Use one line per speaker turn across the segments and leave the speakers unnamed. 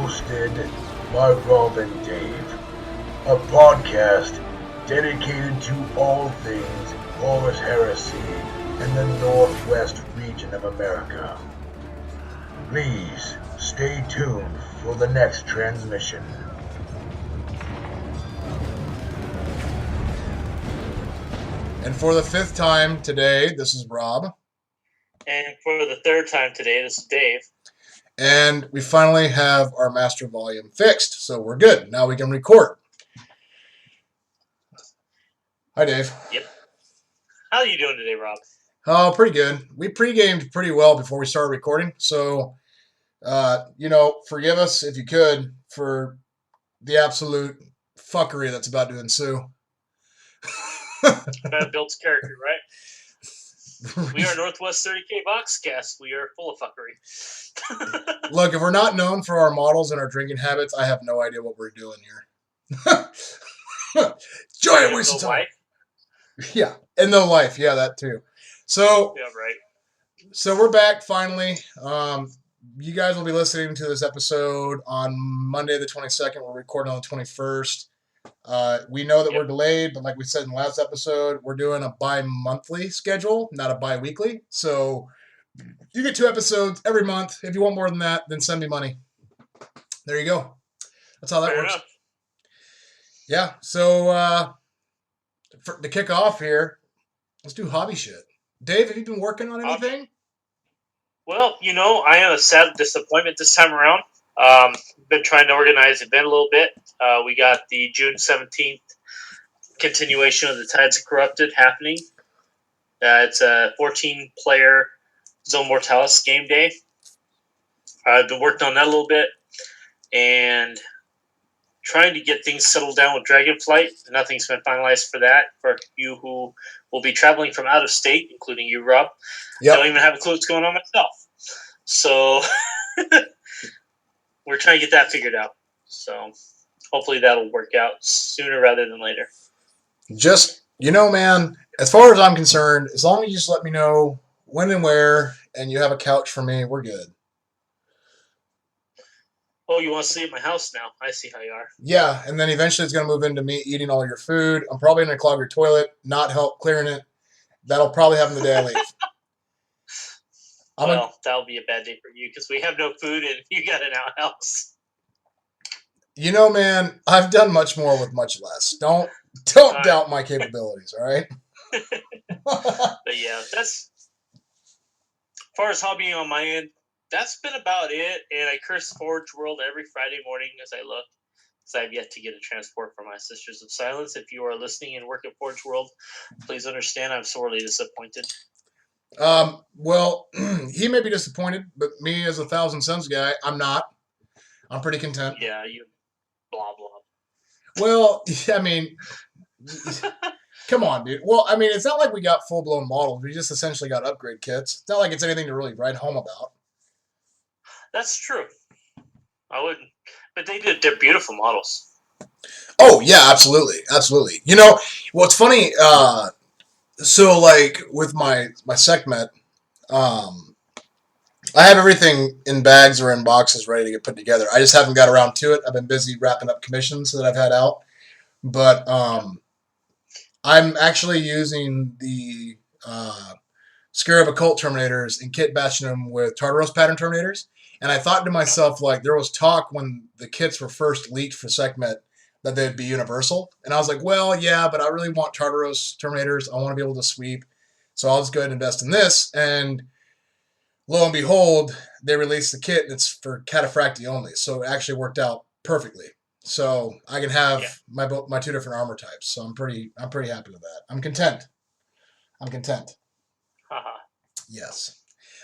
hosted by Rob and Dave, a podcast dedicated to all things Horus Heresy in the Northwest region of America. Please stay tuned for the next transmission.
And for the fifth time today, this is Rob.
And for the third time today, this is Dave.
And we finally have our master volume fixed, so we're good. Now we can record. Hi, Dave.
Yep. How are you doing today, Rob?
Oh, pretty good. We pre-gamed pretty well before we started recording, so, forgive us, if you could, for the absolute fuckery that's about to ensue.
That builds character, right? We are Northwest 30K Boxcast. We are full of fuckery.
Look, if we're not known for our models and our drinking habits, I have no idea what we're doing here. Giant waste of time. Yeah, and no life. Yeah, that too. So,
yeah, right.
So we're back finally. You guys will be listening to this episode on Monday the 22nd. We're recording on the 21st. We know that we're delayed, but like we said in the last episode, we're doing a bi-monthly schedule, not a bi-weekly. So you get 2 episodes every month. If you want more than that, then send me money. There you go. That's how that
Fair
works.
enough.
Yeah. So to kick off here, let's do hobby shit. Dave, have you been working on anything?
Well, I am a sad disappointment this time around. Been trying to organize the event a little bit. We got the June 17th continuation of the Tides of Corrupted happening. It's a 14-player Zone Mortalis game day. I've been working on that a little bit and trying to get things settled down with Dragonflight. Nothing's been finalized for that. For you who will be traveling from out of state, including you, Rob, I don't even have a clue what's going on myself. So we're trying to get that figured out. So hopefully that'll work out sooner rather than later.
Just, man, as far as I'm concerned, as long as you just let me know when and where and you have a couch for me, we're good.
Oh, you want to sleep at my house now? I see how you are.
Yeah, and then eventually it's going to move into me eating all your food. I'm probably going to clog your toilet, not help clearing it. That'll probably happen the day I leave.
That'll be a bad day for you because we have no food and you got an outhouse.
Man, I've done much more with much less. Don't doubt my capabilities, all right?
But yeah, that's as far as hobbying on my end. That's been about it, and I curse Forge World every Friday morning as I look, because I've yet to get a transport from my Sisters of Silence. If you are listening and work at Forge World, please understand I'm sorely disappointed.
Well, he may be disappointed, but me as a Thousand Suns guy, I'm not. I'm pretty content.
Yeah, you blah, blah.
Well, come on, dude. Well, it's not like we got full-blown models. We just essentially got upgrade kits. It's not like it's anything to really write home about.
That's true. I wouldn't. But they're beautiful models.
Oh, yeah, absolutely. Absolutely. What's funny, so like with my SecMet, I have everything in bags or in boxes ready to get put together. I just haven't got around to it. I've been busy wrapping up commissions that I've had out. But I'm actually using the Scarab Occult Terminators and kit batching them with Tartaros pattern Terminators. And I thought to myself, like, there was talk when the kits were first leaked for SecMet that they'd be universal. And I was like, well, yeah, but I really want Tartaros Terminators. I want to be able to sweep. So I'll just go ahead and invest in this. And lo and behold, they released the kit, and it's for Cataphracti only. So it actually worked out perfectly. So I can have my 2 different armor types. So I'm pretty happy with that. I'm content.
Haha.
Yes.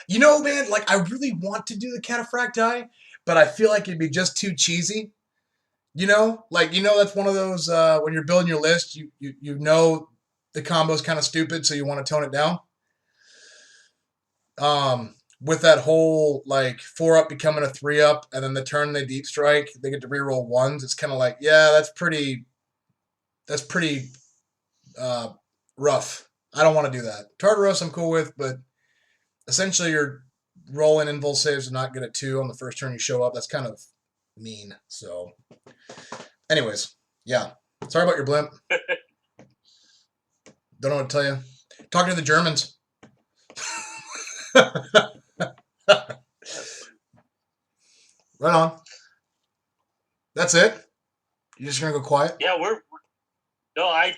Man, like, I really want to do the Cataphracti, but I feel like it'd be just too cheesy. That's one of those, when you're building your list, you know the combo's kind of stupid, so you want to tone it down. With that whole, like, 4-up becoming a 3-up, and then the turn they deep strike, they get to reroll 1s. It's kind of like, yeah, that's pretty rough. I don't want to do that. Tartaros I'm cool with, but essentially you're rolling invul saves and not get a 2 on the first turn you show up. That's kind of mean. So, anyways, yeah. Sorry about your blimp. Don't know what to tell you. Talking to the Germans. Right on. That's it? You just gonna go quiet?
Yeah, no, I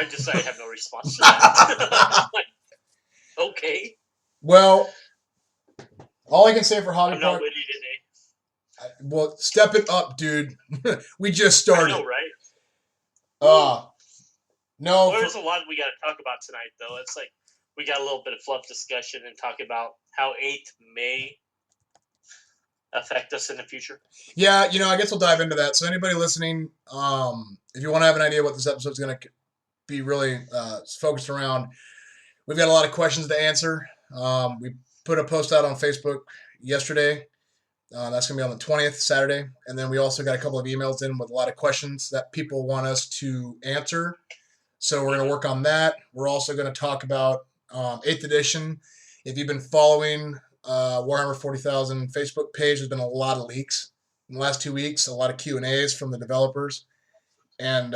just I have no response to that. Like, okay.
Well, all I can say for Hobby
I'm not
Park.
witty today.
Well, step it up, dude. We just
I
started.
know, right?
No.
Well, there's a lot we got to talk about tonight, though. It's like we got a little bit of fluff discussion and talk about how 8th may affect us in the future.
Yeah, I guess we'll dive into that. So anybody listening, if you want to have an idea what this episode's going to be really focused around, we've got a lot of questions to answer. We put a post out on Facebook yesterday. That's going to be on the 20th, Saturday. And then we also got a couple of emails in with a lot of questions that people want us to answer. So we're going to work on that. We're also going to talk about 8th edition. If you've been following Warhammer 40,000 Facebook page, there's been a lot of leaks in the last 2 weeks, a lot of Q&As from the developers. And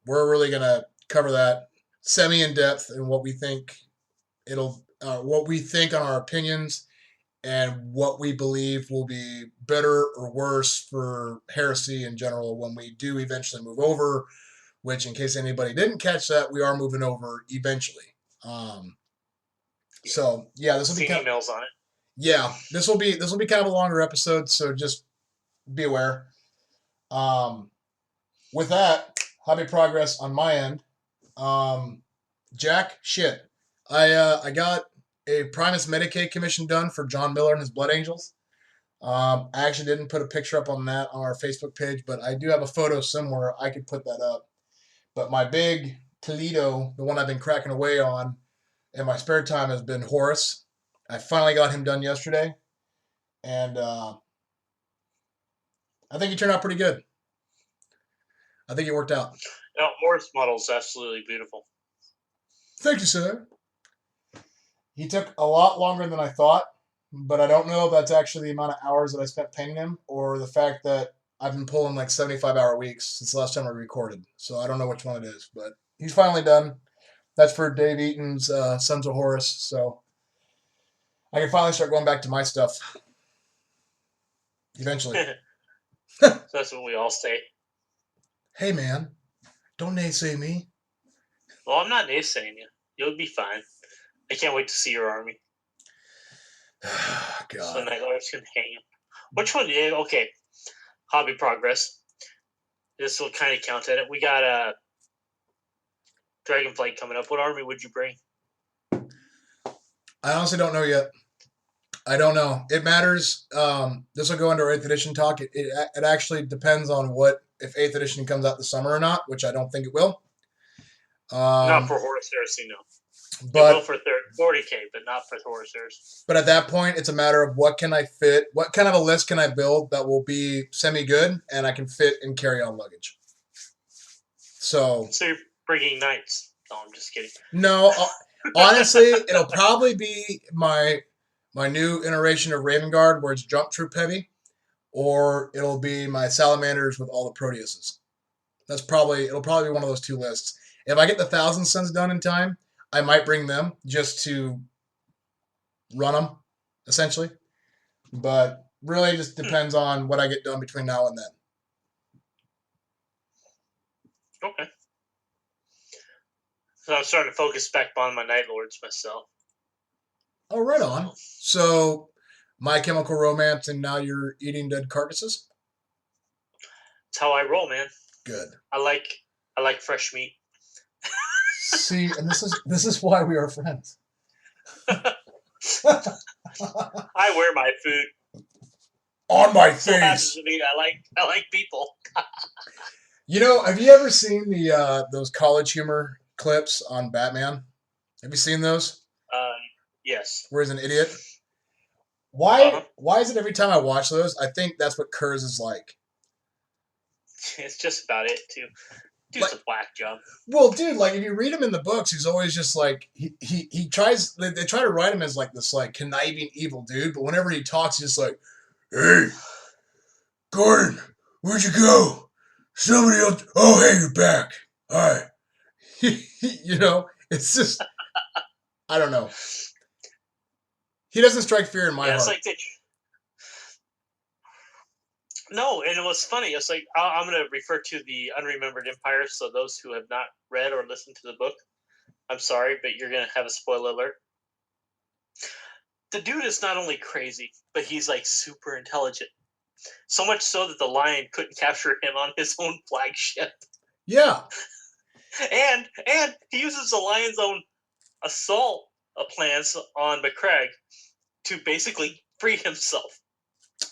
we're really going to cover that semi-in-depth and what we think what we think on our opinions and what we believe will be better or worse for Heresy in general when we do eventually move over, which, in case anybody didn't catch that, we are moving over eventually. So yeah, this will be
emails on it.
Yeah, this will be kind of a longer episode, so just be aware. With that, hobby progress on my end. Jack, shit, I got a Primus Medicaid commission done for John Miller and his Blood Angels. I actually didn't put a picture up on that on our Facebook page, but I do have a photo somewhere. I could put that up. But my big Toledo, the one I've been cracking away on in my spare time, has been Horus. I finally got him done yesterday, and I think he turned out pretty good. I think it worked out.
No, Horus model is absolutely beautiful.
Thank you, sir. He took a lot longer than I thought, but I don't know if that's actually the amount of hours that I spent painting him or the fact that I've been pulling like 75-hour weeks since the last time I recorded. So I don't know which one it is, but he's finally done. That's for Dave Eaton's Sons of Horus, so I can finally start going back to my stuff. Eventually.
So that's what we all say.
Hey, man, don't naysay me.
Well, I'm not naysaying you. You'll be fine. I can't wait to see your army.
God.
So Night Lord's can hang him. Which one? Okay. Hobby progress. This will kind of count at it. We got a Dragonflight coming up. What army would you bring?
I honestly don't know yet. I don't know. It matters. This will go into our 8th edition talk. It actually depends on if 8th edition comes out this summer or not, which I don't think it will.
Not for Horus Heresy, no.
But
it will for 40K, but not for Horus Heresy.
But at that point, it's a matter of what can I fit, what kind of a list can I build that will be semi-good and I can fit in carry-on luggage. So
you're bringing knights. No, I'm just kidding.
No, honestly, it'll probably be my new iteration of Raven Guard where it's jump troop heavy, or it'll be my Salamanders with all the Proteuses. It'll probably be one of those two lists. If I get the Thousand Suns done in time, I might bring them just to run them, essentially. But really, it just depends on what I get done between now and then.
Okay. So I'm starting to focus back on my Night Lords myself.
Oh, right on. So, My Chemical Romance, and now you're eating dead carcasses?
That's how I roll, man.
Good.
I like fresh meat.
See, and this is why we are friends.
I wear my food
on my
so
face.
I like people.
Have you ever seen those College Humor clips on Batman? Have you seen those?
Yes.
Where he's an idiot. Why is it every time I watch those, I think that's what Kurz is like?
It's just about it, too. Dude's a whack job.
Well, dude, like, if you read him in the books, he's always just like, he tries, they try to write him as like this, like, conniving evil dude, but whenever he talks, he's just like, hey, Gordon, Where'd you go? Somebody else. Oh, hey, you're back. Hi. You know, it's just, I don't know. He doesn't strike fear in my
Yeah, it's
heart.
like no, and it was funny. It's like I'm going to refer to the Unremembered Empire. So those who have not read or listened to the book, I'm sorry, but you're going to have a spoiler alert. The dude is not only crazy, but he's like super intelligent. So much so that the Lion couldn't capture him on his own flagship.
Yeah.
And he uses the Lion's own assault plans on McCraig to basically free himself.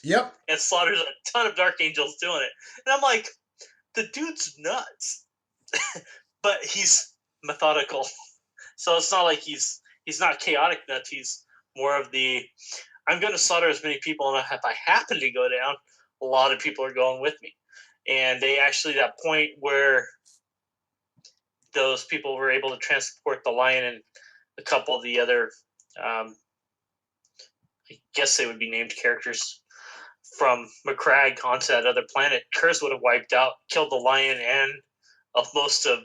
Yep.
And slaughters a ton of Dark Angels doing it. And I'm like, the dude's nuts. But he's methodical. So it's not like he's not chaotic nuts. He's more of the, I'm going to slaughter as many people, and if I happen to go down, a lot of people are going with me. And they actually, that point where those people were able to transport the Lion and a couple of the other, I guess they would be named characters from McCrag onto that other planet, Kurz would have wiped out, killed the Lion and most of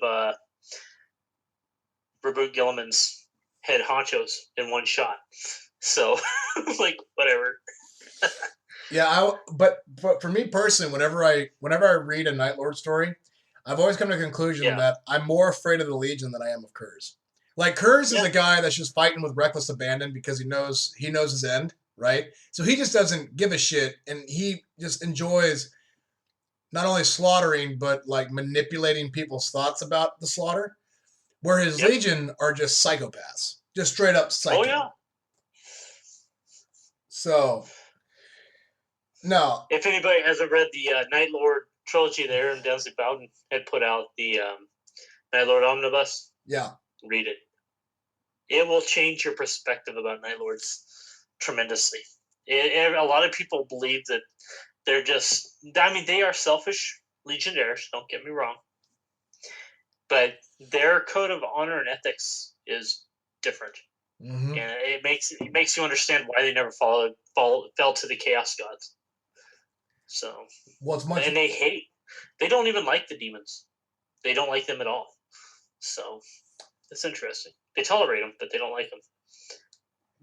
Reboot Gilliman's head honchos in one shot. So, like, whatever.
Yeah, but for me personally, whenever I read a Night Lord story, I've always come to the conclusion that I'm more afraid of the Legion than I am of Kurz. Like Kurz is a guy that's just fighting with reckless abandon because he knows his end, right? So he just doesn't give a shit, and he just enjoys not only slaughtering but like manipulating people's thoughts about the slaughter. Where his Legion are just psychopaths, just straight up psycho.
Oh yeah.
So, no.
If anybody hasn't read the Night Lord trilogy there, and Denzel Bowden had put out the Night Lord Omnibus, read it. It will change your perspective about Night Lords tremendously. A lot of people believe that they're just, I mean, they are selfish legionnaires, don't get me wrong. But their code of honor and ethics is different.
Mm-hmm.
And it makes you understand why they never fell to the Chaos Gods. So, and they don't even like the demons. They don't like them at all. So, it's interesting. They tolerate them, but they don't like them.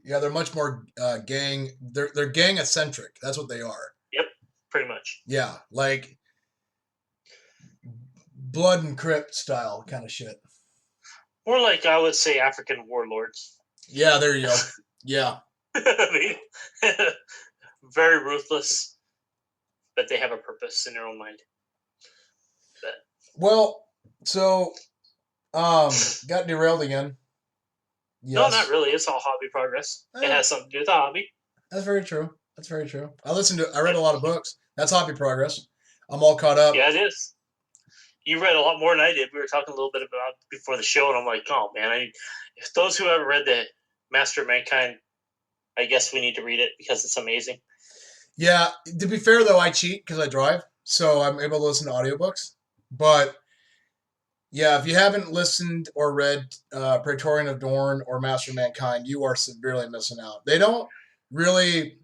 Yeah, they're much more gang. They're gang eccentric. That's what they are.
Yep, pretty much.
Yeah, like Blood and Crypt style kind of shit.
More like, I would say, African warlords.
Yeah, there you go. Yeah.
I mean, very ruthless, but they have a purpose in their own mind. But.
Well, so, got derailed again.
Yes. No, not really. It's all hobby progress. It has something to do with the hobby.
That's very true. I read a lot of books. That's hobby progress. I'm all caught up.
Yeah, it is. You read a lot more than I did. We were talking a little bit about before the show, and I'm like, oh man, if those who haven't read the Master of Mankind, I guess we need to read it because it's amazing.
Yeah, to be fair though, I cheat because I drive, so I'm able to listen to audiobooks. But yeah, if you haven't listened or read Praetorian of Dorn or Master of Mankind, you are severely missing out. They don't really,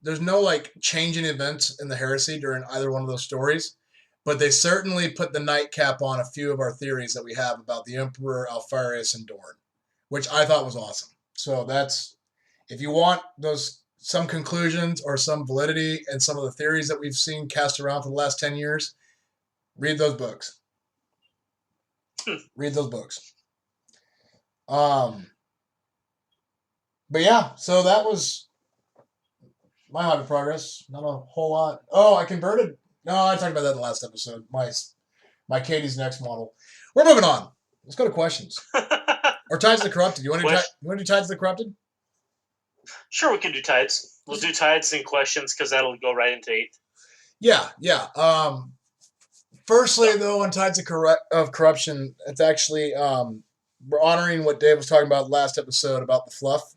there's no like change in events in the heresy during either one of those stories, but they certainly put the nightcap on a few of our theories that we have about the Emperor, Alpharius, and Dorn, which I thought was awesome. So that's, if you want some conclusions or some validity in some of the theories that we've seen cast around for the last 10 years, read those books. Read those books. But yeah, so that was my hobby progress. Not a whole lot. Oh, I converted. No, I talked about that in the last episode. My Katie's Next model. We're moving on. Let's go to questions. Or Tides of the Corrupted. You want to do Tides of the Corrupted?
Sure, we can do Tides. We'll do Tides and questions because that'll go right into 8th.
Yeah. Firstly, though, on Tides of Corruption, it's actually we're honoring what Dave was talking about last episode about the fluff.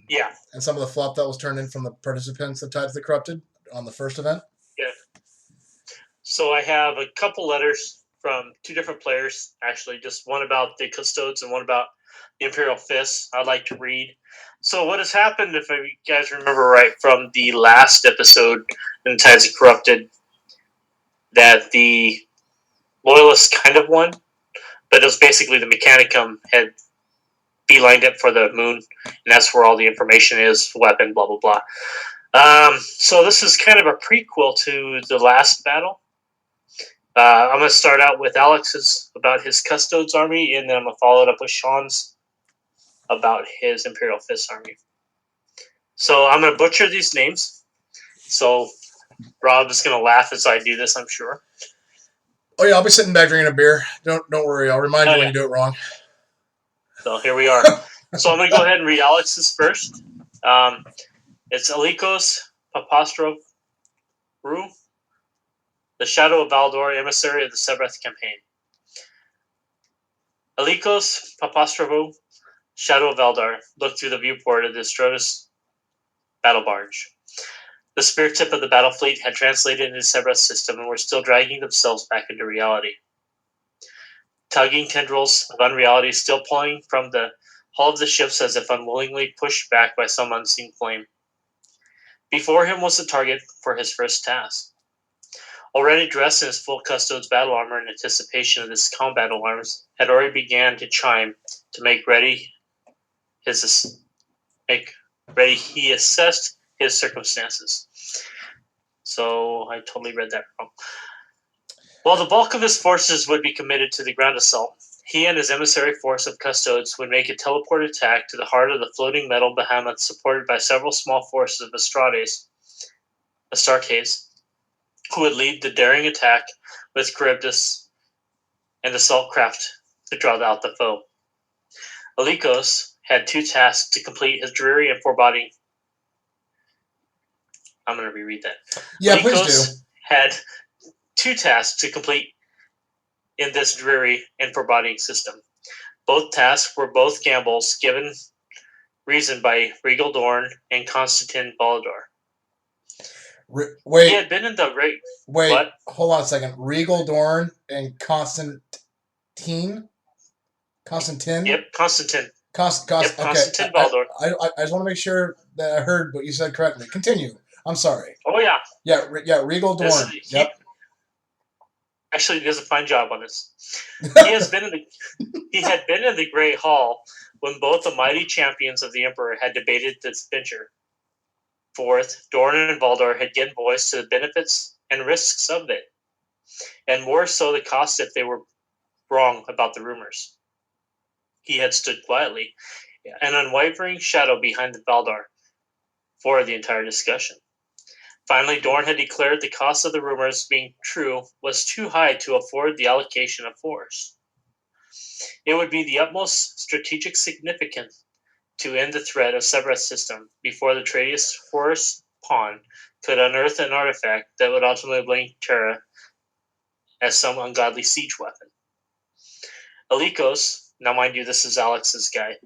Yeah.
And some of the fluff that was turned in from the participants of Tides of the Corrupted on the first event.
Yeah. So I have a couple letters from 2 different players, actually, just one about the Custodes and one about the Imperial Fists I'd like to read. So what has happened, if you guys remember right, from the last episode in Tides of Corrupted, that the Loyalists kind of won, but it was basically the Mechanicum had beelined it for the moon, and that's where all the information is, weapon, blah, blah, blah. So this is kind of a prequel to the last battle. I'm going to start out with Alex's about his Custodes army, and then I'm going to follow it up with Sean's about his Imperial Fist army. So I'm going to butcher these names. So Rob is going to laugh as I do this, I'm sure.
Oh yeah, I'll be sitting back drinking a beer. Don't worry. I'll remind you when you do it wrong.
So here we are. So I'm going to go ahead and read Alex's first. It's Alikos Papastro Ru, the Shadow of Valdor, emissary of the Seventh campaign. Alikos Papastro, Shadow of Valdor, looked through the viewport of the Strotus battle barge. The spear tip of the battle fleet had translated into Severus system and were still dragging themselves back into reality. Tugging tendrils of unreality still pulling from the hull of the ships as if unwillingly pushed back by some unseen flame. Before him was the target for his first task. Already dressed in his full Custodes battle armor in anticipation of this combat alarms, had already began to chime to make ready. He assessed his circumstances. So I totally read that wrong. While the bulk of his forces would be committed to the ground assault, he and his emissary force of Custodes would make a teleport attack to the heart of the floating metal behemoth supported by several small forces of Astartes, who would lead the daring attack with Charybdis and assault craft to draw out the foe. Alikos had two tasks to complete his dreary and foreboding. I'm going to reread that.
Yeah,
Alikos
please do.
had two tasks to complete in this dreary and foreboding system. Both tasks were both gambles given reason by Regal Dorn and Constantin Baldur.
Wait.
He had been in the race.
Wait,
what?
Hold on a second. Regal Dorn and Constantin? Constantin?
Yep, Constantin.
Yep,
Constantin
okay.
Baldur.
I just want to make sure that I heard what you said correctly. Continue. I'm sorry.
Oh, yeah.
Yeah, Regal Dorn. Yep.
Actually, he does a fine job on this. He had been in the Great Hall when both the mighty champions of the Emperor had debated this venture. Fourth, Dorn and Baldur had given voice to the benefits and risks of it, and more so the cost if they were wrong about the rumors. He had stood quietly, an unwavering shadow behind the Baldur, for the entire discussion. Finally, Dorn had declared the cost of the rumors being true was too high to afford the allocation of force. It would be the utmost strategic significance to end the threat of Severus system before the Traitus Force pawn could unearth an artifact that would ultimately blink Terra as some ungodly siege weapon. Alikos, now mind you, this is Alex's guy,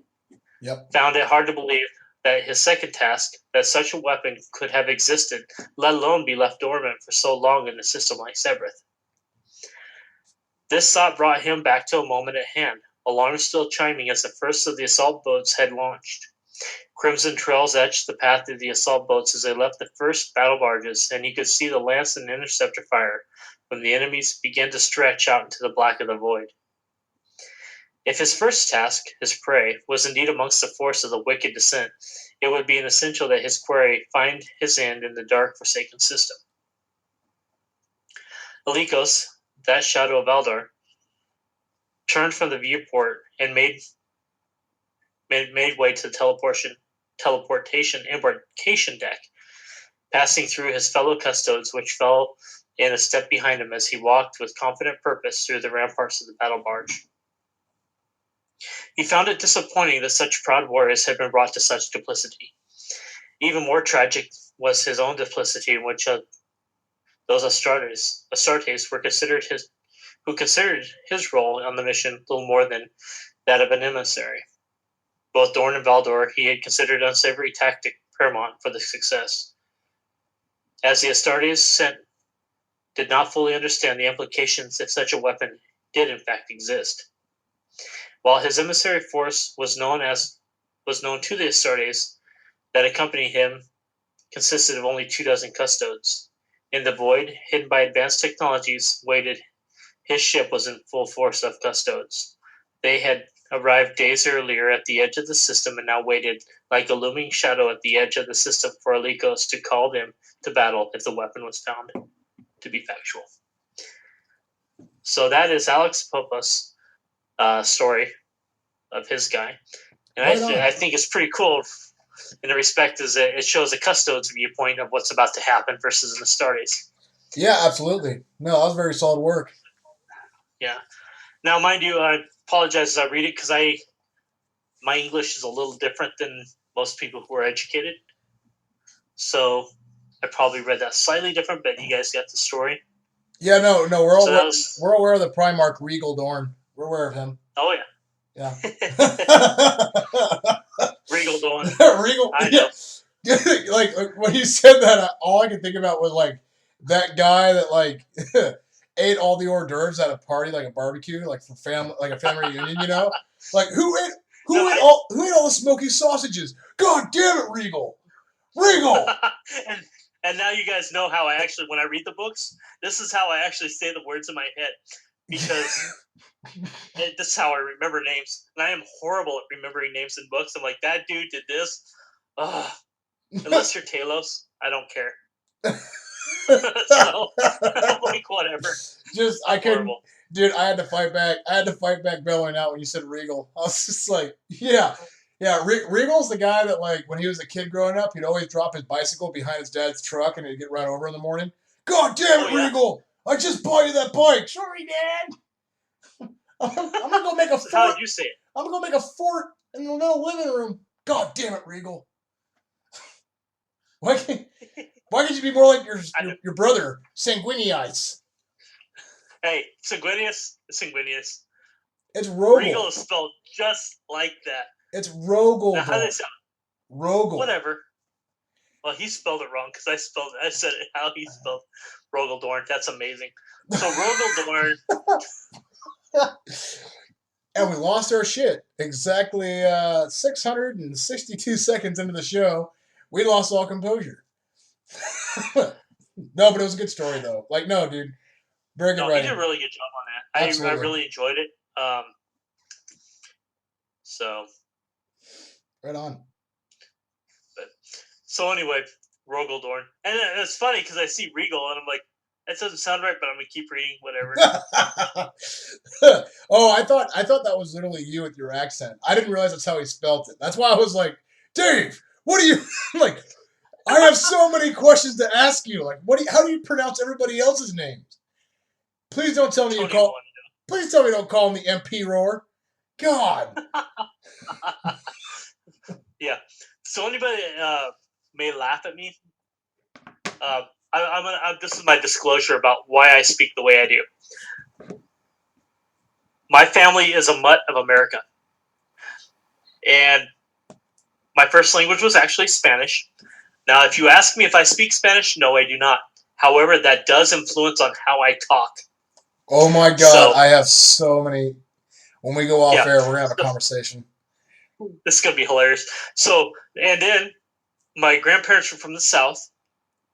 found it hard to believe that his second task, that such a weapon could have existed, let alone be left dormant for so long in a system like Severus. This thought brought him back to a moment at hand, alarms still chiming as the first of the assault boats had launched. Crimson trails etched the path of the assault boats as they left the first battle barges, and he could see the lance and interceptor fire when the enemies began to stretch out into the black of the void. If his first task, his prey, was indeed amongst the force of the wicked descent, it would be an essential that his quarry find his end in the dark, forsaken system. Alikos, that shadow of Valdor, turned from the viewport and made way to the teleportation embarkation deck, passing through his fellow custodes, which fell in a step behind him as he walked with confident purpose through the ramparts of the battle barge. He found it disappointing that such proud warriors had been brought to such duplicity. Even more tragic was his own duplicity, in which those Astartes who considered his role on the mission little more than that of an emissary. Both Dorn and Baldur he had considered unsavory tactic paramount for the success. As the Astartes sent did not fully understand the implications if such a weapon did in fact exist. While his emissary force was known to the Astartes that accompanied him consisted of only 24 custodes. In the void, hidden by advanced technologies, waited. His ship was in full force of custodes. They had arrived days earlier at the edge of the system and now waited like a looming shadow at the edge of the system for Alikos to call them to battle if the weapon was found. To be factual. So that is Alex Popa's story of his guy. And I think it's pretty cool in the respect is that it shows a custodes viewpoint of what's about to happen versus an Astartes.
Yeah, absolutely. No, that was very solid work.
Yeah. Now, mind you, I apologize as I read it because my English is a little different than most people who are educated. So I probably read that slightly different, but you guys got the story.
Yeah, no, we're aware of the Primarch Regal Dorn. We're aware of him.
Oh yeah.
Yeah.
Regal Dorn.
Regal.
I know.
Like when you said that, all I could think about was like that guy that like ate all the hors d'oeuvres at a party, like a barbecue, like for family, like a family reunion. You know, like who ate all the smoky sausages? God damn it, Regal!
And now you guys know how I actually, when I read the books, this is how I actually say the words in my head because. This is how I remember names, and I am horrible at remembering names in books. I'm like, that dude did this. Unless you're Talos, I don't care. So, like, whatever.
I couldn't, dude. I had to fight back. Bellowing out when you said Regal. I was just like, yeah. Regal's the guy that, like, when he was a kid growing up, he'd always drop his bicycle behind his dad's truck, and he'd get run over in the morning. God damn it, Regal! I just bought you that bike. Sorry, Dad. I'm gonna go make a fort.
How did you say it?
I'm gonna go make a fort in the little living room. God damn it, Regal! Why can't you be more like your brother, Sanguinius?
Hey, Sanguinius.
It's Rogel.
Regal is spelled just like that.
It's Rogel.
Now, how do they sound?
Rogel.
Whatever. Well, he spelled it wrong because I said it how he spelled Rogel Dorn. That's amazing. So Rogel Dorn.
And we lost our shit. Exactly 662 seconds into the show, we lost all composure. No, but it was a good story, though. Like, no, dude. Very good writing.
He did a really good job on that. I really enjoyed it. So.
Right on.
So anyway, Rogel Dorn. And it's funny because I see Regal, and I'm like, that doesn't sound right, but I'm gonna keep reading whatever.
Oh, I thought that was literally you with your accent. I didn't realize that's how he spelt it. That's why I was like, Dave, what do you like? I have so many questions to ask you. Like, how do you pronounce everybody else's names? Please don't tell me Please tell me you don't call him the MP Roar. God.
Yeah. So anybody may laugh at me. This is my disclosure about why I speak the way I do. My family is a mutt of America. And my first language was actually Spanish. Now, if you ask me if I speak Spanish, no, I do not. However, that does influence on how I talk.
Oh my God, I have so many. When we go off air, we're going to have a conversation.
This is going to be hilarious. So, and then my grandparents were from the South,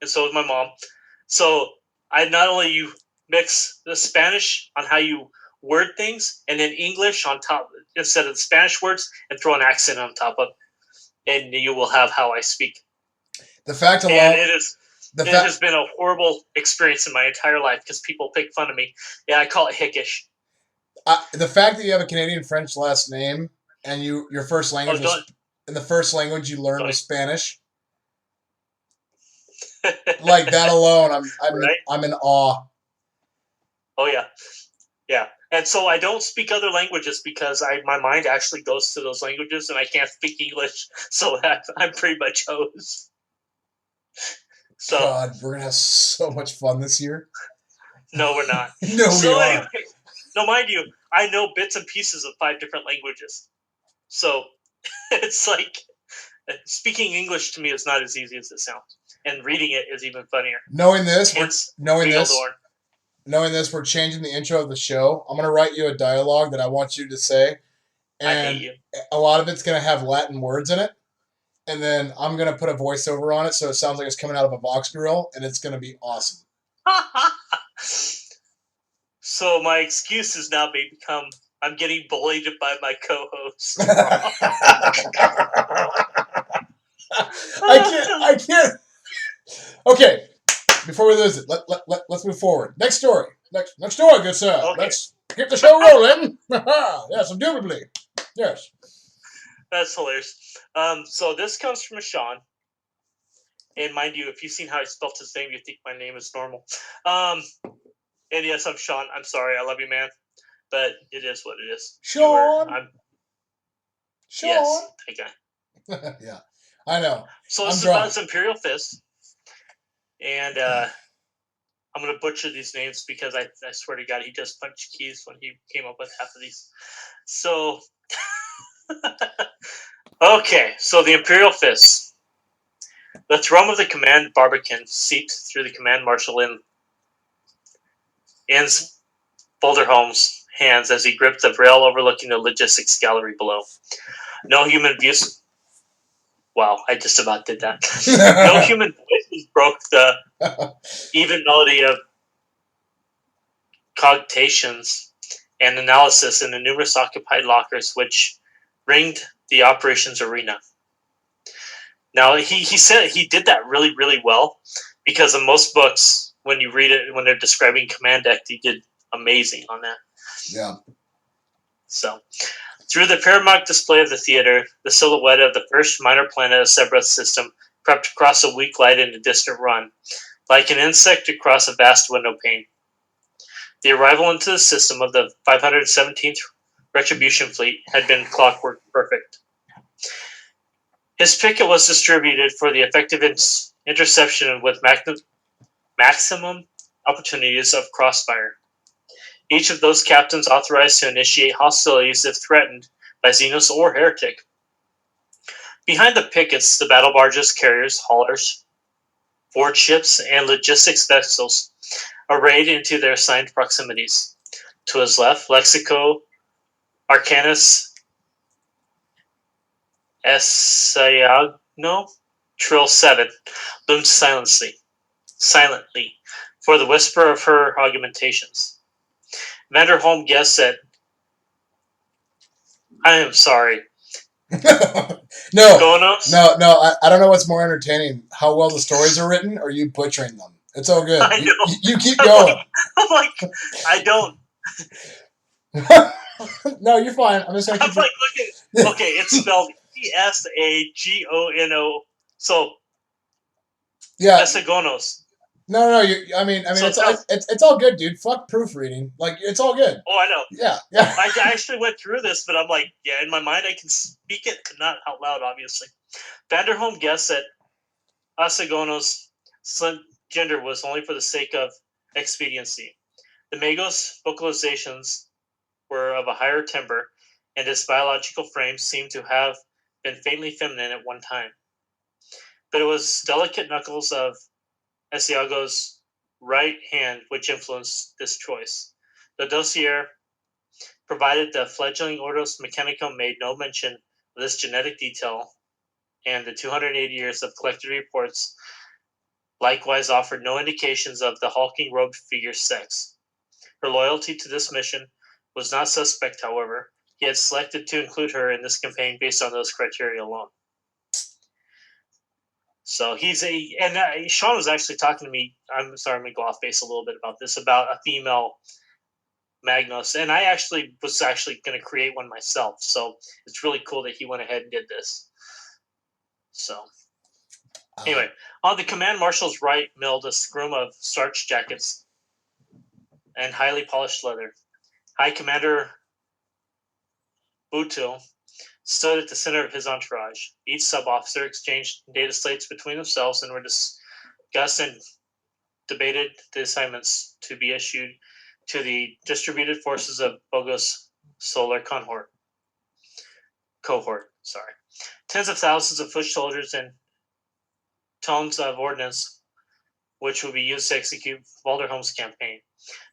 and so was my mom. So I not only you mix the Spanish on how you word things, and then English on top instead of the Spanish words, and throw an accent on top of it, and you will have how I speak.
The fact alone,
and it has been a horrible experience in my entire life because people pick fun of me. Yeah, I call it hickish.
The fact that you have a Canadian French last name and your first language and the first language you learned was Spanish. Like that alone, I'm in awe.
Oh yeah. And so I don't speak other languages because my mind actually goes to those languages, and I can't speak English, so I'm pretty much hosed. So,
God, we're gonna have so much fun this year.
No, we're not.
No, we are.
Anyway, no, mind you, I know bits and pieces of 5 different languages. So it's like speaking English to me is not as easy as it sounds, and reading it is even funnier.
Knowing this, we're changing the intro of the show. I'm gonna write you a dialogue that I want you to say, and
I hate you.
A lot of it's gonna have Latin words in it, and then I'm gonna put a voiceover on it so it sounds like it's coming out of a Vox grill, and it's gonna be awesome.
So my excuse has now become I'm getting bullied by my co-host.
I can't. Okay, before we lose it, let's move forward. Next story. Next story, good sir.
Okay.
Let's get the show rolling. Yes, indubitably. Yes.
That's hilarious. So this comes from Sean. And mind you, if you've seen how I spelled his name, you think my name is normal. And yes, I'm Sean. I'm sorry. I love you, man. But it is what it is.
Sean.
Sean. Yes, that guy.
Yeah, I know.
So this is about his Imperial Fist. And I'm going to butcher these names because I swear to God, he just punched keys when he came up with half of these. So, okay. So the Imperial Fist. The throne of the Command Barbican seeped through the Command Marshal In's Boulderholm's hands as he gripped the rail overlooking the logistics gallery below. No human abuse. Wow, I just about did that. No human voices broke the even melody of cogitations and analysis in the numerous occupied lockers which ringed the operations arena. Now, he said he did that really, really well because in most books, when you read it, when they're describing Command Deck, he did amazing on that.
Yeah.
So, through the paramount display of the theater, the silhouette of the first minor planet of Cerberus system crept across a weak light in a distant run, like an insect across a vast window pane. The arrival into the system of the 517th Retribution Fleet had been clockwork perfect. His picket was distributed for the effective interception with maximum opportunities of crossfire. Each of those captains authorized to initiate hostilities if threatened by Xenos or Heretic. Behind the pickets, the battle barges, carriers, haulers, board ships, and logistics vessels arrayed into their assigned proximities. To his left, Lexico Arcanus Essayagno, Trill 7, loomed silently, for the whisper of her augmentations. Vanderholm guessed that I am sorry.
No,
Gonos?
no. I don't know what's more entertaining: how well the stories are written, or you butchering them. It's all good.
I know.
You keep going.
I'm like, I don't.
No, you're fine. I'm just gonna keep.
I'm like, look at. Okay, it's spelled Esagono. So,
yeah.
Esagonos.
No. I mean,
So
it's all good, dude. Fuck proofreading. Like, it's all good.
Oh, I know.
Yeah.
I actually went through this, but I'm like, yeah, in my mind I can speak it, not out loud, obviously. Vanderholm guessed that Esagonos' slim gender was only for the sake of expediency. The Magos' vocalizations were of a higher timbre, and his biological frame seemed to have been faintly feminine at one time. But it was delicate knuckles of Asiago's right hand which influenced this choice. The dossier provided the fledgling Ordos Mechanicum made no mention of this genetic detail, and the 280 years of collected reports likewise offered no indications of the hulking robed figure's sex. Her loyalty to this mission was not suspect, however. He had selected to include her in this campaign based on those criteria alone. So Sean was actually talking to me. I'm sorry, I'm going to go off base a little bit about this, about a female Magnus. And I was going to create one myself. So it's really cool that he went ahead and did this. So anyway, on the command marshal's right milled a scrum of starched jackets and highly polished leather. High Commander Butil stood at the center of his entourage. Each sub-officer exchanged data slates between themselves and were discussed and debated the assignments to be issued to the distributed forces of Bogos Solar Cohort. Tens of thousands of foot soldiers and tons of ordnance which would be used to execute Valderholm's campaign.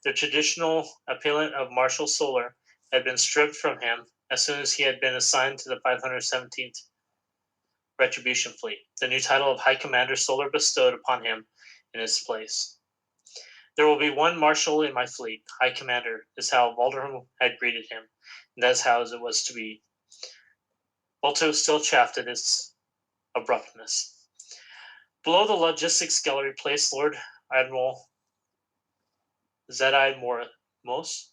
The traditional appellant of Marshal Solar had been stripped from him as soon as he had been assigned to the 517th Retribution Fleet. The new title of High Commander Solar bestowed upon him in his place. There will be one marshal in my fleet, High Commander, is how Walderham had greeted him, and that's how it was to be. Balto still chafed at his abruptness. Below the logistics gallery placed Lord Admiral Zedimos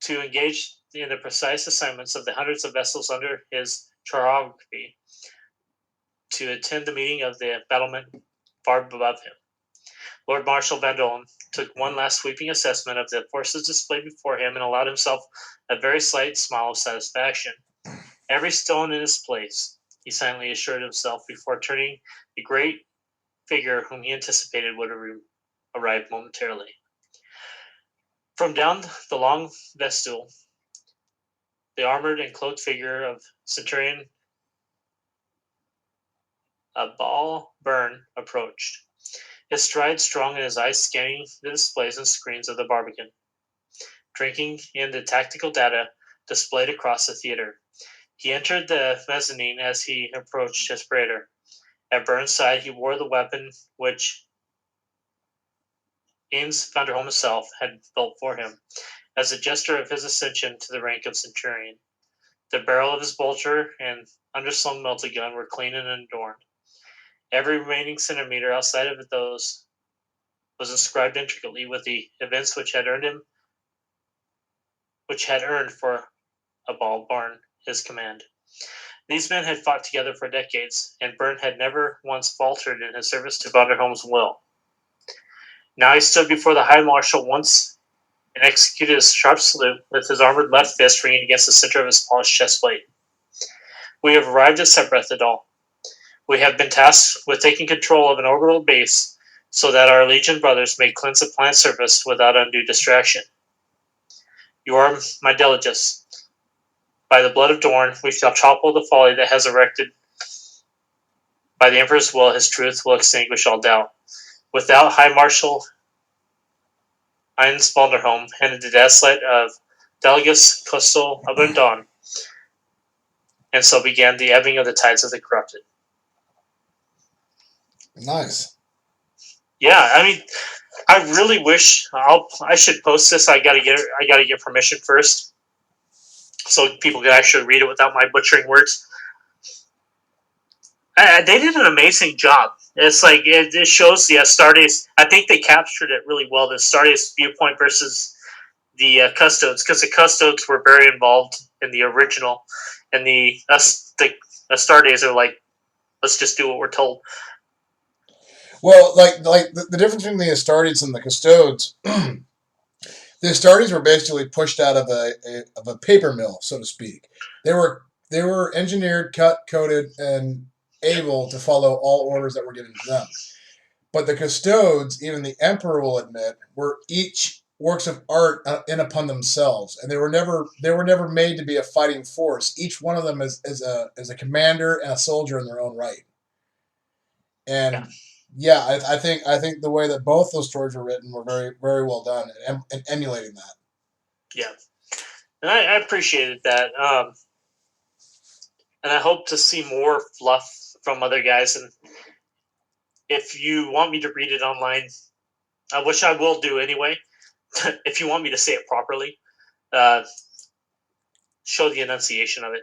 to engage in the precise assignments of the hundreds of vessels under his chirography to attend the meeting of the battlement far above him. Lord Marshal Vendome took one last sweeping assessment of the forces displayed before him and allowed himself a very slight smile of satisfaction. Every stone in his place, he silently assured himself before turning the great figure whom he anticipated would arrive momentarily. From down the long vestibule, the armored and cloaked figure of Centurion Abal Byrne approached, his stride strong and his eyes scanning the displays and screens of the Barbican, drinking in the tactical data displayed across the theater. He entered the mezzanine as he approached his praetor. At Byrne's side, he wore the weapon which Ames Vanderholm himself had built for him, as a gesture of his ascension to the rank of Centurion. The barrel of his bolter and underslung multi-gun were clean and adorned. Every remaining centimeter outside of those was inscribed intricately with the events which had earned for Abal Byrne his command. These men had fought together for decades, and Byrne had never once faltered in his service to Vanderholm's will. Now he stood before the High Marshal once and executed a sharp salute with his armored left fist ringing against the center of his polished chest plate. We have arrived at Sebrethdal. We have been tasked with taking control of an orbital base so that our Legion brothers may cleanse the planet surface without undue distraction. You are my delegates. By the blood of Dorn, we shall topple the folly that has erected. By the Emperor's will, his truth will extinguish all doubt. Without High Marshal Heinz Vanderholm handed the gaslight of Delegus Coastal Abundon, and so began the ebbing of the tides of the corrupted.
Nice.
Yeah, I mean, I really wish I should post this. I gotta get permission first, so people can actually read it without my butchering words. They did an amazing job. It's like it shows the Astartes. I think they captured it really well. The Astartes viewpoint versus the Custodes, because the Custodes were very involved in the original, and the Astartes are like, let's just do what we're told.
Well, like the difference between the Astartes and the Custodes, the Astartes were basically pushed out of a paper mill, so to speak. They were engineered, cut, coded, and able to follow all orders that were given to them. But the Custodes, even the Emperor will admit, were each works of art in upon themselves, and they were never made to be a fighting force. Each one of them is a commander and a soldier in their own right. And yeah, I think the way that both those stories were written were very, very well done, and emulating that.
Yeah, and I appreciated that, and I hope to see more fluff from other guys. And if you want me to read it online, which I will do anyway, if you want me to say it properly, show the enunciation of it,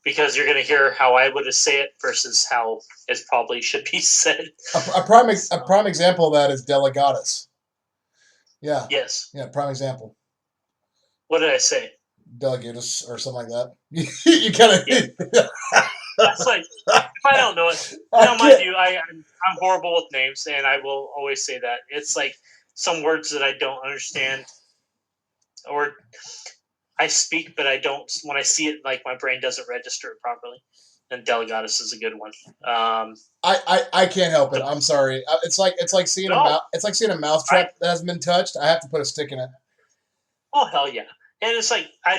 because you're going to hear how I would say it versus how it probably should be said.
A prime example of that is Delegatus. Yeah.
Yes.
Yeah, prime example.
What did I say?
Delegatus or something like that. You kind of.
Yeah. That's like, if I don't know it, mind you, I'm horrible with names, and I will always say that. It's like some words that I don't understand, or I speak, but I don't. When I see it, like my brain doesn't register it properly. And Delegatus is a good one.
I can't help it. I'm sorry. It's like seeing a mousetrap that hasn't been touched. I have to put a stick in it.
Oh hell yeah! And it's like I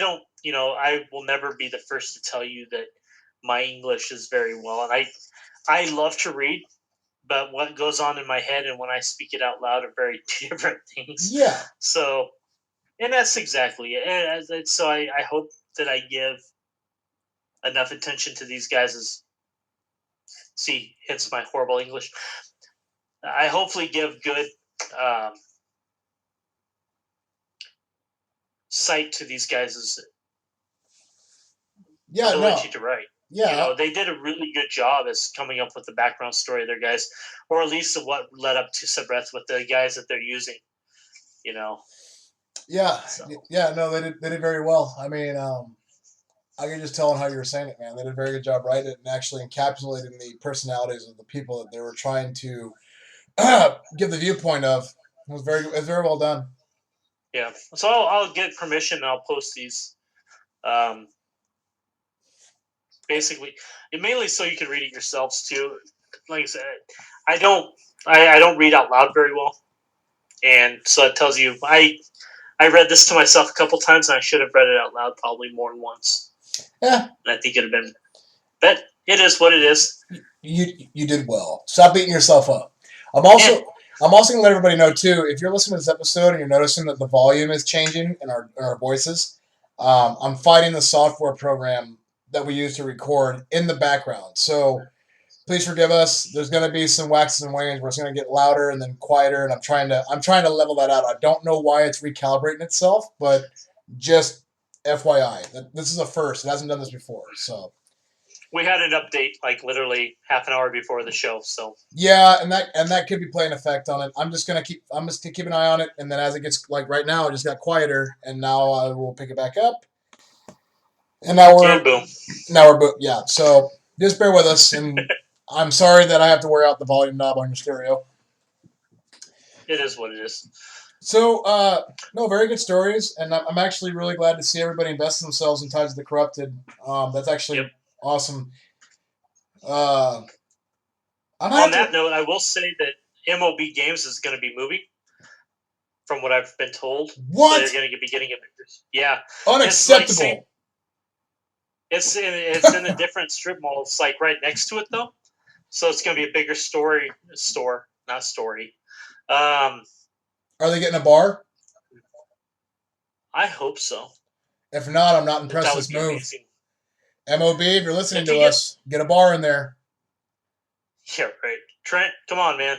will never be the first to tell you that my English is very well, and I love to read, but what goes on in my head and when I speak it out loud are very different things.
Yeah.
So, and that's exactly it. And so I hope that I give enough attention to these guys hence my horrible English. I hopefully give good sight to these guys' ability to write.
Yeah.
They did a really good job as coming up with the background story of their guys, or at least of what led up to Sabreth with the guys that they're using.
Yeah.
So.
Yeah. No, they did very well. I mean, I can just tell on how you were saying it, man. They did a very good job writing it and actually encapsulating the personalities of the people that they were trying to give the viewpoint of. It was very well done.
Yeah. So I'll get permission and I'll post these. Basically, mainly so you can read it yourselves too. Like I said, I don't read out loud very well, and so it tells you I read this to myself a couple times, and I should have read it out loud probably more than once.
Yeah,
and I think it'd have been. But it is what it is.
You did well. Stop beating yourself up. I'm also gonna let everybody know too. If you're listening to this episode and you're noticing that the volume is changing in our voices, I'm fighting the software program that we use to record in the background. So please forgive us. There's going to be some waxes and wanes where it's going to get louder and then quieter, and I'm trying to level that out. I don't know why it's recalibrating itself, but just FYI, this is a first. It hasn't done this before, so.
We had an update like literally half an hour before the show, so.
Yeah, and that could be playing effect on it. I'm just gonna keep an eye on it, and then as it gets like right now, it just got quieter, and now I will pick it back up. And now we're
boom.
Yeah. So just bear with us, and I'm sorry that I have to wear out the volume knob on your stereo.
It is what it is.
So, no, very good stories, and I'm actually really glad to see everybody invest themselves in Tides of the Corrupted. That's actually awesome.
On that note, I will say that MOB Games is going to be moving, from what I've been told.
What?
So they're going to be getting it. Yeah.
Unacceptable.
It's in a different strip mall. It's like right next to it, though. So it's going to be a bigger store, not story.
Are they getting a bar?
I hope so.
If not, I'm not impressed with this move.
Amazing.
MOB, if you're listening to us, get a bar in there.
Yeah, right. Trent, come on, man.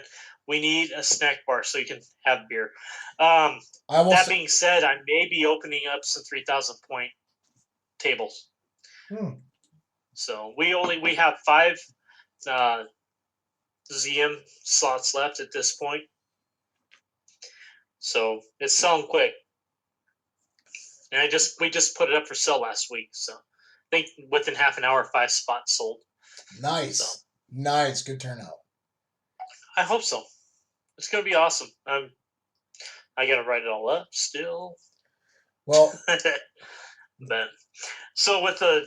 We need a snack bar so you can have beer. That being said, I may be opening up some 3,000 point tables. So we have 5 ZM slots left at this point. So it's selling quick. And we just put it up for sale last week. So I think within half an hour, 5 spots sold.
Nice. So, nice. Good turnout.
I hope so. It's going to be awesome. I got to write it all up still.
Well,
but so with the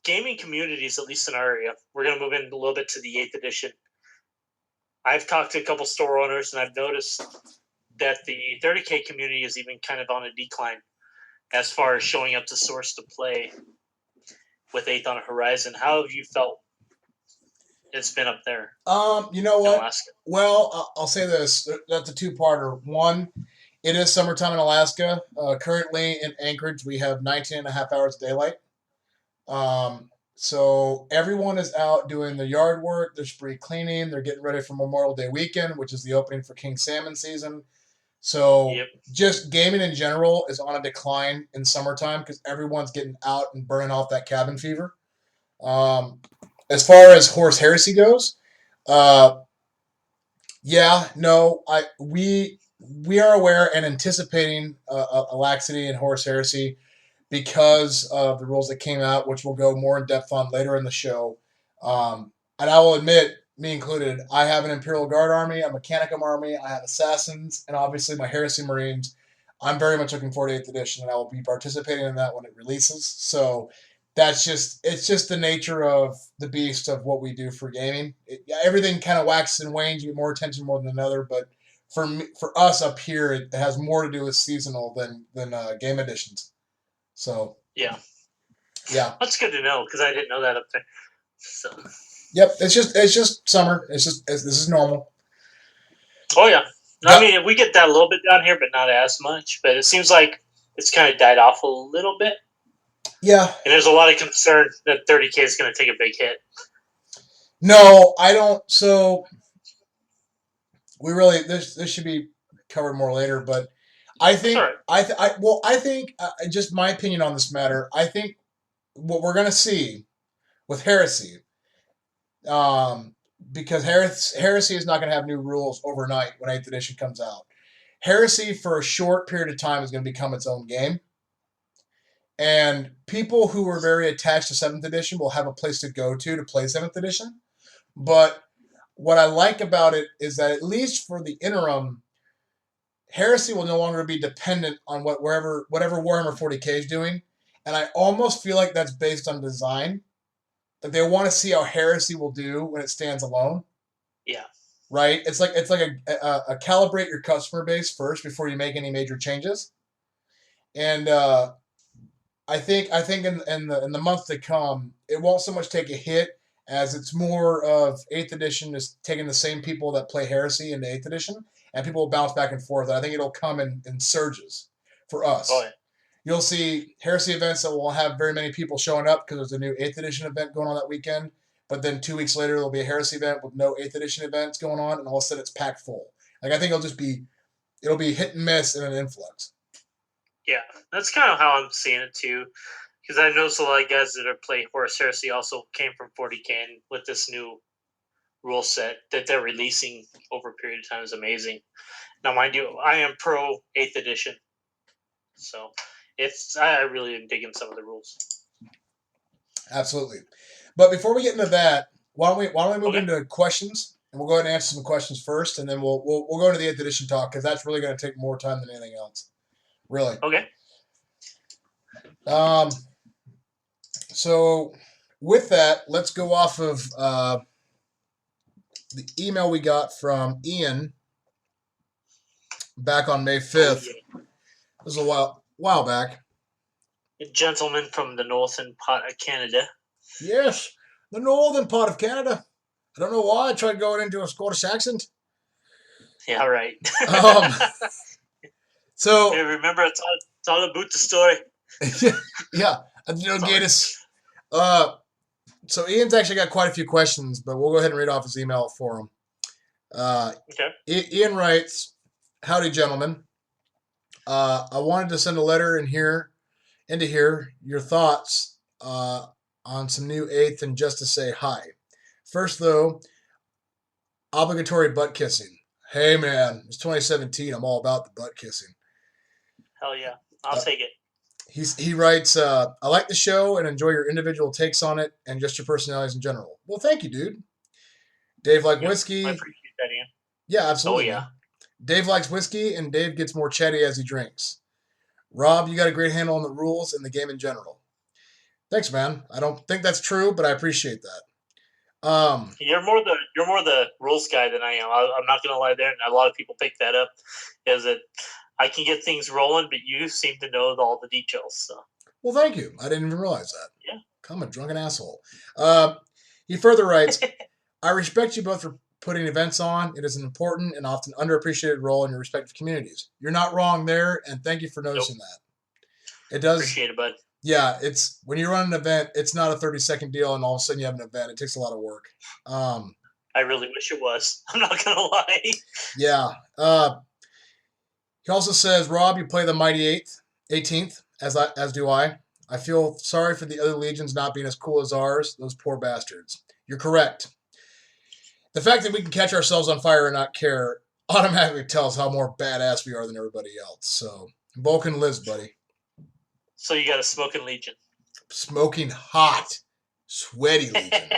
gaming communities, at least in our area, we're going to move in a little bit to the 8th edition. I've talked to a couple store owners, and I've noticed that the 30K community is even kind of on a decline as far as showing up to Source to play with 8th on the horizon. How have you felt it's been up there?
You know what?
Alaska?
Well, I'll say this. That's a two-parter. One, it is summertime in Alaska. Currently in Anchorage, we have 19 and a half hours of daylight. So everyone is out doing their yard work. They're spring cleaning. They're getting ready for Memorial Day weekend, which is the opening for king salmon season. So just gaming in general is on a decline in summertime because everyone's getting out and burning off that cabin fever. As far as Horse Heresy goes, we are aware and anticipating a laxity in Horse Heresy because of the rules that came out, which we'll go more in depth on later in the show. And I will admit, me included, I have an Imperial Guard army, a Mechanicum army, I have Assassins, and obviously my Heresy Marines. I'm very much looking forward to 8th edition, and I will be participating in that when it releases. So it's just the nature of the beast of what we do for gaming. Everything kind of waxes and wanes. You get more attention more than another, but for us up here, it has more to do with seasonal than game editions. So yeah,
that's good to know because I didn't know that up there. So
it's just summer. This is normal.
Oh yeah, I mean we get that a little bit down here, but not as much. But it seems like it's kind of died off a little bit.
Yeah,
and there's a lot of concern that 30K is going to take a big hit.
No, I don't. So we really this should be covered more later, but I
That's all
think
right.
I think just my opinion on this matter. I think what we're gonna see with Heresy, um, because Heresy is not gonna have new rules overnight when 8th edition comes out. Heresy for a short period of time is going to become its own game, and people who are very attached to 7th edition will have a place to go to play 7th edition. But what I like about it is that at least for the interim, Heresy will no longer be dependent on whatever Warhammer 40k is doing, and I almost feel like that's based on design. Like they want to see how Heresy will do when it stands alone.
Yeah.
Right? It's like a calibrate your customer base first before you make any major changes. And I think in the month to come, it won't so much take a hit as it's more of 8th edition is taking the same people that play Heresy into 8th edition, and people will bounce back and forth. And I think it'll come in surges for
Oh,
us.
yeah.
You'll see Heresy events that will have very many people showing up because there's a new 8th edition event going on that weekend. But then 2 weeks later, there'll be a Heresy event with no 8th edition events going on, and all of a sudden it's packed full. Like I think it'll be hit and miss and an influx.
Yeah, that's kind of how I'm seeing it too. Because I noticed a lot of guys that are playing Horus Heresy also came from 40k, and with this new rule set that they're releasing over a period of time is amazing. Now, mind you, I am pro 8th edition, so I really am digging some of the rules.
Absolutely. But before we get into that, why don't we move
Okay.
into questions, and we'll go ahead and answer some questions first, and then we'll go into the 8th edition talk because that's really going to take more time than anything else. Really.
Okay.
So with that, let's go off of the email we got from Ian back on May 5th.
Oh, yeah.
This was a while back.
A gentleman from the northern part of Canada.
Yes, the northern part of Canada. I don't know why I tried going into a Scottish accent.
Yeah, right.
So
hey, remember, it's all about the story.
yeah, Gatus. So Ian's actually got quite a few questions, but we'll go ahead and read off his email for him.
Okay.
Ian writes, "Howdy, gentlemen. I wanted to send a letter into here your thoughts on some new 8th and just to say hi. First, though, obligatory butt kissing. Hey, man, it's 2017. I'm all about the butt kissing.
Hell yeah. I'll take it.
He writes, I like the show and enjoy your individual takes on it and just your personalities in general. Well, thank you, dude. Dave likes whiskey.
I appreciate that, Ian.
Yeah, absolutely.
Oh, yeah.
Dave likes whiskey, and Dave gets more chatty as he drinks. Rob, you got a great handle on the rules and the game in general. Thanks, man. I don't think that's true, but I appreciate that.
You're more the rules guy than I am. I'm not gonna lie there, and a lot of people pick that up. Is that I can get things rolling, but you seem to know all the details. So.
Well, thank you. I didn't even realize that.
Yeah.
I'm a drunken asshole. He further writes, I respect you both for putting events on. It is an important and often underappreciated role in your respective communities. You're not wrong there, and thank you for noticing that. It does.
Appreciate it, bud.
Yeah, it's when you run an event, it's not a 30-second deal, and all of a sudden you have an event. It takes a lot of work.
I really wish it was. I'm not gonna lie.
Yeah. He also says, Rob, you play the mighty 18th, as do I. I feel sorry for the other legions not being as cool as ours. Those poor bastards. You're correct. The fact that we can catch ourselves on fire and not care automatically tells how more badass we are than everybody else. So, Vulcan lives, buddy.
So you got a smoking legion.
Smoking hot, sweaty legion.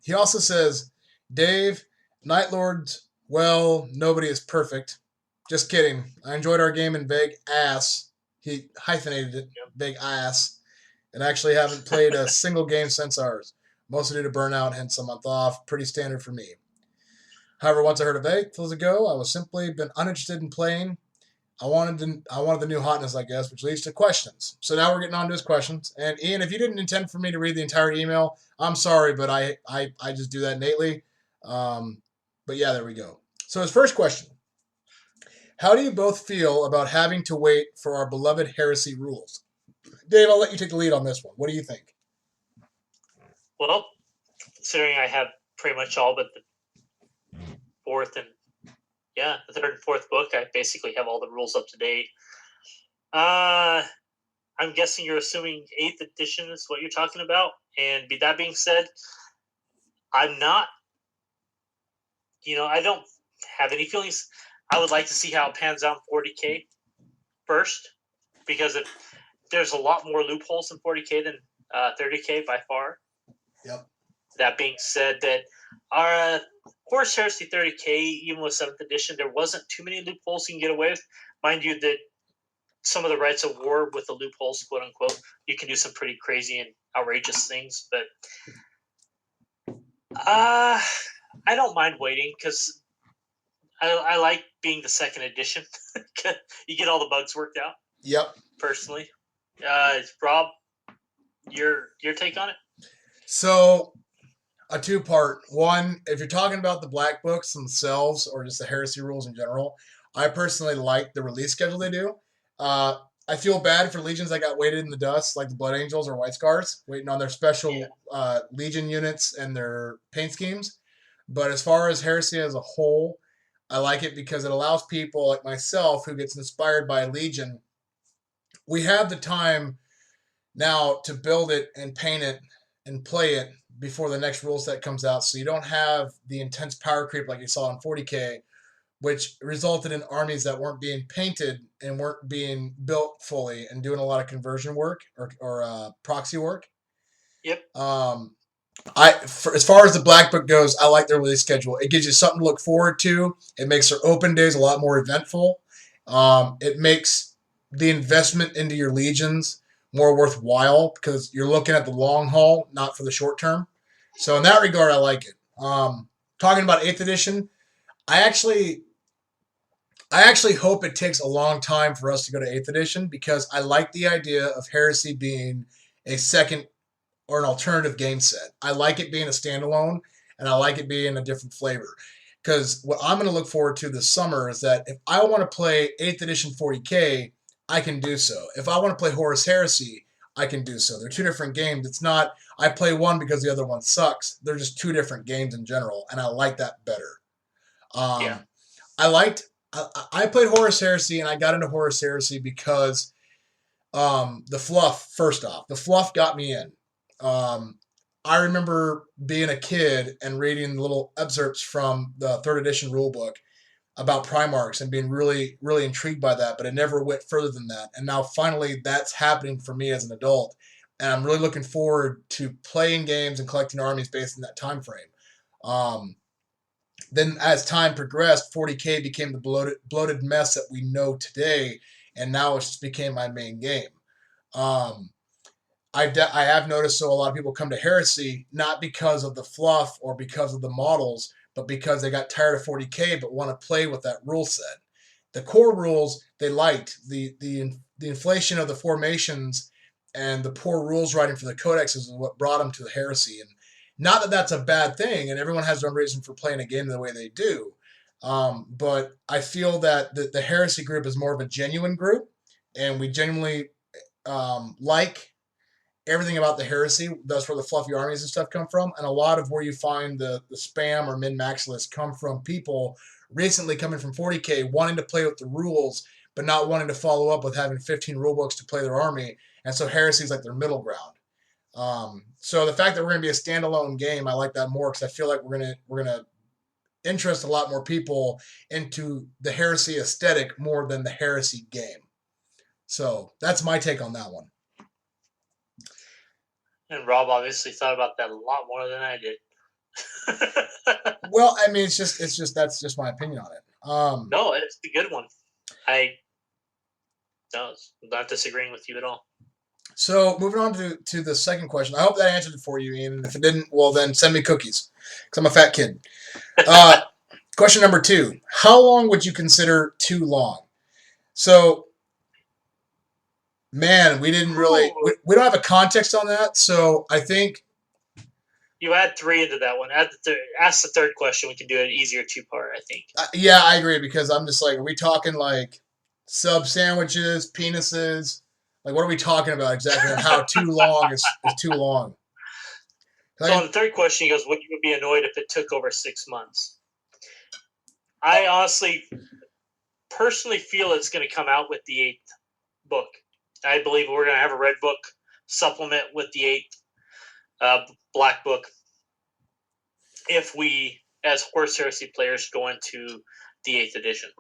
He also says, Dave, Night Lords, well, nobody is perfect. Just kidding. I enjoyed our game in vague ass. He hyphenated it, vague ass. And actually haven't played a single game since ours. Mostly due to burnout, hence a month off. Pretty standard for me. However, once I heard of 8 years ago, I was simply been uninterested in playing. I wanted the new hotness, I guess, which leads to questions. So now we're getting on to his questions. And Ian, if you didn't intend for me to read the entire email, I'm sorry, but I just do that innately. But yeah, there we go. So his first question. How do you both feel about having to wait for our beloved heresy rules? Dave, I'll let you take the lead on this one. What do you think?
Well, considering I have pretty much all but the fourth and the third and fourth book. I basically have all the rules up to date. I'm guessing you're assuming 8th edition is what you're talking about. And that being said, I'm not. I don't have any feelings. I would like to see how it pans out in 40K first, because there's a lot more loopholes in 40K than 30K by far.
Yep.
That being said, that our Horus Heresy 30K, even with 7th edition, there wasn't too many loopholes you can get away with. Mind you, that some of the rights of war with the loopholes, quote unquote, you can do some pretty crazy and outrageous things. But I don't mind waiting, because I like being the 2nd edition. You get all the bugs worked out.
Yep.
Personally, Rob, your take on it?
So, a two-part. One, if you're talking about the black books themselves or just the heresy rules in general, I personally like the release schedule they do. I feel bad for legions that got weighted in the dust, like the Blood Angels or White Scars, waiting on their special legion units and their paint schemes. But as far as heresy as a whole, I like it because it allows people like myself who gets inspired by a legion. We have the time now to build it and paint it and play it before the next rule set comes out, so you don't have the intense power creep like you saw in 40K, which resulted in armies that weren't being painted and weren't being built fully and doing a lot of conversion work or proxy work.
Yep.
As far as the Black Book goes, I like their release schedule. It gives you something to look forward to. It makes their open days a lot more eventful. It makes the investment into your legions more worthwhile because you're looking at the long haul, not for the short term. So in that regard, I like it. Talking about 8th edition, I actually hope it takes a long time for us to go to 8th edition because I like the idea of Heresy being a second or an alternative game set. I like it being a standalone, and I like it being a different flavor. Because what I'm going to look forward to this summer is that if I want to play 8th edition 40K, I can do so. If I want to play Horus Heresy, I can do so. They're two different games. It's not I play one because the other one sucks. They're just two different games in general, and I like that better. I played Horus Heresy, and I got into Horus Heresy because the fluff, first off. The fluff got me in. I remember being a kid and reading little excerpts from the 3rd edition rulebook about Primarchs and being really, really intrigued by that, but it never went further than that. And now finally that's happening for me as an adult. And I'm really looking forward to playing games and collecting armies based in that time frame. Then as time progressed, 40K became the bloated mess that we know today, and now it's just became my main game. I have noticed so a lot of people come to Heresy not because of the fluff or because of the models, but because they got tired of 40K but want to play with that rule set. The core rules they liked. The inflation of the formations and the poor rules writing for the codexes is what brought them to the Heresy. And not that that's a bad thing, and everyone has their own reason for playing a game the way they do. But I feel that the Heresy group is more of a genuine group, and we genuinely like everything about the Heresy. That's where the fluffy armies and stuff come from. And a lot of where you find the spam or min-max list come from people recently coming from 40K wanting to play with the rules, but not wanting to follow up with having 15 rulebooks to play their army. And so Heresy is like their middle ground. So the fact that we're going to be a standalone game, I like that more because I feel like we're gonna interest a lot more people into the Heresy aesthetic more than the Heresy game. So that's my take on that one.
And Rob obviously thought about that a lot more than I did.
Well, I mean, it's just that's just my opinion on it.
No, it's a good one. I'm not disagreeing with you at all.
So moving on to the second question. I hope that answered it for you, Ian. And if it didn't, well then send me cookies because I'm a fat kid. Question number 2: how long would you consider too long? So, man, we didn't really we don't have a context on that. So I think
you add 3 into that one. Ask the third question. We can do an easier 2-part, I think.
Yeah, I agree because I'm just like, are we talking like sub sandwiches, penises? Like, what are we talking about exactly? And how too long is too long?
So on the third question, he goes, would you be annoyed if it took over 6 months? I honestly, personally feel it's going to come out with the 8th book. I believe we're going to have a red book supplement with the 8th black book if we, as Horus Heresy players, go into the 8th edition.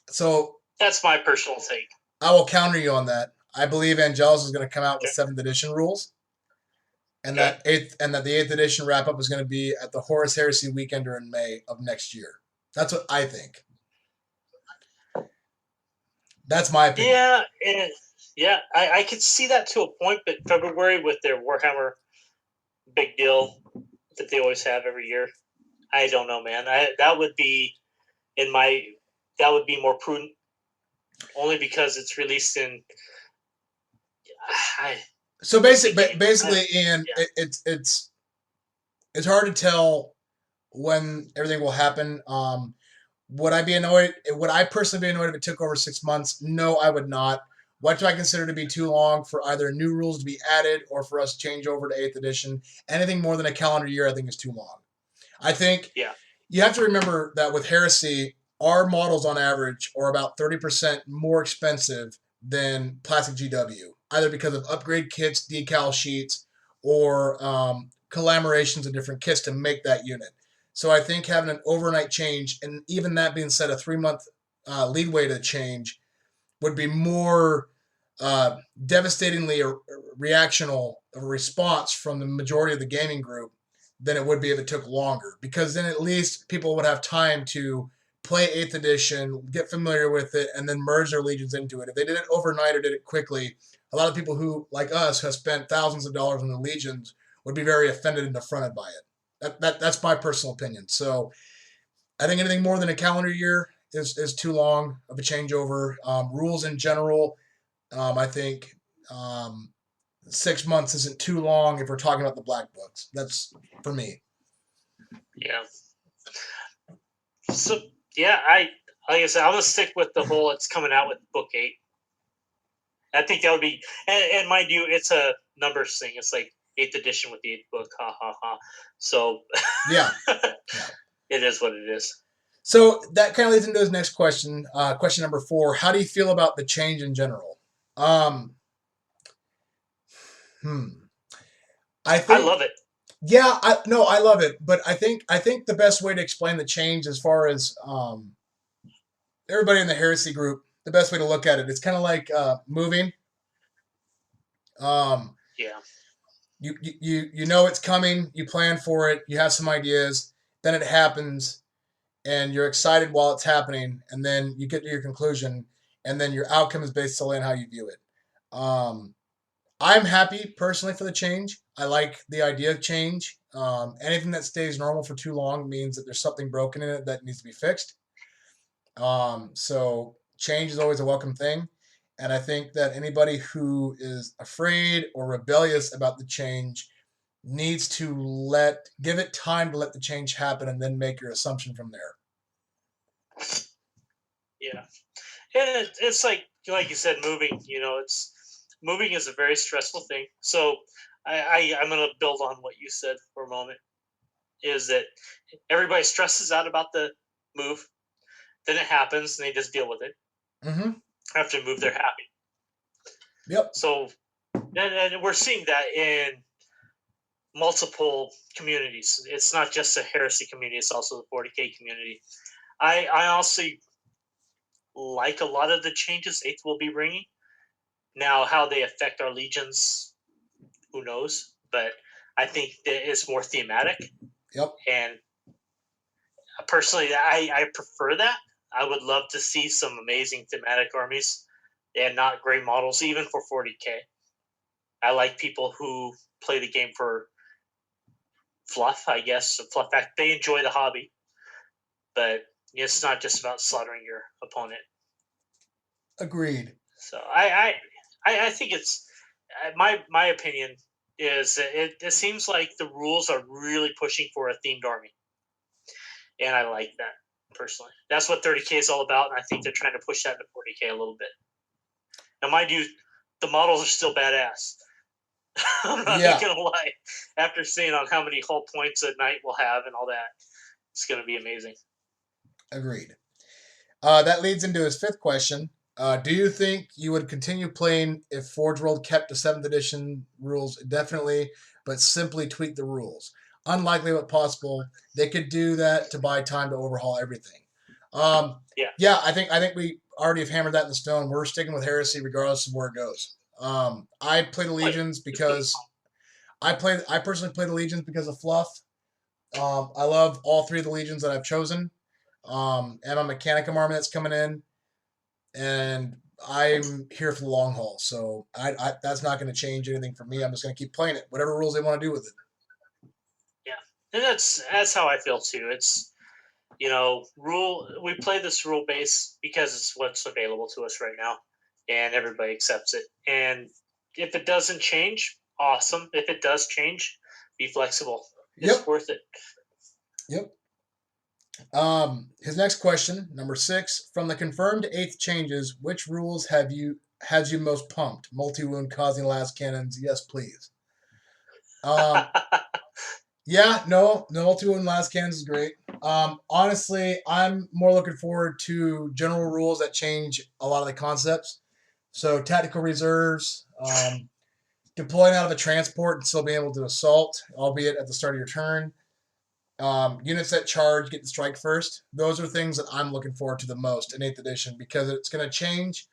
So
that's my personal take.
I will counter you on that. I believe Angelus is going to come out with 7th edition rules. And that the 8th edition wrap up is going to be at the Horus Heresy Weekender in May of next year. That's what I think. That's my opinion.
Yeah, I could see that to a point, but February with their Warhammer big deal that they always have every year, I don't know, man. That would be more prudent, only because it's released in.
So basically, Ian, it's hard to tell when everything will happen. Would I be annoyed? Would I personally be annoyed if it took over 6 months? No, I would not. What do I consider to be too long for either new rules to be added or for us to change over to 8th edition? Anything more than a calendar year, I think, is too long. I think you have to remember that with Heresy, our models on average are about 30% more expensive than Plastic GW, either because of upgrade kits, decal sheets, or collaborations of different kits to make that unit. So I think having an overnight change, and even that being said, a 3-month leadway to change would be more devastatingly reactional of a response from the majority of the gaming group than it would be if it took longer. Because then at least people would have time to play 8th edition, get familiar with it, and then merge their legions into it. If they did it overnight or did it quickly, a lot of people who, like us, have spent thousands of dollars on the legions would be very offended and affronted by it. That's my personal opinion. So I think anything more than a calendar year is too long of a changeover. Rules in general, I think 6 months isn't too long if we're talking about the black books. That's for me.
Yeah. So like I said, I'm gonna stick with the whole. It's coming out with book 8. I think that would be, and mind you, it's a numbers thing. It's like 8th edition with the 8th book. Ha ha ha. So
yeah.
It is what it is.
So that kind of leads into his next question. Question number 4. How do you feel about the change in general? I
love it.
Yeah, I love it. But I think the best way to explain the change, as far as everybody in the Heresy group, the best way to look at it, it's kind of like moving. You know it's coming. You plan for it. You have some ideas. Then it happens. And you're excited while it's happening, and then you get to your conclusion, and then your outcome is based solely on how you view it. I'm happy personally for the change. I like the idea of change. Anything that stays normal for too long means that there's something broken in it that needs to be fixed. So change is always a welcome thing. And I think that anybody who is afraid or rebellious about the change needs to give it time to let the change happen and then make your assumption from there.
Yeah. And it's like you said, moving, moving is a very stressful thing. So I'm going to build on what you said for a moment, is that everybody stresses out about the move. Then it happens and they just deal with it.
Mm-hmm.
After the move, they're happy.
Yep.
So, and we're seeing that in multiple communities. It's not just a Heresy community, it's also the 40K community. I honestly like a lot of the changes 8th will be bringing. Now, how they affect our legions, who knows? But I think that it's more thematic.
Yep.
And personally, I prefer that. I would love to see some amazing thematic armies and not gray models, even for 40K. I like people who play the game for fluff, I guess. Fluff fact, they enjoy the hobby. But it's not just about slaughtering your opponent.
Agreed.
So I think it's my opinion is it seems like the rules are really pushing for a themed army, and I like that personally. That's what 30K is all about, and I think they're trying to push that into 40K a little bit. Now, mind you, the models are still badass. I'm not going to lie. After seeing on how many hull points a knight will have and all that, it's going to be amazing.
Agreed. That leads into his fifth question. Do you think you would continue playing if Forge World kept the 7th edition rules indefinitely, but simply tweak the rules? Unlikely but possible. They could do that to buy time to overhaul everything. Yeah, I think we already have hammered that in the stone. We're sticking with Heresy regardless of where it goes. I played the Legions because I personally played the Legions because of fluff. I love all 3 of the Legions that I've chosen. And my Mechanicum army that's coming in, and I'm here for the long haul. So I that's not going to change anything for me. I'm just going to keep playing it, whatever rules they want to do with it.
Yeah, and that's how I feel too. It's we play this rule base because it's what's available to us right now, and everybody accepts it. And if it doesn't change, awesome. If it does change, be flexible. It's worth it.
Yep. His next question, number 6, from the confirmed 8th changes, which rules has you most pumped? Multi-wound causing last cannons, yes please. Yeah, no multi-wound last cannons is great. Honestly, I'm more looking forward to general rules that change a lot of the concepts. So tactical reserves, deploying out of a transport and still being able to assault, albeit at the start of your turn. Units that charge get to strike first. Those are things that I'm looking forward to the most in 8th edition because it's going to change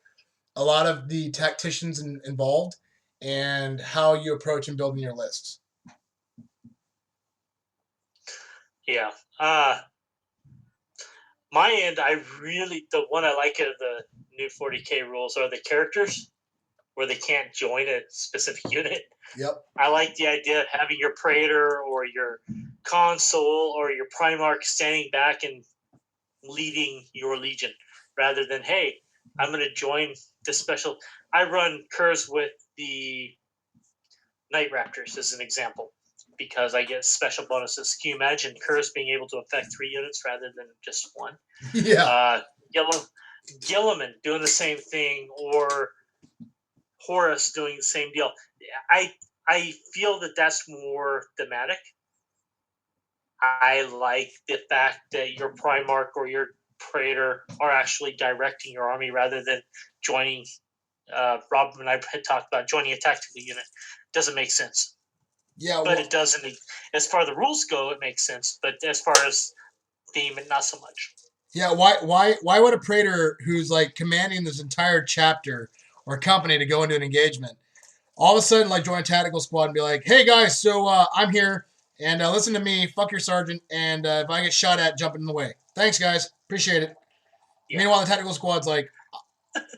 a lot of the tacticians involved and how you approach and building your lists.
Yeah. My end, the one I like of the new 40k rules are the characters where they can't join a specific unit.
Yep.
I like the idea of having your Praetor or your Consul or your Primarch standing back and leading your Legion rather than, hey, I'm going to join the special. I run Curs with the Night Raptors as an example because I get special bonuses. Can you imagine Curs being able to affect 3 units rather than just 1?
Yeah.
Gilliman doing the same thing, or Horus doing the same deal. I feel that that's more thematic. I like the fact that your Primarch or your Praetor are actually directing your army rather than joining. Rob and I had talked about joining a tactical unit. Doesn't make sense.
Yeah,
but it doesn't. As far as the rules go, it makes sense. But as far as theme, not so much.
Yeah, why would a Praetor who's like commanding this entire chapter or company to go into an engagement all of a sudden like join a tactical squad and be like, hey guys, so I'm here and listen to me, fuck your sergeant, and if I get shot at, jump in the way. Thanks guys, appreciate it. Yeah. Meanwhile, the tactical squad's like,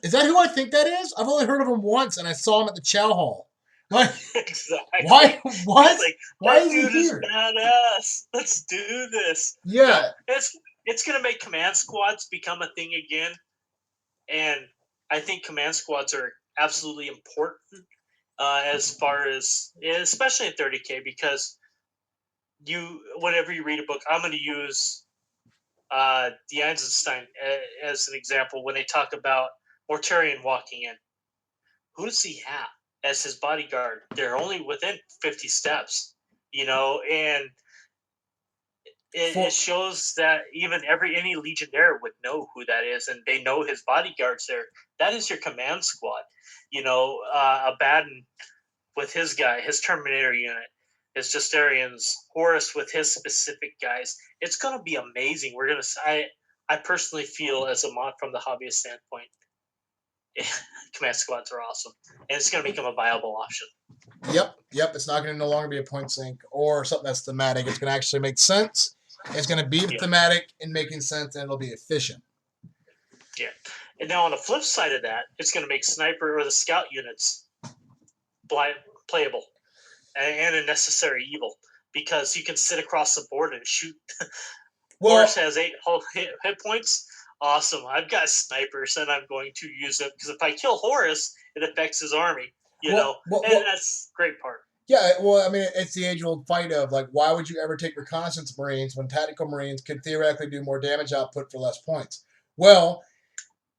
is that who I think that is? I've only heard of him once and I saw him at the chow hall. Like,
exactly.
Why? What?
Like,
why is
he here? Badass. Let's do this.
Yeah.
It's going to make command squads become a thing again. And I think command squads are absolutely important as far as, especially in 30K, because whenever you read a book, I'm going to use the Eisenstein as an example when they talk about Mortarion walking in. Who does he have as his bodyguard? They're only within 50 steps, and it shows that even any legionnaire would know who that is, and they know his bodyguards there. That is your command squad. Abaddon with his guy, his Terminator unit, his Justarians, Horus with his specific guys. It's going to be amazing. I personally feel, as a mod from the hobbyist standpoint, command squads are awesome, and it's going to become a viable option.
Yep. It's not going to no longer be a point sink or something that's thematic. It's going to actually make sense. It's going to be thematic and making sense, and it'll be efficient.
Yeah. And now on the flip side of that, it's going to make sniper or the scout units playable and a necessary evil, because you can sit across the board and shoot. Horus has 8 hit points. Awesome. I've got snipers, and I'm going to use it because if I kill Horus, it affects his army. And that's the great part.
Yeah, well, I mean, it's the age-old fight of, like, why would you ever take reconnaissance Marines when tactical Marines could theoretically do more damage output for less points? Well,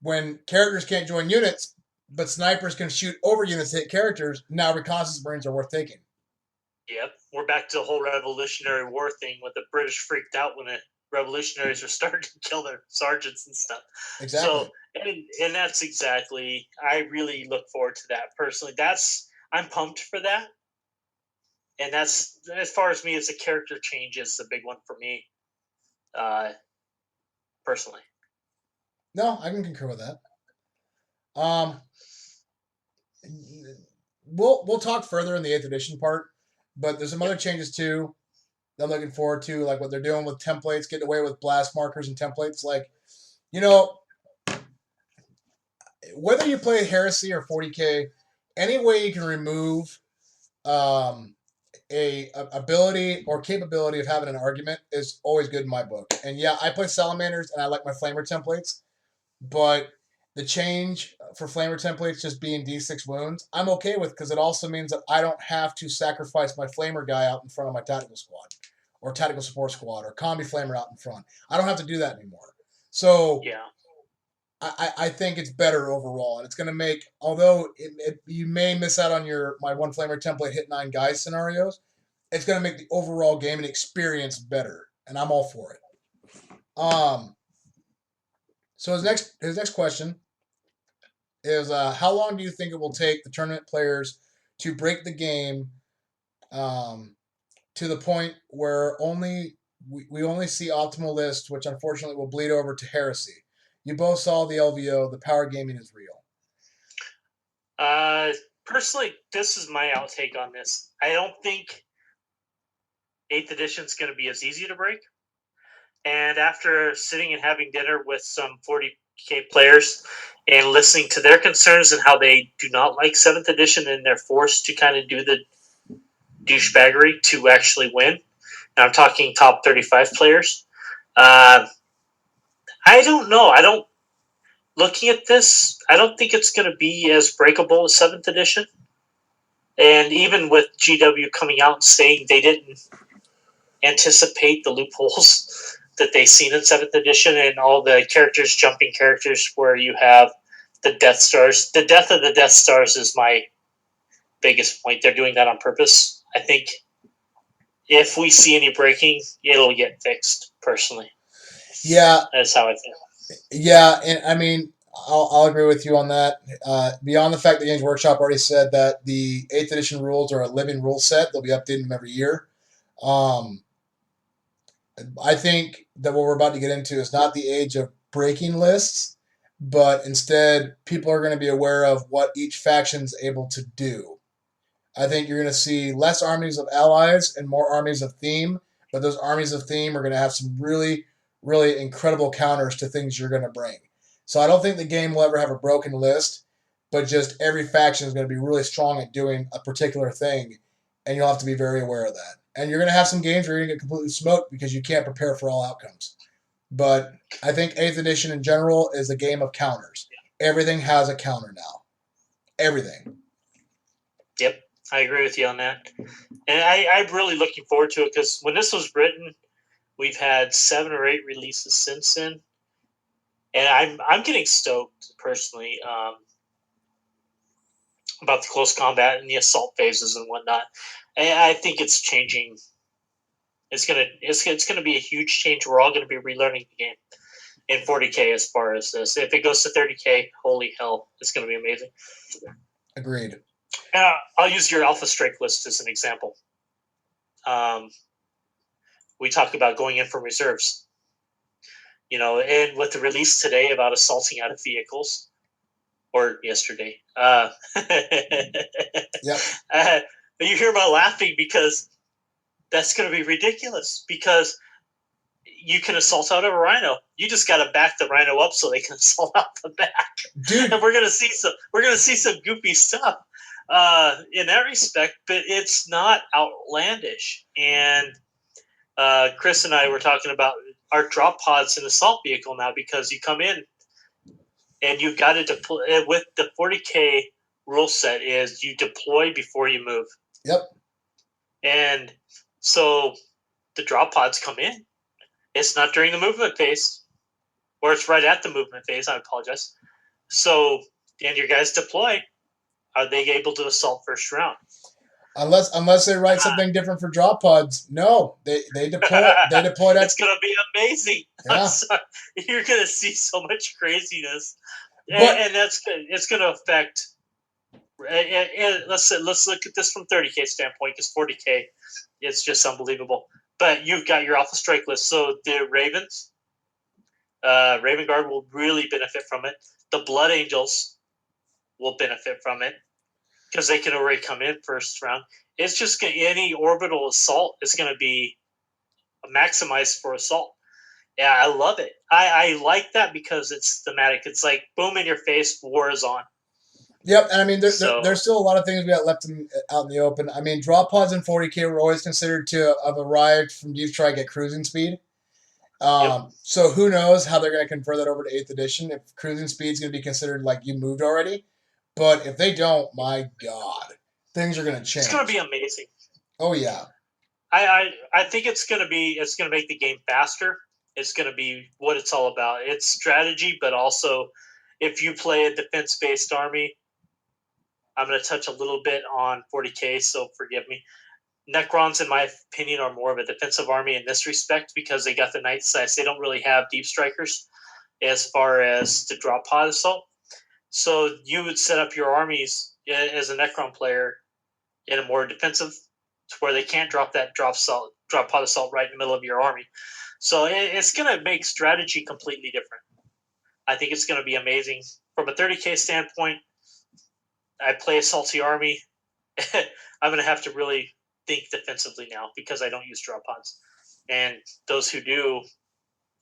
when characters can't join units, but snipers can shoot over units to hit characters. Now reconnaissance marines are worth taking.
Yep, we're back to the whole Revolutionary War thing with the British freaked out when the revolutionaries were starting to kill their sergeants and stuff.
Exactly.
So, and that's exactly. I really look forward to that personally. I'm pumped for that, and that's as far as me as a character change is the big one for me, personally.
No, I can concur with that. We'll talk further in the 8th edition part, but there's some other changes too that I'm looking forward to, like what they're doing with templates, getting away with blast markers and templates. Like, whether you play Heresy or 40K, any way you can remove a ability or capability of having an argument is always good in my book. And yeah, I play Salamanders and I like my Flamer templates, but the change for Flamer templates just being D6 wounds, I'm okay with, because it also means that I don't have to sacrifice my Flamer guy out in front of my tactical squad or tactical support squad or combi Flamer out in front. I don't have to do that anymore. So
yeah,
I think it's better overall, and it's going to make, although you may miss out on my one Flamer template hit 9 guys scenarios, it's going to make the overall game and experience better, and I'm all for it. So his next question is, how long do you think it will take the tournament players to break the game to the point where we only see optimal lists, which unfortunately will bleed over to Heresy? You both saw the LVO. The power gaming is real.
Personally, this is my outtake on this. I don't think 8th edition is going to be as easy to break. And after sitting and having dinner with some 40K players and listening to their concerns and how they do not like 7th edition and they're forced to kind of do the douchebaggery to actually win, and I'm talking top 35 players, I don't know. Looking at this, I don't think it's going to be as breakable as 7th edition. And even with GW coming out and saying they didn't anticipate the loopholes that they seen in 7th edition and all the jumping characters where you have the Death Stars. The death of the Death Stars is my biggest point. They're doing that on purpose. I think if we see any breaking, it'll get fixed, personally.
Yeah.
That's how I feel.
Yeah, and I mean, I'll agree with you on that. Beyond the fact that Games Workshop already said that the 8th edition rules are a living rule set, they'll be updating them every year. I think that what we're about to get into is not the age of breaking lists, but instead people are going to be aware of what each faction's able to do. I think you're going to see less armies of allies and more armies of theme, but those armies of theme are going to have some really, really incredible counters to things you're going to bring. So I don't think the game will ever have a broken list, but just every faction is going to be really strong at doing a particular thing, and you'll have to be very aware of that. And you're going to have some games where you're going to get completely smoked because you can't prepare for all outcomes. But I think 8th edition in general is a game of counters. Everything has a counter now. Everything.
Yep, I agree with you on that. And I'm really looking forward to it because when this was written, we've had 7 or 8 releases since then. And I'm getting stoked, personally, about the close combat and the assault phases and whatnot. And I think it's changing. It's gonna be a huge change. We're all gonna be relearning the game in 40K as far as this. If it goes to 30K, holy hell, it's gonna be amazing.
Agreed.
I'll use your Alpha Strike list as an example. We talked about going in from reserves. And with the release today about assaulting out of vehicles, or yesterday.
Yep.
But you hear about laughing because that's going to be ridiculous because you can assault out of a rhino. You just got to back the rhino up so they can assault out the back.
Dude.
And we're going to see some goofy stuff in that respect, but it's not outlandish. And Chris and I were talking about our drop pods in assault vehicle now because you come in and you've got to deploy with the 40K rule set is you deploy before you move.
Yep.
And so the drop pods come in. It's not during the movement phase, or it's right at the movement phase. I apologize. So and your guys deploy, are they able to assault first round?
Unless they write something different for drop pods, no, they deploy that.
It's gonna be amazing.
Yeah.
You're gonna see so much craziness,
But
and it's gonna affect. And let's look at this from 30K standpoint, because 40K, it's just unbelievable. But you've got your alpha strike list, so the Ravens, Raven Guard will really benefit from it. The Blood Angels will benefit from it because they can already come in first round. It's just any orbital assault is going to be maximized for assault. Yeah, I love it. I like that because it's thematic. It's like boom in your face, war is on.
Yep, and I mean, there's still a lot of things we got left out in the open. I mean, drop pods in 40K were always considered to have arrived from Deep Strike at cruising speed. So who knows how they're going to convert that over to 8th edition, if cruising speed is going to be considered like you moved already. But if they don't, my God, things are going to change.
It's going to be amazing.
Oh, yeah.
I think it's going to make the game faster. It's going to be what it's all about. It's strategy, but also if you play a defense-based army, I'm going to touch a little bit on 40K, so forgive me. Necrons, in my opinion, are more of a defensive army in this respect because they got the Night Size. They don't really have deep strikers as far as the drop pod assault. So you would set up your armies as a Necron player in a more defensive, to where they can't drop that drop pod assault right in the middle of your army. So it's going to make strategy completely different. I think it's going to be amazing. From a 30K standpoint, I play a salty army. I'm going to have to really think defensively now because I don't use drop pods. And those who do,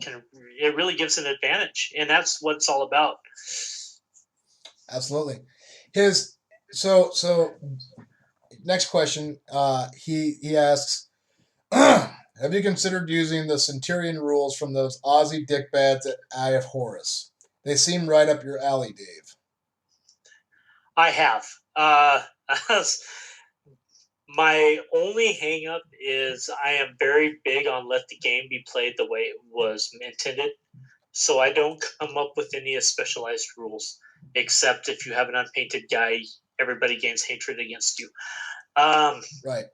it really gives an advantage. And that's what it's all about.
Absolutely. So next question, he asks, have you considered using the Centurion rules from those Aussie dickbads at Eye of Horus? They seem right up your alley, Dave.
I have. My only hang-up is I am very big on let the game be played the way it was intended. So I don't come up with any specialized rules, except if you have an unpainted guy, everybody gains hatred against you.
Right.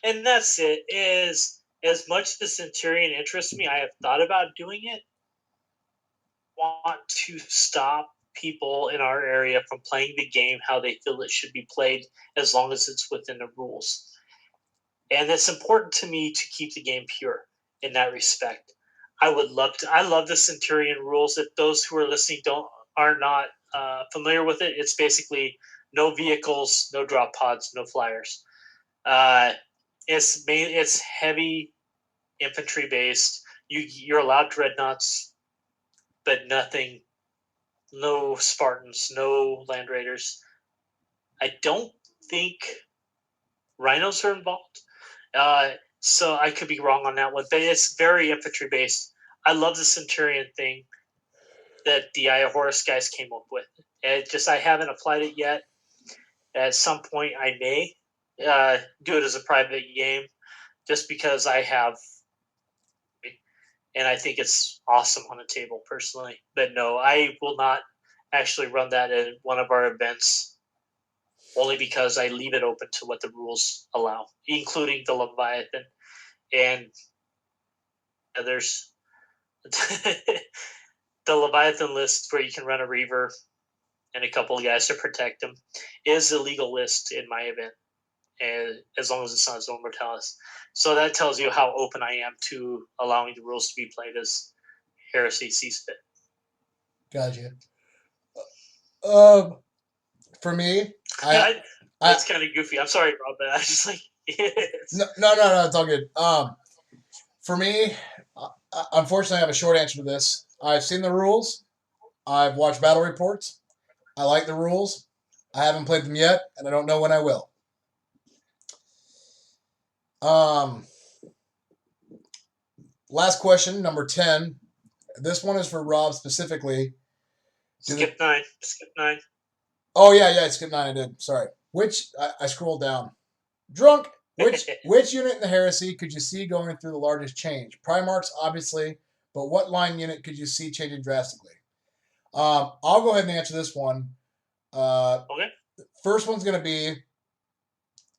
And that's it. Is as much the Centurion interests me, I have thought about doing it. Want to stop people in our area from playing the game how they feel it should be played, as long as it's within the rules. And it's important to me to keep the game pure in that respect. I love the Centurion rules. If those who are listening are not familiar with it, it's basically no vehicles, no drop pods, no flyers. It's heavy infantry based. You're allowed dreadnoughts, but nothing. No Spartans, no Land Raiders. I don't think Rhinos are involved. So I could be wrong on that one, but it's very infantry based. I love the Centurion thing that the Eye of Horus guys came up with. I haven't applied it yet. At some point, I may do it as a private game, just because I have, and I think it's awesome on a table personally. But no, I will not actually run that in one of our events, only because I leave it open to what the rules allow, including the Leviathan. And there's the Leviathan list where you can run a Reaver and a couple of guys to protect him is a legal list in my event, and as long as it's not Zone Mortalis. So that tells you how open I am to allowing the rules to be played as Heresy sees fit.
Gotcha. For me,
it's kind of goofy. I'm sorry, Rob, but I just like
no, it's all good. For me, unfortunately, I have a short answer to this. I've seen the rules. I've watched battle reports. I like the rules. I haven't played them yet, and I don't know when I will. Last question, number 10. This one is for Rob specifically.
Skip 9.
Oh, yeah, skip 9 I did. Sorry. I scrolled down. Drunk. Which unit in the Heresy could you see going through the largest change? Primarchs, obviously, but what line unit could you see changing drastically? I'll go ahead and answer this one.
Okay.
First one's going to be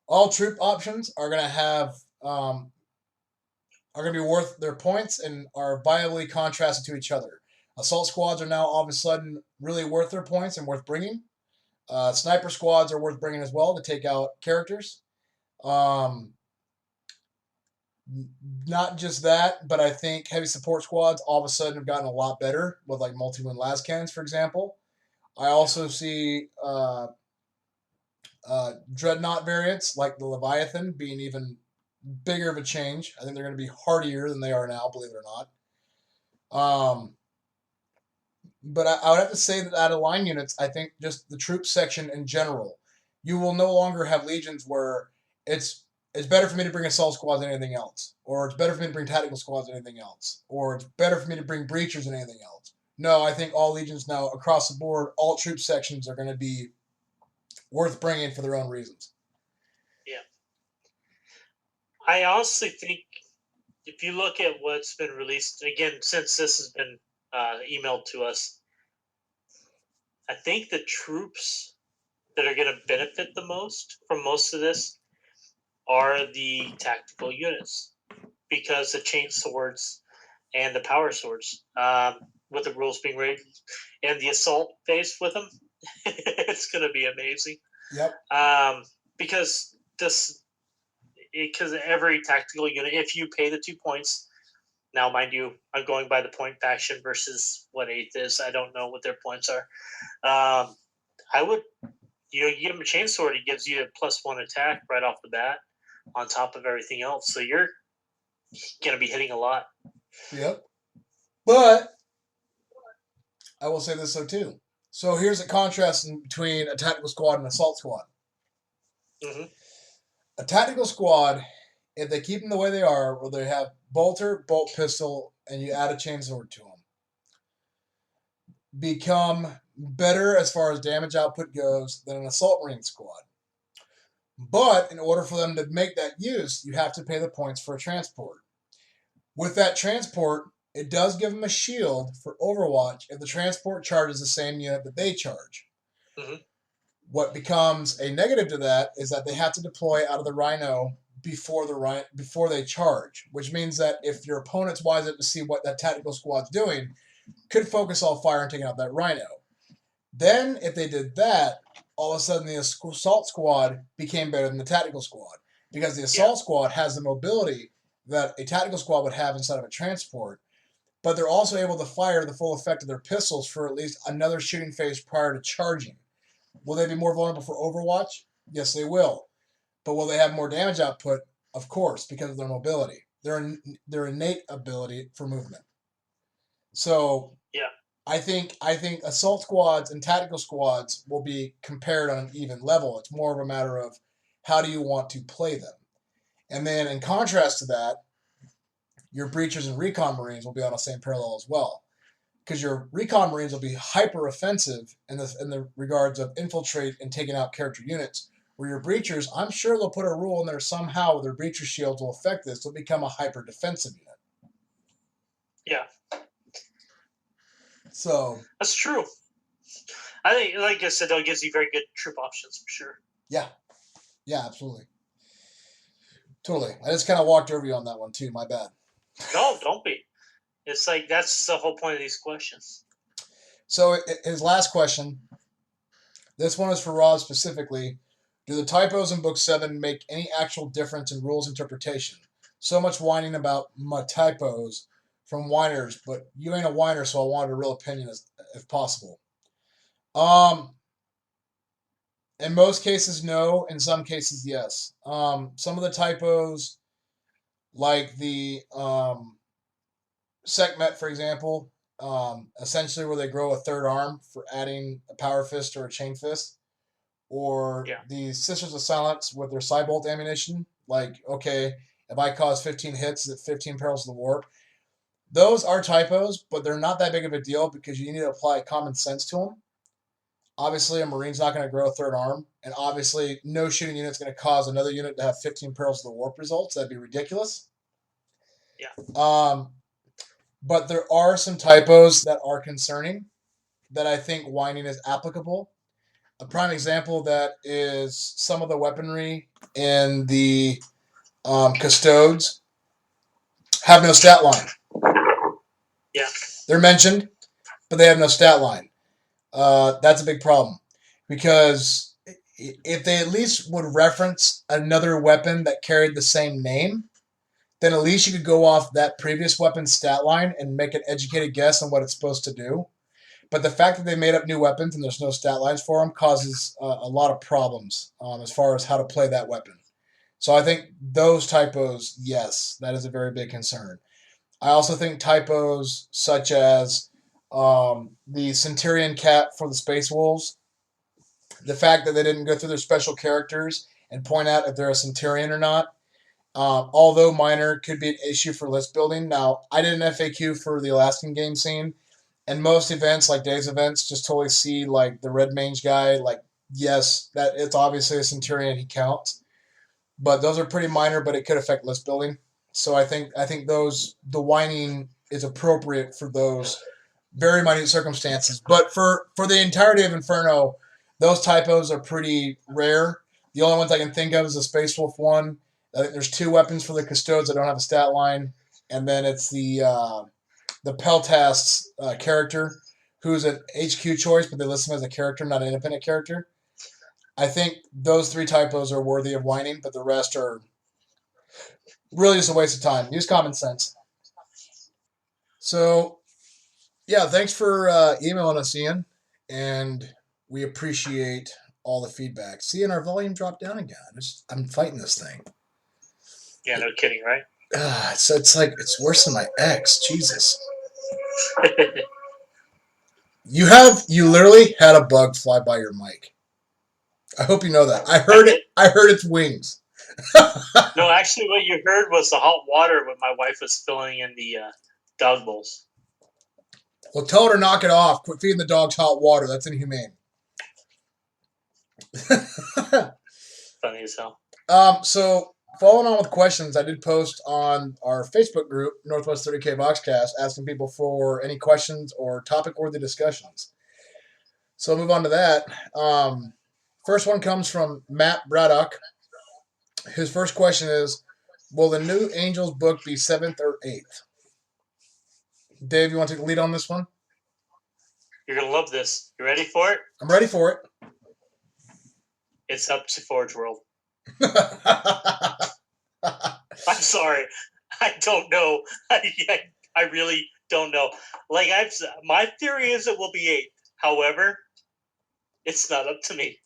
all troop options are going to have are going to be worth their points and are viably contrasted to each other. Assault squads are now all of a sudden really worth their points and worth bringing. Sniper squads are worth bringing as well to take out characters. Um, Not just that, but I think heavy support squads all of a sudden have gotten a lot better with like multi-win las cannons, for example. I also see dreadnought variants like the Leviathan being even bigger of a change. I think they're going to be hardier than they are now, believe it or not. But I would have to say that out of line units, I think just the troop section in general, you will no longer have legions where it's better for me to bring assault squads than anything else, or it's better for me to bring tactical squads than anything else, or it's better for me to bring breachers than anything else. No, I think all legions now across the board, all troop sections are going to be worth bringing for their own reasons.
Yeah. I honestly think if you look at what's been released, again, since this has been emailed to us, I think the troops that are going to benefit the most from most of this are the tactical units because the chain swords and the power swords, with the rules being raised and the assault phase with them, it's going to be amazing.
Yep.
Because every tactical unit, if you pay the 2 points, now mind you, I'm going by the point faction versus what 8th is. I don't know what their points are. I would, you give them a chainsword, it gives you a +1 attack right off the bat, on top of everything else. So you're going to be hitting a lot.
Yep. But I will say this though too. So here's a contrast between a tactical squad and an assault squad.
Mm-hmm.
A tactical squad, if they keep them the way they are, where they have bolter, bolt pistol, and you add a chainsword to them, become better as far as damage output goes than an assault marine squad. But in order for them to make that use, you have to pay the points for a transport. With that transport, it does give them a shield for Overwatch if the transport charges the same unit that they charge.
Mm-hmm.
What becomes a negative to that is that they have to deploy out of the Rhino before they charge, which means that if your opponent's wise enough to see what that tactical squad's doing, could focus all fire and take out that Rhino. Then, if they did that, all of a sudden the assault squad became better than the tactical squad because the assault squad has the mobility that a tactical squad would have inside of a transport, but they're also able to fire the full effect of their pistols for at least another shooting phase prior to charging. Will they be more vulnerable for Overwatch? Yes, they will. But will they have more damage output? Of course, because of their mobility, their innate ability for movement. So
yeah,
I think assault squads and tactical squads will be compared on an even level. It's more of a matter of how do you want to play them. And then in contrast to that, your breachers and recon marines will be on the same parallel as well. Because your recon marines will be hyper offensive in the regards of infiltrate and taking out character units. Where your breachers, I'm sure they'll put a rule in there somehow where their breacher shields will affect this. They'll become a hyper defensive unit.
Yeah.
So
that's true. I think, like I said, it gives you very good troop options for sure.
Yeah. Yeah, absolutely. Totally. I just kind of walked over you on that one too. My bad.
No, don't be. It's like that's the whole point of these questions.
So his last question, this one is for Rob specifically. Do the typos in Book 7 make any actual difference in rules interpretation? So much whining about my typos from whiners, but you ain't a whiner, so I wanted a real opinion if possible. In most cases, no. In some cases, yes. Some of the typos, like the Sekhmet, for example, essentially where they grow a third arm for adding a power fist or a chain fist, or the Sisters of Silence with their Cybolt ammunition. Like, okay, if I cause 15 hits, is it 15 Perils of the Warp? Those are typos, but they're not that big of a deal because you need to apply common sense to them. Obviously, a Marine's not going to grow a third arm, and obviously, no shooting unit's going to cause another unit to have 15 Perils of the Warp results. That'd be ridiculous.
Yeah.
But there are some typos that are concerning. that I think whining is applicable. A prime example of that is some of the weaponry in the custodes have no stat line.
Yeah.
They're mentioned, but they have no stat line. That's a big problem because if they at least would reference another weapon that carried the same name, then at least you could go off that previous weapon's stat line and make an educated guess on what it's supposed to do. But the fact that they made up new weapons and there's no stat lines for them causes a lot of problems as far as how to play that weapon. So I think those typos, yes, that is a very big concern. I also think typos such as the Centurion Cap for the Space Wolves, the fact that they didn't go through their special characters and point out if they're a Centurion or not, although minor, could be an issue for list building. Now, I did an FAQ for the Alaskan game scene, and most events, like Days events, just totally see like the red mange guy. Like, yes, that it's obviously a Centurion, he counts, but those are pretty minor, but it could affect list building. So I think the whining is appropriate for those very minute circumstances. But for the entirety of Inferno, those typos are pretty rare. The only ones I can think of is the Space Wolf one. I think there's 2 weapons for the Custodes that don't have a stat line, and then it's the Peltast's character, who's an HQ choice, but they list him as a character, not an independent character. I think those 3 typos are worthy of whining, but the rest are really just a waste of time. Use common sense. So, yeah, thanks for emailing us, Ian, and we appreciate all the feedback. See, and our volume dropped down again. I'm fighting this thing.
Yeah, no kidding, right?
It's like it's worse than my ex. Jesus. You literally had a bug fly by your mic. I hope you know that. I heard it. I heard its wings.
No, actually, what you heard was the hot water when my wife was filling in the dog bowls.
Well, tell her to knock it off. Quit feeding the dogs hot water. That's inhumane.
Funny as hell.
So, following on with questions, I did post on our Facebook group, Northwest 30K Boxcast, asking people for any questions or topic-worthy discussions. So, I'll move on to that. First one comes from Matt Braddock. His first question is, will the new Angels book be 7th or 8th? Dave, you want to take the lead on this one?
You're going to love this. You ready for it?
I'm ready for it.
It's up to Forge World. I'm sorry. I don't know. I really don't know. Like my theory is it will be 8th. However, it's not up to me.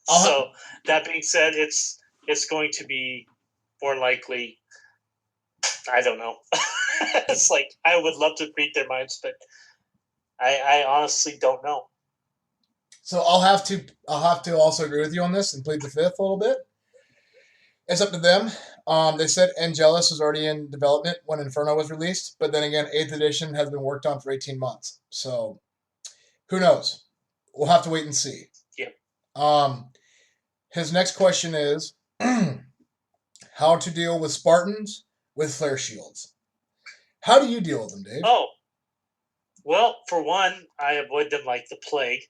So that being said, it's going to be more likely. I don't know. It's like I would love to read their minds, but I honestly don't know.
So I'll have to also agree with you on this and plead the 5th a little bit. It's up to them. They said Angelus was already in development when Inferno was released, but then again, 8th edition has been worked on for 18 months. So who knows? We'll have to wait and see.
Yeah.
His next question is how to deal with Spartans with flare shields. How do you deal with them, Dave?
Oh, well, for one, I avoid them like the plague.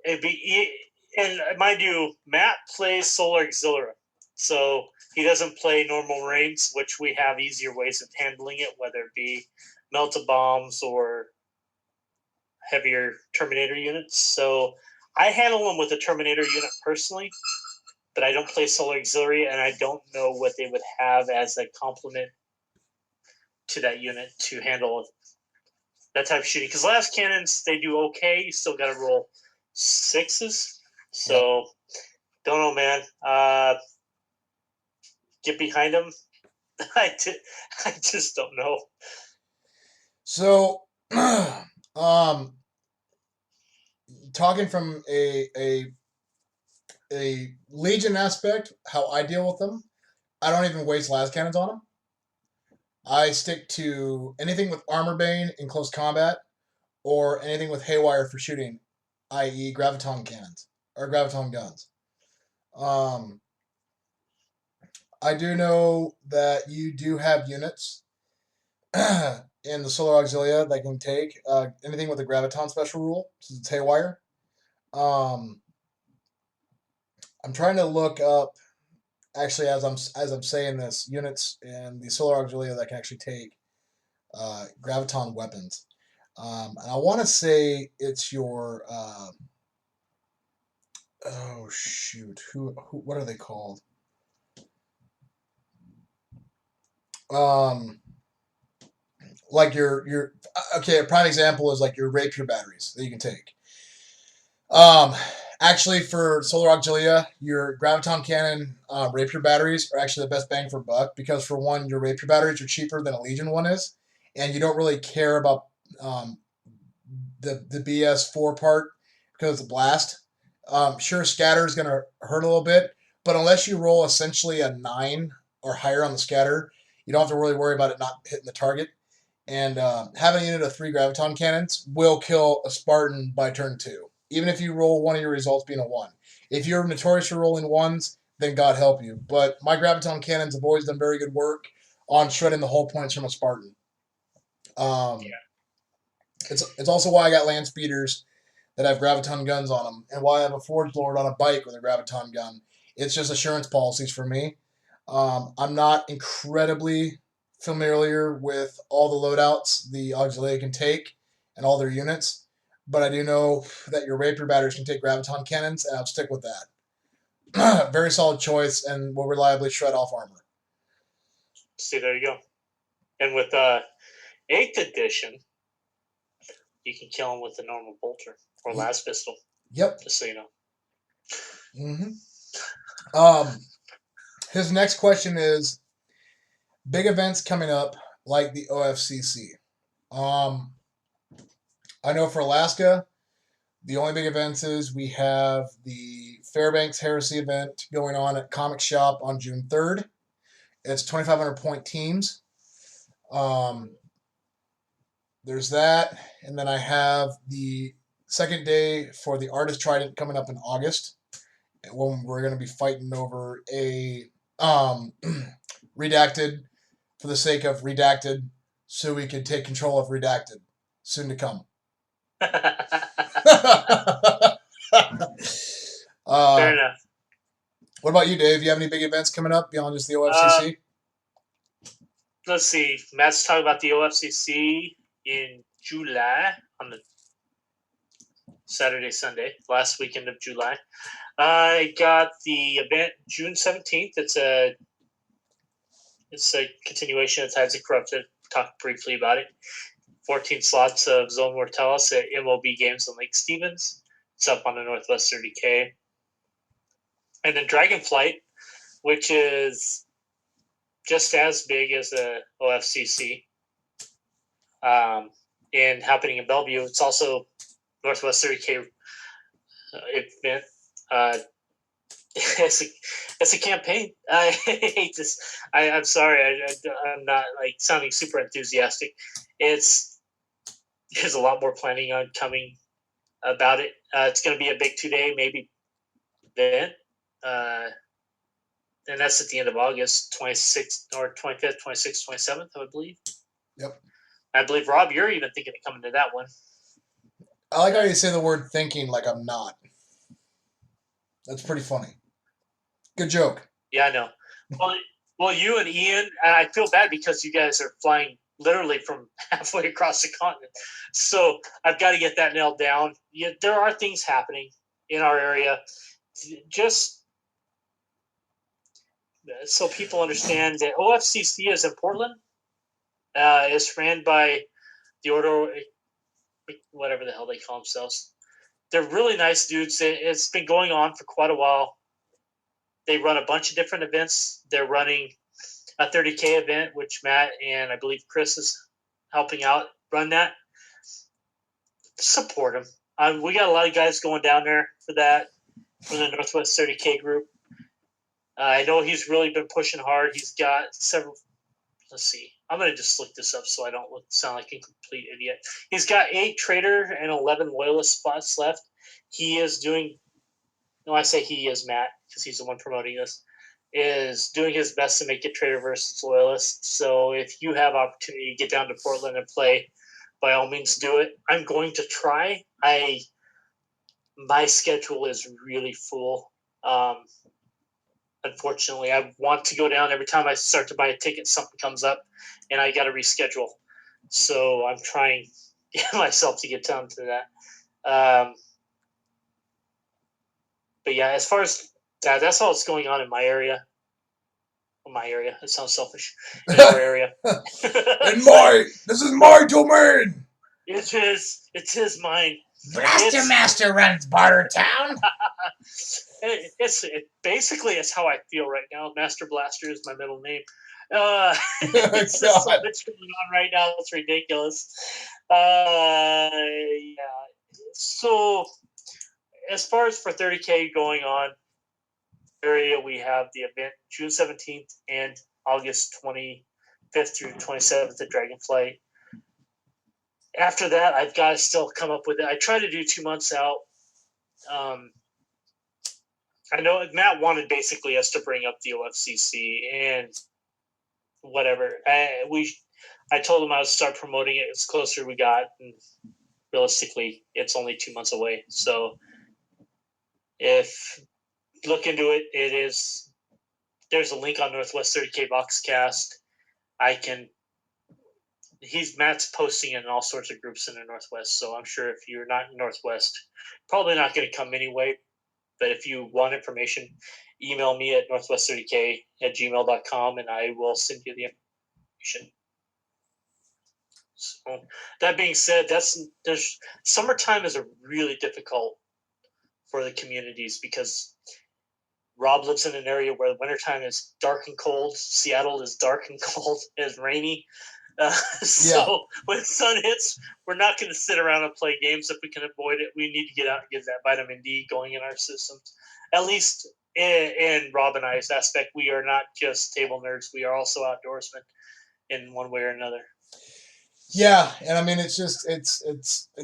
And mind you, Matt plays Solar Auxiliary, so he doesn't play normal ranks, which we have easier ways of handling it, whether it be melta bombs or heavier Terminator units. So I handle them with a Terminator unit personally, but I don't play Solar Auxiliary, and I don't know what they would have as a complement to that unit to handle that type of shooting. Because last cannons, they do okay. You still got to roll 6s. So, don't know, man. Get behind them. I just don't know.
So, talking from a Legion aspect, how I deal with them, I don't even waste las cannons on them. I stick to anything with armor bane in close combat, or anything with haywire for shooting, i.e., graviton cannons or graviton guns. I do know that you do have units in the Solar Auxilia that can take anything with a Graviton special rule, since it's Haywire. Um, I'm trying to look up actually as I'm saying this units in the Solar Auxilia that can actually take Graviton weapons. And I want to say it's your oh shoot, who what are they called? Um, like your okay, a prime example is like your rapier batteries that you can take. Um, actually, for Solar Auxilia, your Graviton Cannon rapier batteries are actually the best bang for buck because, for one, your rapier batteries are cheaper than a Legion one is, and you don't really care about um, the BS4 part because of the blast. Sure, scatter is going to hurt a little bit, but unless you roll essentially a 9 or higher on the scatter, you don't have to really worry about it not hitting the target. And having a unit of 3 Graviton Cannons will kill a Spartan by turn 2, even if you roll one of your results being a 1. If you're notorious for rolling 1s, then God help you. But my Graviton Cannons have always done very good work on shredding the hull points from a Spartan. Yeah. It's also why I got land speeders that have Graviton guns on them, and why I have a Forge Lord on a bike with a Graviton gun. It's just assurance policies for me. I'm not incredibly familiar with all the loadouts the Auxilia can take and all their units, but I do know that your Rapier batteries can take Graviton cannons, and I'll stick with that. Very solid choice, and will reliably shred off armor.
See, there you go. And with 8th edition, you can kill him with a normal bolter or las pistol.
Yep.
Just so you know.
Mm-hmm. His next question is big events coming up like the OFCC. I know for Alaska, the only big events is we have the Fairbanks Heresy event going on at Comic Shop on June 3rd. It's 2,500 point teams. There's that. And then I have the second day for the Artist Trident coming up in August, when we're going to be fighting over a redacted for the sake of redacted, so we can take control of redacted soon to come.
Fair enough.
What about you, Dave? Do you have any big events coming up beyond just the OFCC?
Let's see. Matt's talking about the OFCC in July, on the Saturday, Sunday, last weekend of July. I got the event June 17th. It's a continuation of Tides of Corrupted. Talked briefly about it. 14 slots of Zone Mortalis at MOB Games in Lake Stevens. It's up on the Northwest 30K. And then Dragonflight, which is just as big as the OFCC, and happening in Bellevue. It's also Northwest 30K event. It's a campaign. I hate this. I'm sorry. I'm not like sounding super enthusiastic. There's a lot more planning on coming about it. It's going to be a big 2-day, maybe event. And that's at the end of August, 26th or 25th, 26th, 27th, I would believe.
Yep.
I believe, Rob, you're even thinking of coming to that one.
I like how you say the word thinking like I'm not. That's pretty funny. Good joke.
Yeah, I know. Well, you and Ian, I feel bad because you guys are flying literally from halfway across the continent. So I've got to get that nailed down. Yeah, there are things happening in our area. Just so people understand that OFCC is in Portland. It's ran by the Order, whatever the hell they call themselves. They're really nice dudes. It's been going on for quite a while. They run a bunch of different events. They're running a 30K event, which Matt and I believe Chris is helping out run that. Support them. We got a lot of guys going down there for that from the Northwest 30K group. I know he's really been pushing hard. He's got several. Let's see. I'm going to just look this up so I don't sound like a complete idiot. He's got 8 Trader and 11 Loyalist spots left. He is doing – no, I say he is Matt because he's the one promoting this. is doing his best to make it Trader versus Loyalist. So if you have opportunity to get down to Portland and play, by all means do it. I'm going to try. My schedule is really full. Unfortunately, I want to go down. Every time I start to buy a ticket, something comes up, and I got to reschedule. So I'm trying to get myself to get down to that. But yeah, as far as that's all that's going on in my area. My area. It sounds selfish. In our area.
This is my domain.
It is mine.
Blaster Master runs Barter Town.
Basically it's how I feel right now. Master Blaster is my middle name. It's just so much going on right now. It's ridiculous. Yeah. So as far as for 30K going on area, we have the event June 17th and August 25th through 27th at Dragonflight. After that, I've got to still come up with it. I try to do 2 months out. I know Matt wanted basically us to bring up the OFCC and whatever. I told him I would start promoting it as closer we got, and realistically, it's only 2 months away. So if look into it, there's a link on Northwest 30K Boxcast. Matt's posting in all sorts of groups in the Northwest, so I'm sure if you're not in Northwest, probably not going to come anyway. But if you want information, email me at northwest30k@gmail.com, and I will send you the information. So that being said, summertime is really difficult for the communities because Rob lives in an area where the wintertime is dark and cold. Seattle is dark and cold. It's rainy. So when the sun hits, we're not going to sit around and play games if we can avoid it. We need to get out and get that vitamin D going in our systems. At least in Rob and I's aspect, we are not just table nerds. We are also outdoorsmen in one way or another.
Yeah, and I mean it's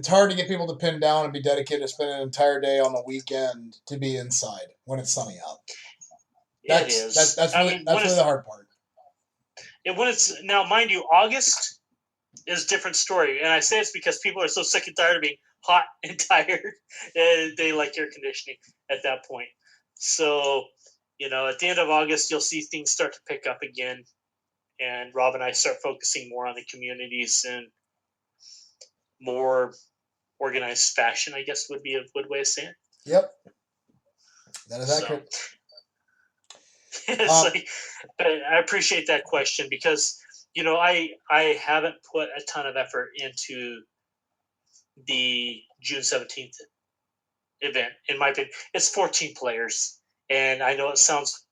hard to get people to pin down and be dedicated to spend an entire day on the weekend to be inside when it's sunny out.
It is.
That's really the hard part.
When it's now, mind you, August is a different story, and I say it's because people are so sick and tired of being hot and tired. They like air conditioning at that point. So, at the end of August, you'll see things start to pick up again, and Rob and I start focusing more on the communities and more organized fashion, I guess would be a good way of saying it.
Yep, that is accurate.
I appreciate that question because I haven't put a ton of effort into the June 17th event. In my opinion, it's 14 players, and I know it sounds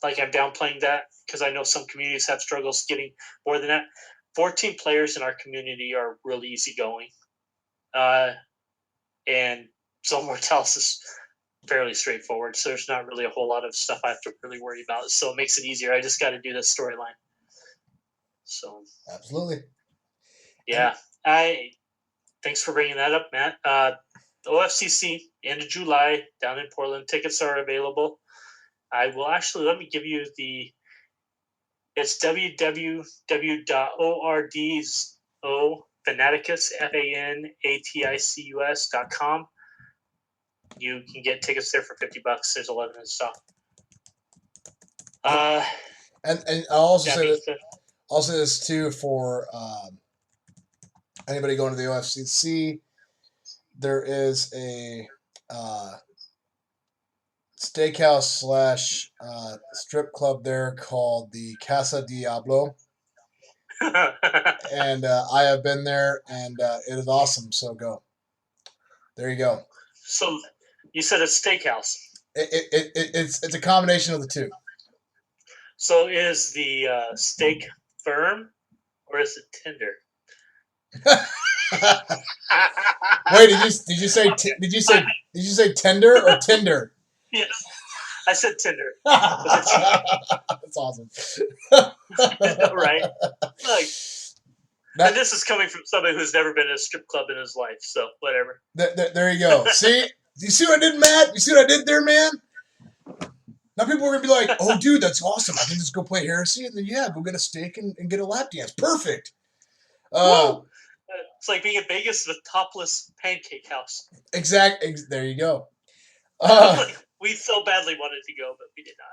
like I'm downplaying that because I know some communities have struggles getting more than that. 14 players in our community are really easygoing, and Zone Mortalis is fairly straightforward, so there's not really a whole lot of stuff I have to really worry about. So it makes it easier. I just got to do this storyline. So
absolutely,
yeah. Thanks for bringing that up, Matt. OFCC end of July down in Portland. Tickets are available. I will actually let me give you it's www.fanaticus.com. You can get tickets there for $50. There's 11 in stock.
And I'll also say this too for anybody going to the OFCC. There is a steakhouse / strip club there called the Casa Diablo, and I have been there, and it is awesome. So go. There you go.
So you said a steakhouse.
It's a combination of the two.
So is the steak firm or is it tender?
Wait, did you say tender or Tinder?
Yes, I said Tinder.
That's awesome.
Right? And this is coming from somebody who's never been in a strip club in his life, so whatever.
There you go. See? You see what I did, Matt? You see what I did there, man? Now people are gonna be like, "Oh, dude, that's awesome! I can just go play Heresy, and then go get a steak and get a lap dance. Perfect."
Woo! It's like being in Vegas with topless pancake house.
There you go.
Like, we so badly wanted to go, but we did not.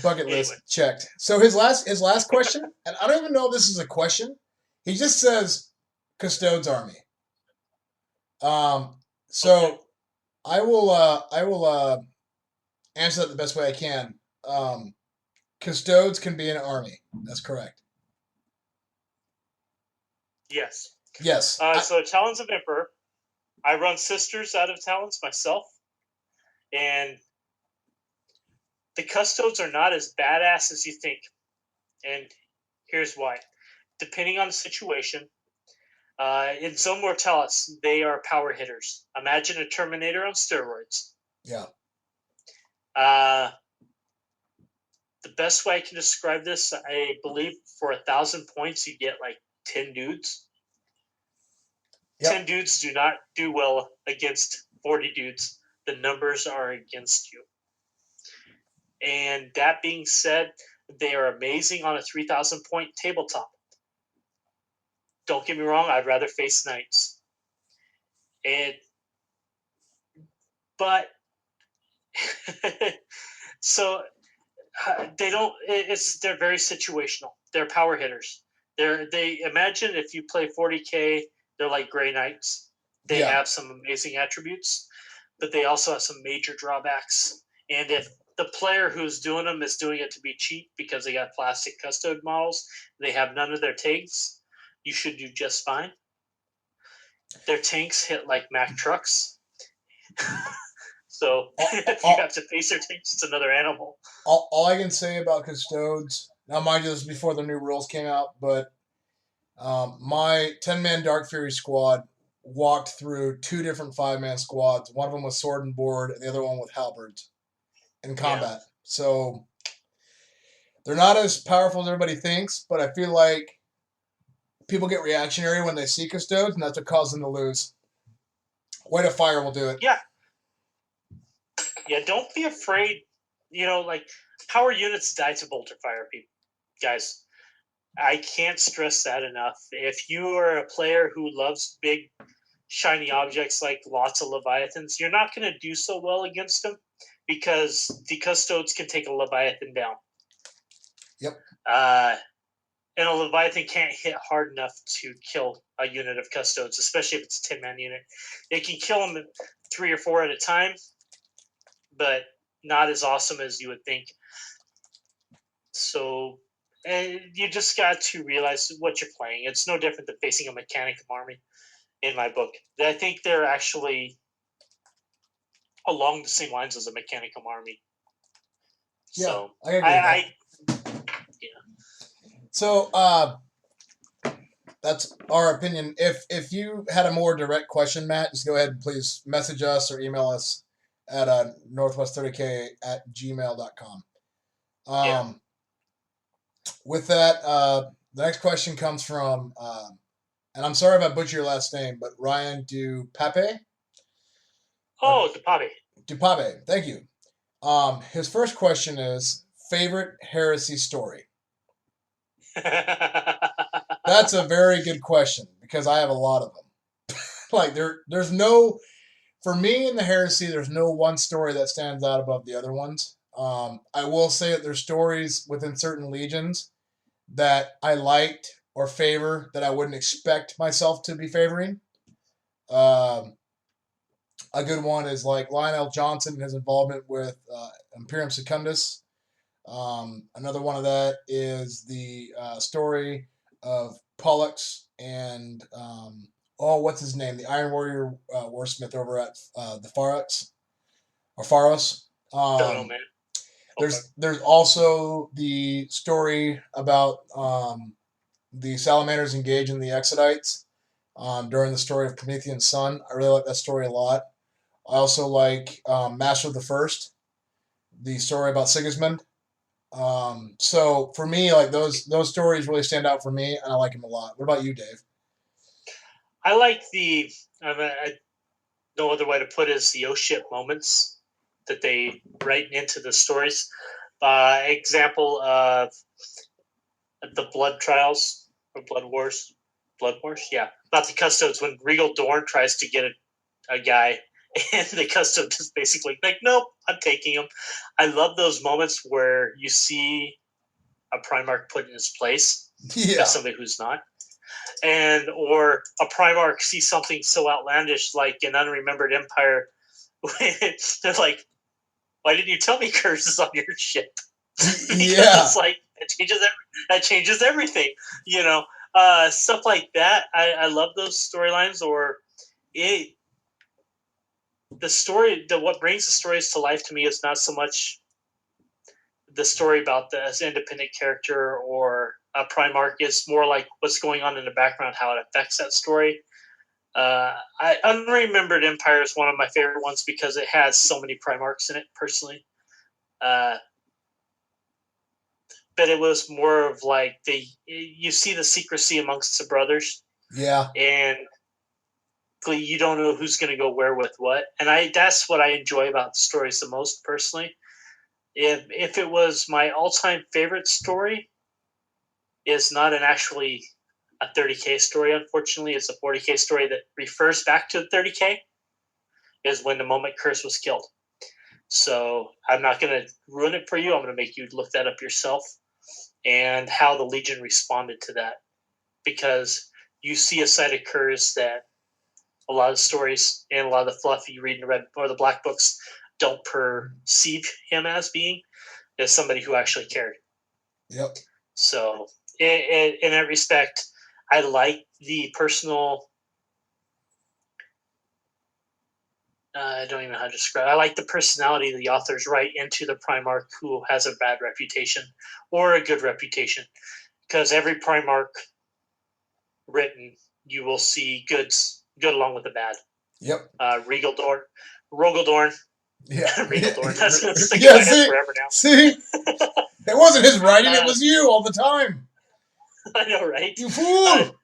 Bucket
Anyway.
list checked. So his last question, and I don't even know if this is a question. He just says Custodes Army. So
Okay.
I will answer that the best way I can. Custodes can be an army. That's correct.
Yes.
Yes.
So Talons of Emperor. I run Sisters out of Talons myself. And the Custodes are not as badass as you think. And here's why. Depending on the situation, in Zone Mortalis, they are power hitters. Imagine a Terminator on steroids.
Yeah.
The best way I can describe this, I believe for 1,000 points, you get like 10 dudes. Yep. 10 dudes do not do well against 40 dudes. The numbers are against you. And that being said, they are amazing on a 3,000 point tabletop. Don't get me wrong, I'd rather face knights. But so they're very situational. They're power hitters. They imagine if you play 40K, they're like Grey Knights. They have some amazing attributes, but they also have some major drawbacks. And if the player who's doing them is doing it to be cheap because they got plastic custode models, they have none of their tanks, you should do just fine. Their tanks hit like Mack trucks. So if you have to face their tanks, it's another animal.
All I can say about Custodes, now mind you, this is before the new rules came out, but my 10-man Dark Fury squad walked through 2 different 5-man squads. One of them with sword and board, and the other one with halberds in combat. Yeah. So they're not as powerful as everybody thinks, but I feel like people get reactionary when they see Custodes, and that's what causes them to lose. Way to Fire will do it.
Yeah. Yeah, don't be afraid. Like, power units die to bolter fire, people. Guys, I can't stress that enough. If you are a player who loves big, shiny objects like lots of Leviathans, you're not going to do so well against them because the Custodes can take a Leviathan down.
Yep.
And a Leviathan can't hit hard enough to kill a unit of Custodes, especially if it's a 10-man unit. It can kill them 3 or 4 at a time, but not as awesome as you would think. So, and you just got to realize what you're playing. It's no different than facing a Mechanicum army, in my book. I think they're actually along the same lines as a Mechanicum army.
Yeah,
so
I agree with that. So, that's our opinion. If you had a more direct question, Matt, just go ahead and please message us or email us at northwest30k@gmail.com. With that, the next question comes from, and I'm sorry if I butcher your last name, but Ryan Dupape.
Oh, Dupape.
Dupape, thank you. His first question is, favorite heresy story? That's a very good question because I have a lot of them. Like there's no, for me in the heresy, there's no one story that stands out above the other ones. I will say that there's stories within certain legions that I liked or favor that I wouldn't expect myself to be favoring. A good one is like Lionel Johnson and his involvement with Imperium Secundus. Another one of that is the story of Pollux and what's his name? The Iron Warrior warsmith over at the Pharos.
Don't know, man.
There's also the story about the Salamanders engaging the Exodites during the story of Promethean's son. I really like that story a lot. I also like Master of the First, the story about Sigismund. So for me, like those stories really stand out for me, and I like them a lot. What about you, Dave?
I like no other way to put it is the oh shit moments that they write into the stories. Example of the Blood Trials or Blood Wars. Blood Wars, yeah. About the Custodes when Regal Dorn tries to get a guy, and the Custode just basically like, nope, I'm taking him. I love those moments where you see a Primarch put in his place as somebody who's not. And or a Primarch sees something so outlandish like an Unremembered Empire. They're like, why didn't you tell me Curse is on your ship? It's like that changes everything, you know. Stuff like that. I love those storylines. Or what brings the stories to life to me is not so much the story about the independent character or a Primarch. Is more like what's going on in the background, how it affects that story. Unremembered Empire is one of my favorite ones because it has so many Primarchs in it, personally. But it was more of like you see the secrecy amongst the brothers.
Yeah.
And you don't know who's going to go where with what. And that's what I enjoy about the stories the most, personally. If it was my all-time favorite story, is not actually a 30K story, unfortunately. It's a 40K story that refers back to the 30K, is when the moment Curse was killed. So I'm not going to ruin it for you. I'm going to make you look that up yourself, and how the Legion responded to that. Because you see a side of Curse that a lot of stories and a lot of the fluff you read in the red or the black books don't perceive him as being, as somebody who actually cared.
Yep.
So in that respect, I like the personal. I don't even know how to describe it. I like the personality the authors write into the Primarch who has a bad reputation or a good reputation. Because every Primarch written, you will see good along with the bad.
Yep.
Regal Dorn. Regal Dorn.
Yeah.
Regal Dorn. That's going to stick in my head forever now.
See? It wasn't his writing, it was you all the time.
I know, right?
You fool!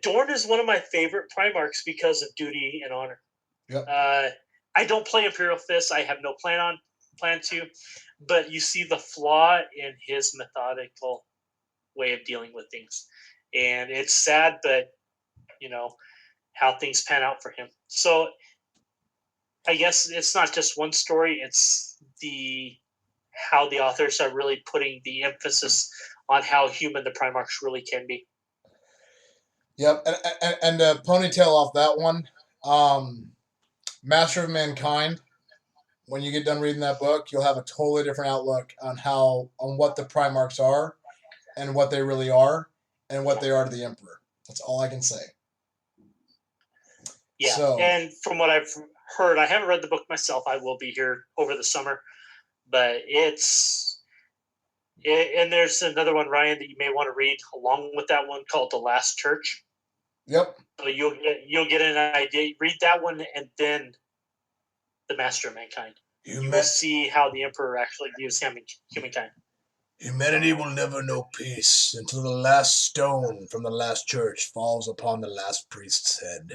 Dorn is one of my favorite Primarchs because of duty and honor.
Yep.
I don't play Imperial Fist. I have no plan to, but you see the flaw in his methodical way of dealing with things, and it's sad, but you know how things pan out for him. So I guess it's not just one story; it's how the authors are really putting the emphasis on how human the Primarchs really can be.
Yep, and ponytail off that one. Master of Mankind. When you get done reading that book, you'll have a totally different outlook on what the Primarchs are, and what they really are, and what they are to the Emperor. That's all I can say.
Yeah, and from what I've heard, I haven't read the book myself. I will be here over the summer, but and there's another one, Ryan, that you may want to read along with that one called The Last Church.
Yep.
So you'll get an idea. Read that one and then The Master of Mankind. You will see how the Emperor actually views humankind.
Humanity will never know peace until the last stone from the last church falls upon the last priest's head.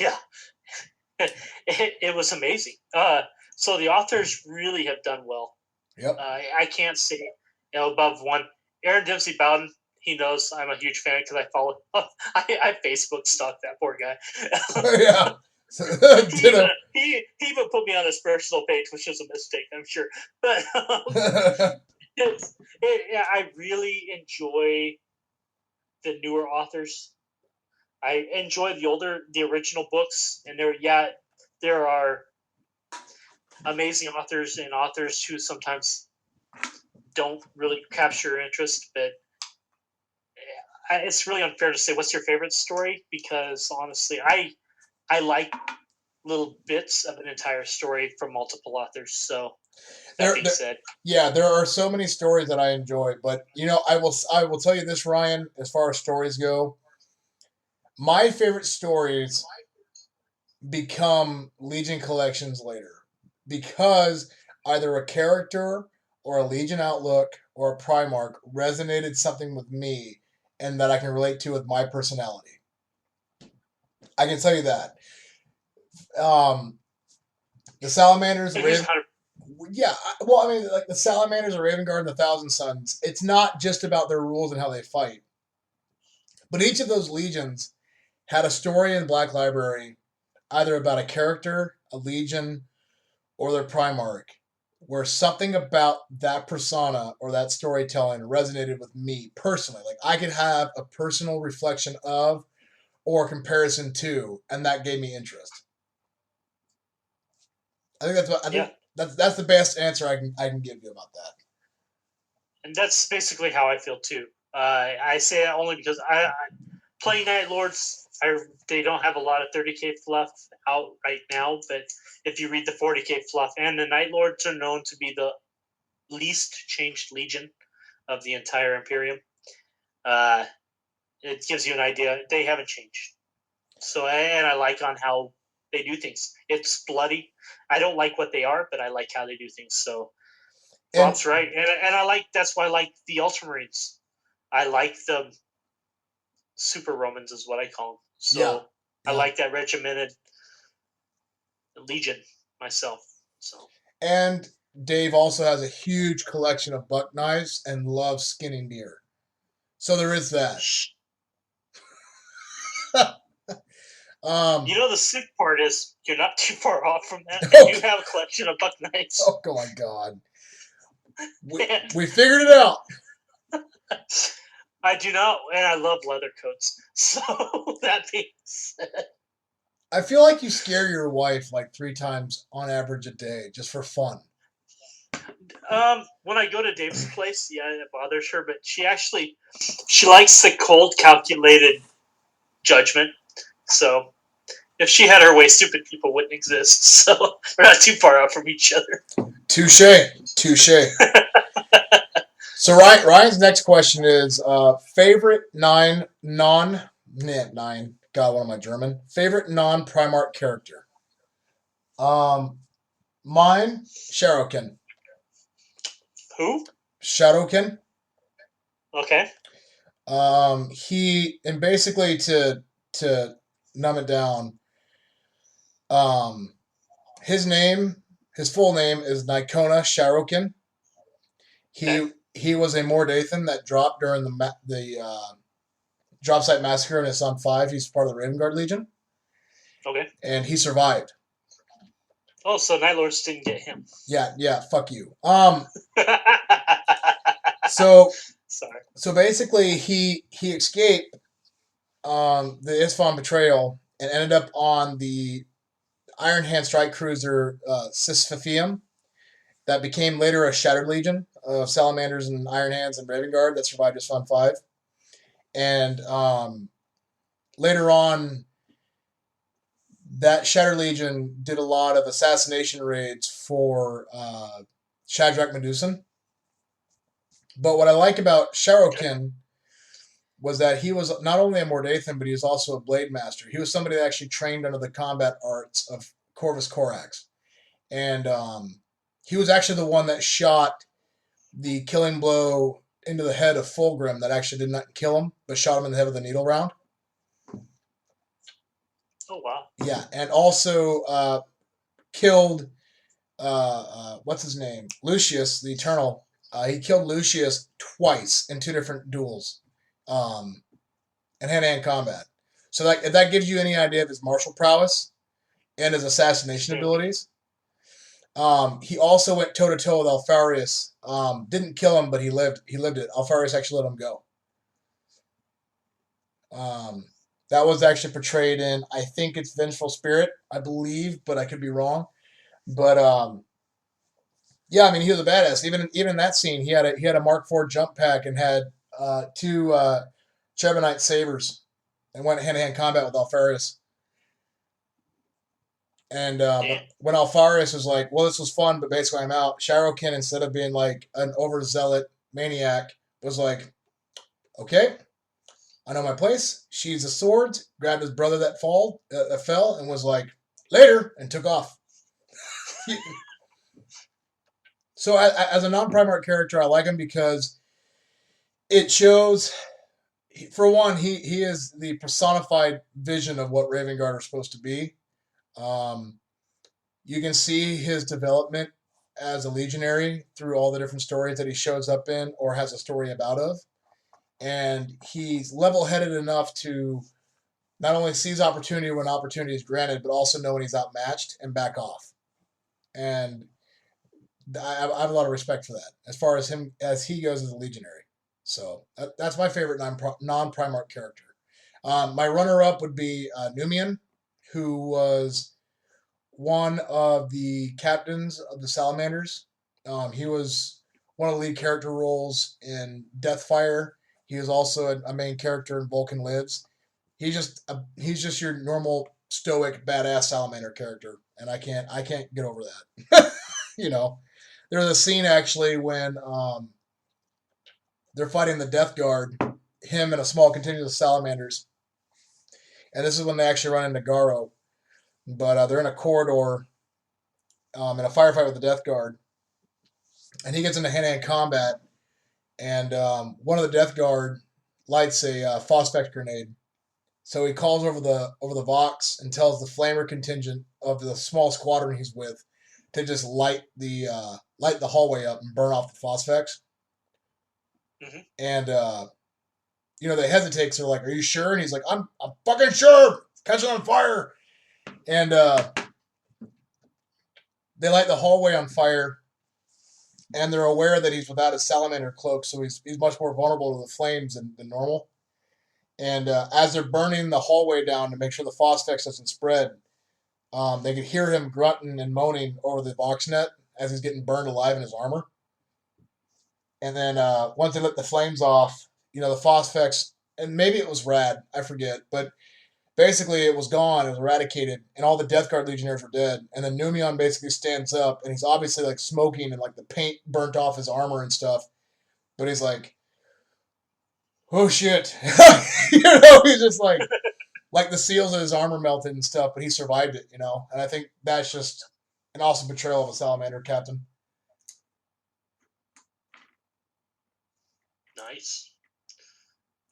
Yeah. It was amazing. So the authors really have done well.
Yep.
I can't say above one. Aaron Dempsey Bowden, he knows I'm a huge fan because I follow. I Facebook stalked that poor guy.
Yeah.
he even put me on his personal page, which is a mistake, I'm sure. But I really enjoy the newer authors. I enjoy the original books, and there are amazing authors and authors who sometimes don't really capture your interest, but it's really unfair to say what's your favorite story, because honestly, I like little bits of an entire story from multiple authors. So that being said,
there are so many stories that I enjoy, but I will tell you this, Ryan, as far as stories go, my favorite stories become Legion collections later, because either a character or a Legion outlook or a Primarch resonated something with me and that I can relate to with my personality. I can tell you that. The Salamanders, the
And he's
Raven. Yeah, well, I mean, like the Salamanders, the Raven Guard, and the Thousand Sons. It's not just about their rules and how they fight, but each of those legions had a story in Black Library, either about a character, a legion, or their Primarch, where something about that persona or that storytelling resonated with me personally. Like I could have a personal reflection of or comparison to, and that gave me interest. I think that's the best answer I can give you about that.
And that's basically how I feel too. I say that only because I playing Night Lords. They don't have a lot of 30k fluff out right now, but if you read the 40k fluff, and the Night Lords are known to be the least changed legion of the entire Imperium. It gives you an idea. They haven't changed. So, and I like on how they do things. It's bloody. I don't like what they are, but I like how they do things. So, Rob's right, and I like that's why I like the Ultramarines. I like the Super Romans, is what I call them. So yeah. I like that regimented legion myself. So
and Dave also has a huge collection of buck knives and loves skinning deer. So there is that.
The sick part is you're not too far off from that. Okay. You have a collection of buck knives.
Oh my god. We figured it out.
I do not, and I love leather coats. So that being said,
I feel like you scare your wife like 3 times on average a day just for fun.
When I go to Dave's place, yeah, it bothers her, but she likes the cold, calculated judgment. So if she had her way, stupid people wouldn't exist. So we're not too far out from each other.
Touche. So Ryan's next question is favorite God, what am I, German? Favorite non-Primarch character. Mine, Shadowkin.
Who?
Shadowkin.
Okay.
He, and basically to numb it down, his full name is Nikona Shadowkin. He was a Mordathan that dropped during the drop site massacre in his son 5. He's part of the Raven Guard Legion.
Okay.
And he survived.
Oh, so Night Lords didn't get him.
Yeah, fuck you. So
sorry.
So basically he escaped the Isfahan betrayal and ended up on the Iron Hand strike cruiser Sisfafium that became later a Shattered Legion of Salamanders and Iron Hands and Raven Guard that survived Isfahan 5. And later on, that Shattered Legion did a lot of assassination raids for Shadrach Medusan. But what I like about Shadowkin was that he was not only a Mordathan, but he was also a Blade Master. He was somebody that actually trained under the combat arts of Corvus Corax. And he was actually the one that shot the killing blow into the head of Fulgrim that actually did not kill him, but shot him in the head with a needle round.
Oh, wow.
Yeah, and also killed, what's his name? Lucius, the Eternal. He killed Lucius twice in 2 different duels in hand-to-hand combat. So if that gives you any idea of his martial prowess and his assassination abilities. He also went toe-to-toe with Alfarius. Didn't kill him, but he lived it. Alfarius actually let him go. That was actually portrayed in, I think it's Vengeful Spirit, I believe, but I could be wrong. But yeah, I mean, he was a badass. Even in that scene, he had a Mark IV jump pack and had 2 Trebonite sabers and went hand-to-hand combat with Alfarius. And when Alfarius was like, well, this was fun, but basically I'm out, Shadowkin, instead of being like an overzealot maniac, was like, okay, I know my place. Sheathed the swords, grabbed his brother that fell, and was like, later, and took off. So as a non-Primarch character, I like him because it shows, for one, he is the personified vision of what Raven Guard are supposed to be. you can see his development as a legionary through all the different stories that he shows up in or has a story about of. And he's level headed enough to not only seize opportunity when opportunity is granted, but also know when he's outmatched and back off. And I have a lot of respect for that as far as him as he goes as a legionary. So that's my favorite non-Primarch character. My runner-up would be Numian, who was one of the captains of the Salamanders. He was one of the lead character roles in Deathfire. He was also a main character in Vulcan Lives. He's just your normal stoic badass salamander character, and I can't get over that. you know, there's a scene actually when they're fighting the Death Guard, him and a small contingent of salamanders, and this is when they actually run into Garo. But they're in a corridor in a firefight with the Death Guard, and he gets into hand-to-hand combat, and one of the Death Guard lights a phosphex grenade. So he calls over the Vox and tells the Flamer contingent of the small squadron he's with to just light the hallway up and burn off the phosphex.
Mm-hmm.
And they hesitate because they're like, "Are you sure?" And he's like, "I'm fucking sure. Catch it on fire!" And they light the hallway on fire, and they're aware that he's without his salamander cloak, so he's much more vulnerable to the flames than normal. And as they're burning the hallway down to make sure the phosphex doesn't spread, they could hear him grunting and moaning over the Voxnet as he's getting burned alive in his armor. And then once they lit the flames off, the phosphex, and maybe it was rad, I forget, but basically it was gone, it was eradicated, and all the Death Guard legionnaires were dead. And then Numion basically stands up, and he's obviously like smoking and like the paint burnt off his armor and stuff. But he's like, "Oh shit!" He's just like the seals of his armor melted and stuff, but he survived it. And I think that's just an awesome portrayal of a salamander captain.
Nice.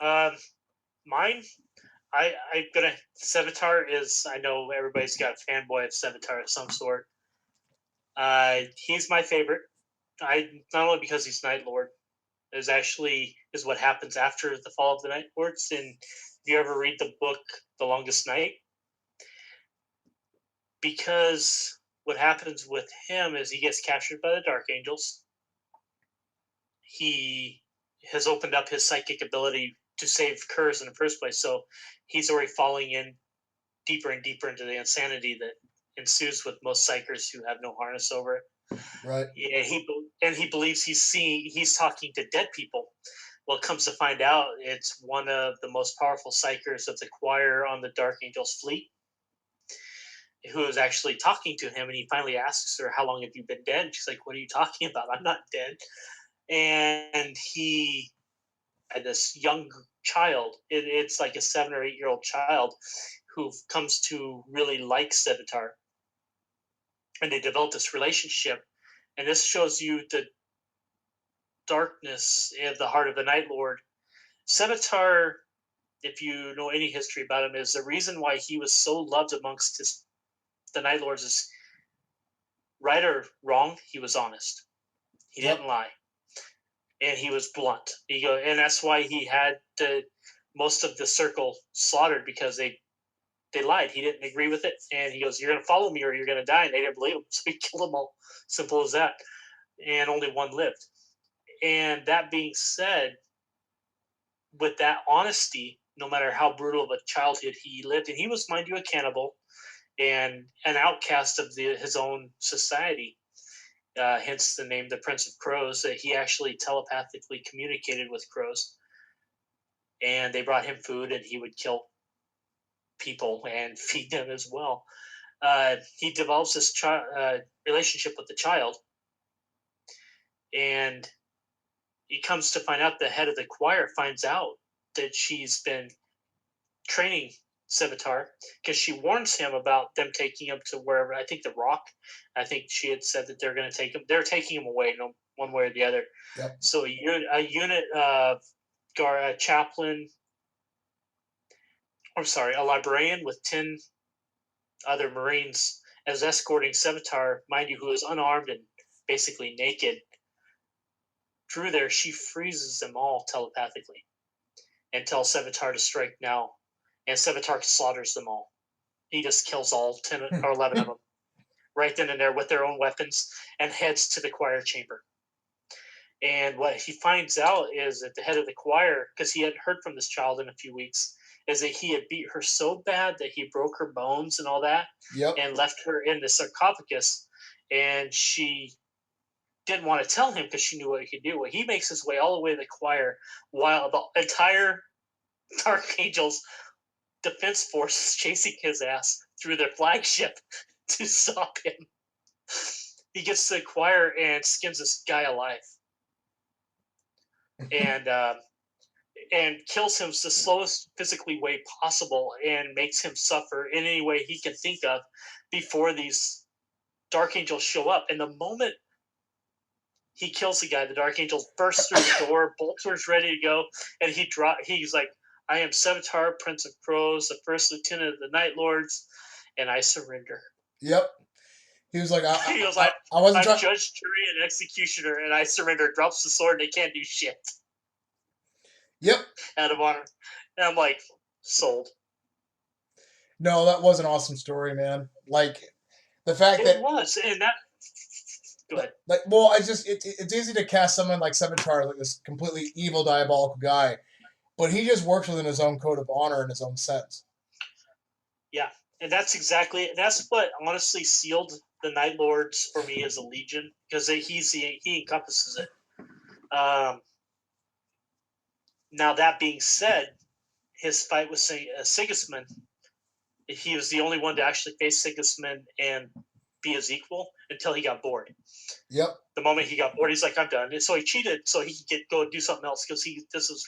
Mine, I'm gonna Sevatar is. I know everybody's got a fanboy of Sevatar of some sort. He's my favorite. Not only because he's Night Lord, is what happens after the fall of the Night Lords. And if you ever read the book The Longest Night, because what happens with him is he gets captured by the Dark Angels. He has opened up his psychic ability to save Kurz in the first place, so he's already falling in deeper and deeper into the insanity that ensues with most psychers who have no harness over it.
Right.
Yeah, he believes he's talking to dead people. Well, it comes to find out, it's one of the most powerful psychers of the choir on the Dark Angels fleet, who is actually talking to him, and he finally asks her, "How long have you been dead?" And she's like, "What are you talking about? I'm not dead." And he had this young child. It's like a 7 or 8-year-old child who comes to really like Sevatar, and they develop this relationship. And this shows you the darkness of the heart of the Night Lord. Sevatar, if you know any history about him, is the reason why he was so loved amongst the Night Lords is, right or wrong, he was honest. He didn't lie. And he was blunt. And that's why he had most of the circle slaughtered, because they lied. He didn't agree with it. And he goes, "You're going to follow me or you're going to die." And they didn't believe him. So he killed them all. Simple as that. And only one lived. And that being said, with that honesty, no matter how brutal of a childhood he lived, and he was, mind you, a cannibal and an outcast of his own society, hence the name the Prince of Crows, that he actually telepathically communicated with crows. And they brought him food, and he would kill people and feed them as well. He develops this relationship with the child, and he comes to find out the head of the choir finds out that she's been training Sevatar, because she warns him about them taking him to wherever, I think the Rock. I think she had said that they're going to take him. They're taking him away, one way or the other.
Yep.
So a unit of a chaplain, a librarian with 10 other Marines as escorting Sevatar, mind you, who is unarmed and basically naked, through there. She freezes them all telepathically and tells Sevatar to strike now. And Sevatar slaughters them all. He just kills all 10 or 11 of them right then and there with their own weapons and heads to the choir chamber. And what he finds out is that the head of the choir, because he hadn't heard from this child in a few weeks, is that he had beat her so bad that he broke her bones and all that, and left her in the sarcophagus. And she didn't want to tell him because she knew what he could do. Well, he makes his way all the way to the choir while the entire Dark Angels defense force is chasing his ass through their flagship to stop him. He gets to the choir and skins this guy alive. And kills him the slowest physically way possible and makes him suffer in any way he can think of before these Dark Angels show up. And the moment he kills the guy, the Dark Angel bursts through the door, Bolter's ready to go, and he's like, I am Sevatar, Prince of Crows, the first lieutenant of the Night Lords, and I surrender.
Yep. He was like,
I'm judge, jury, and executioner, and I surrender. Drops the sword, and they can't do shit.
Yep.
Out of honor. And I'm like, sold.
No, that was an awesome story, man. Like, the fact that...
It was, and that... Go ahead.
Like, well, it's easy to cast someone like Sevatar, like this completely evil, diabolical guy, but he just works within his own code of honor and his own sense.
Yeah, and that's what honestly sealed the Night Lords for me as a Legion, because he encompasses it. Now, that being said, his fight with Sigismund, he was the only one to actually face Sigismund and be his equal until he got bored.
Yep.
The moment he got bored, he's like, I'm done. And so he cheated so he could go and do something else because this was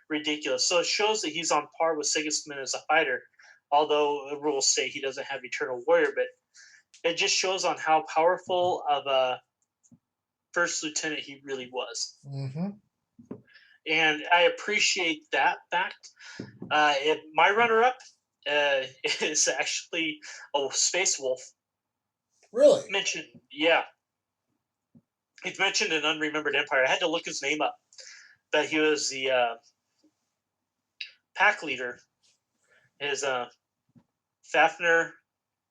ridiculous. So it shows that he's on par with Sigismund as a fighter, although the rules say he doesn't have Eternal Warrior. But it just shows on how powerful of a first lieutenant he really was.
Mm-hmm.
And I appreciate that fact. My runner-up is actually a Space Wolf.
Really?
Yeah. He's mentioned in Unremembered Empire. I had to look his name up. But he was the pack leader. His Fafnir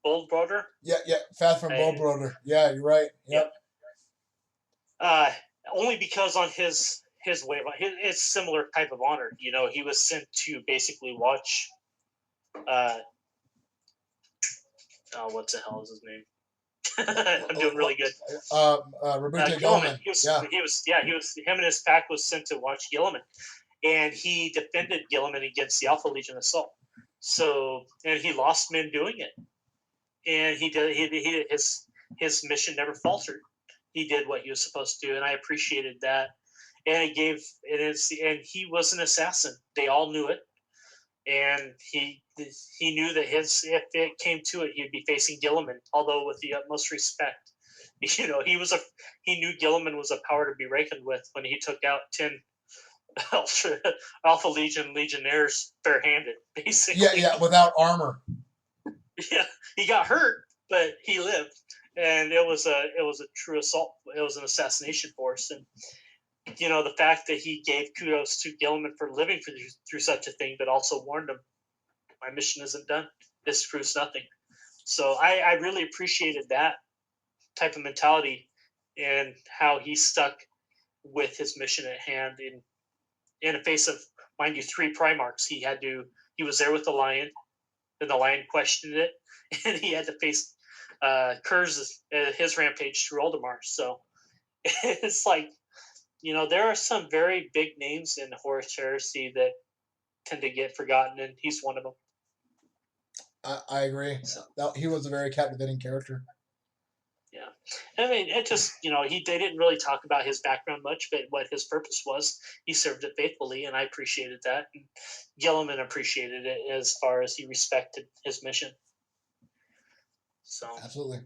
Boldbroder.
Yeah, Fafnir Boldbroder. Yeah, you're right. Yep.
Only because on his way, it's similar type of honor. You know, he was sent to basically watch. What the hell is his name? I'm doing really good.
Roberto Gilliman.
He was. Him and his pack was sent to watch Gilliman, and he defended Gilliman against the Alpha Legion assault. So, and he lost men doing it, and he did his mission never faltered. He did what he was supposed to do, and I appreciated that. And and he was an assassin. They all knew it, and he knew that if it came to it, he'd be facing Gilliman. Although with the utmost respect, you know, he knew Gilliman was a power to be reckoned with when he took out 10 Alpha Legion legionnaires barehanded, basically.
Yeah, without armor.
Yeah, he got hurt, but he lived, and it was a true assault. It was an assassination force, and you know, the fact that he gave kudos to Gilliman for living through such a thing, but also warned him, my mission isn't done. This proves nothing. So I really appreciated that type of mentality and how he stuck with his mission at hand in the face of, mind you, 3 Primarchs. He was there with the Lion, and the Lion questioned it, and he had to face Kurz, his rampage through Oldemar. So it's like, you know, there are some very big names in Horus Heresy that tend to get forgotten, and he's one of them.
I agree. So, he was a very captivating character.
Yeah. I mean, it just, you know, they didn't really talk about his background much, but what his purpose was, he served it faithfully, and I appreciated that. And Gilliman appreciated it as far as he respected his mission. So
absolutely.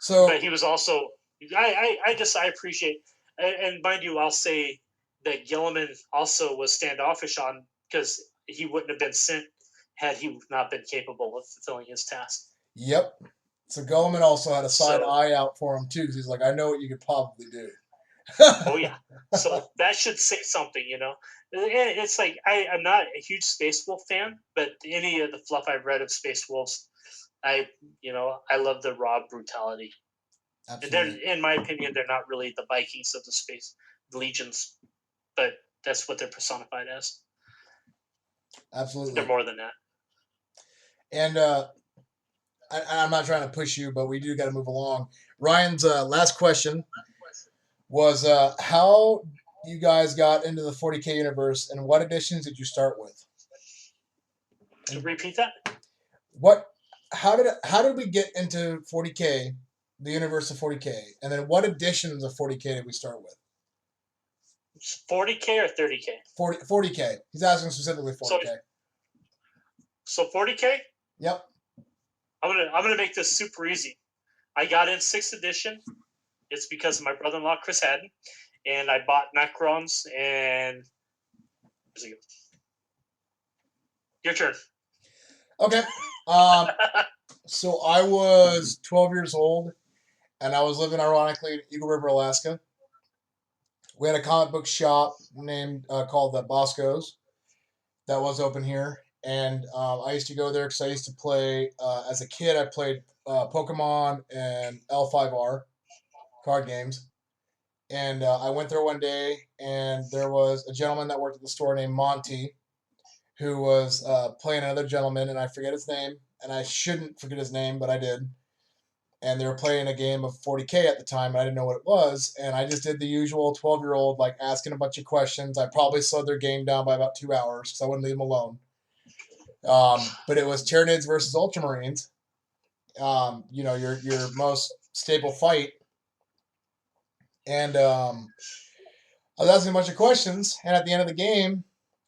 So,
but he was also, I appreciate, and mind you, I'll say that Gilliman also was standoffish on, because he wouldn't have been sent had he not been capable of fulfilling his task.
Yep. So Goleman also had a side
So-
eye out for him too, because he's like, I know what you could probably do.
Oh yeah. So that should say something, you know. And it's like I'm not a huge Space Wolf fan, but any of the fluff I've read of Space Wolves, I love the raw brutality. And
Absolutely.
they're, in my opinion, they're not really the Vikings of the space legions, but that's what they're personified as.
Absolutely.
They're more than that.
And I'm not trying to push you, but we do got to move along. Ryan's last question was how you guys got into the 40K universe, and what editions did you start with?
To repeat that?
How did we get into 40K, the universe of 40K, and then what editions of 40K did we start with?
40K or 30K?
40K. He's asking specifically 40K.
So 40K?
Yep.
I'm gonna make this super easy. I got in 6th edition. It's because of my brother-in-law Chris Haddon, and I bought Necrons and. Your turn.
Okay. So I was 12 years old, and I was living ironically in Eagle River, Alaska. We had a comic book shop named called the Bosco's that was open here, and I used to go there because I used to play. As a kid, I played Pokemon and L5R card games, and I went there one day, and there was a gentleman that worked at the store named Monty, who was playing another gentleman, and I forget his name, and I shouldn't forget his name, but I did. And they were playing a game of 40K at the time, and I didn't know what it was, and I just did the usual 12-year-old, like, asking a bunch of questions. I probably slowed their game down by about 2 hours, because I wouldn't leave them alone. But it was Tyranids versus Ultramarines. Your most staple fight. And I was asking a bunch of questions, and at the end of the game,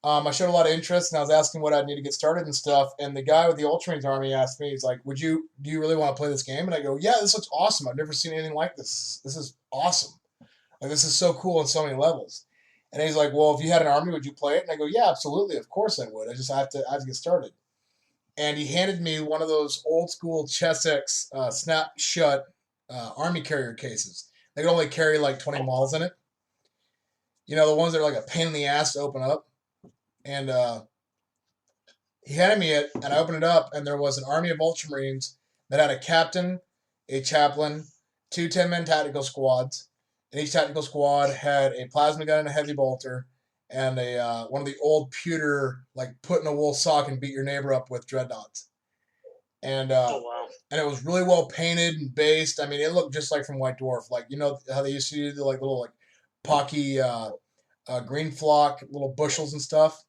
I showed a lot of interest, and I was asking what I'd need to get started and stuff. And the guy with the Ultramarines army asked me, he's like, do you really want to play this game? And I go, yeah, this looks awesome. I've never seen anything like this. This is awesome. Like, this is so cool on so many levels. And he's like, well, if you had an army, would you play it? And I go, yeah, absolutely. Of course I would. I have to get started. And he handed me one of those old school Chessex snap shut army carrier cases. They could only carry like 20 models in it. You know, the ones that are like a pain in the ass to open up. And he handed me it, and I opened it up, and there was an army of Ultramarines that had a captain, a chaplain, 2 10-man tactical squads, and each tactical squad had a plasma gun and a heavy bolter, and a one of the old pewter, like, put in a wool sock and beat your neighbor up with dreadnoughts. And
Oh wow.
and it was really well painted and based. I mean, it looked just like from White Dwarf. Like, you know how they used to do the like little like pocky green flock, little bushels and stuff.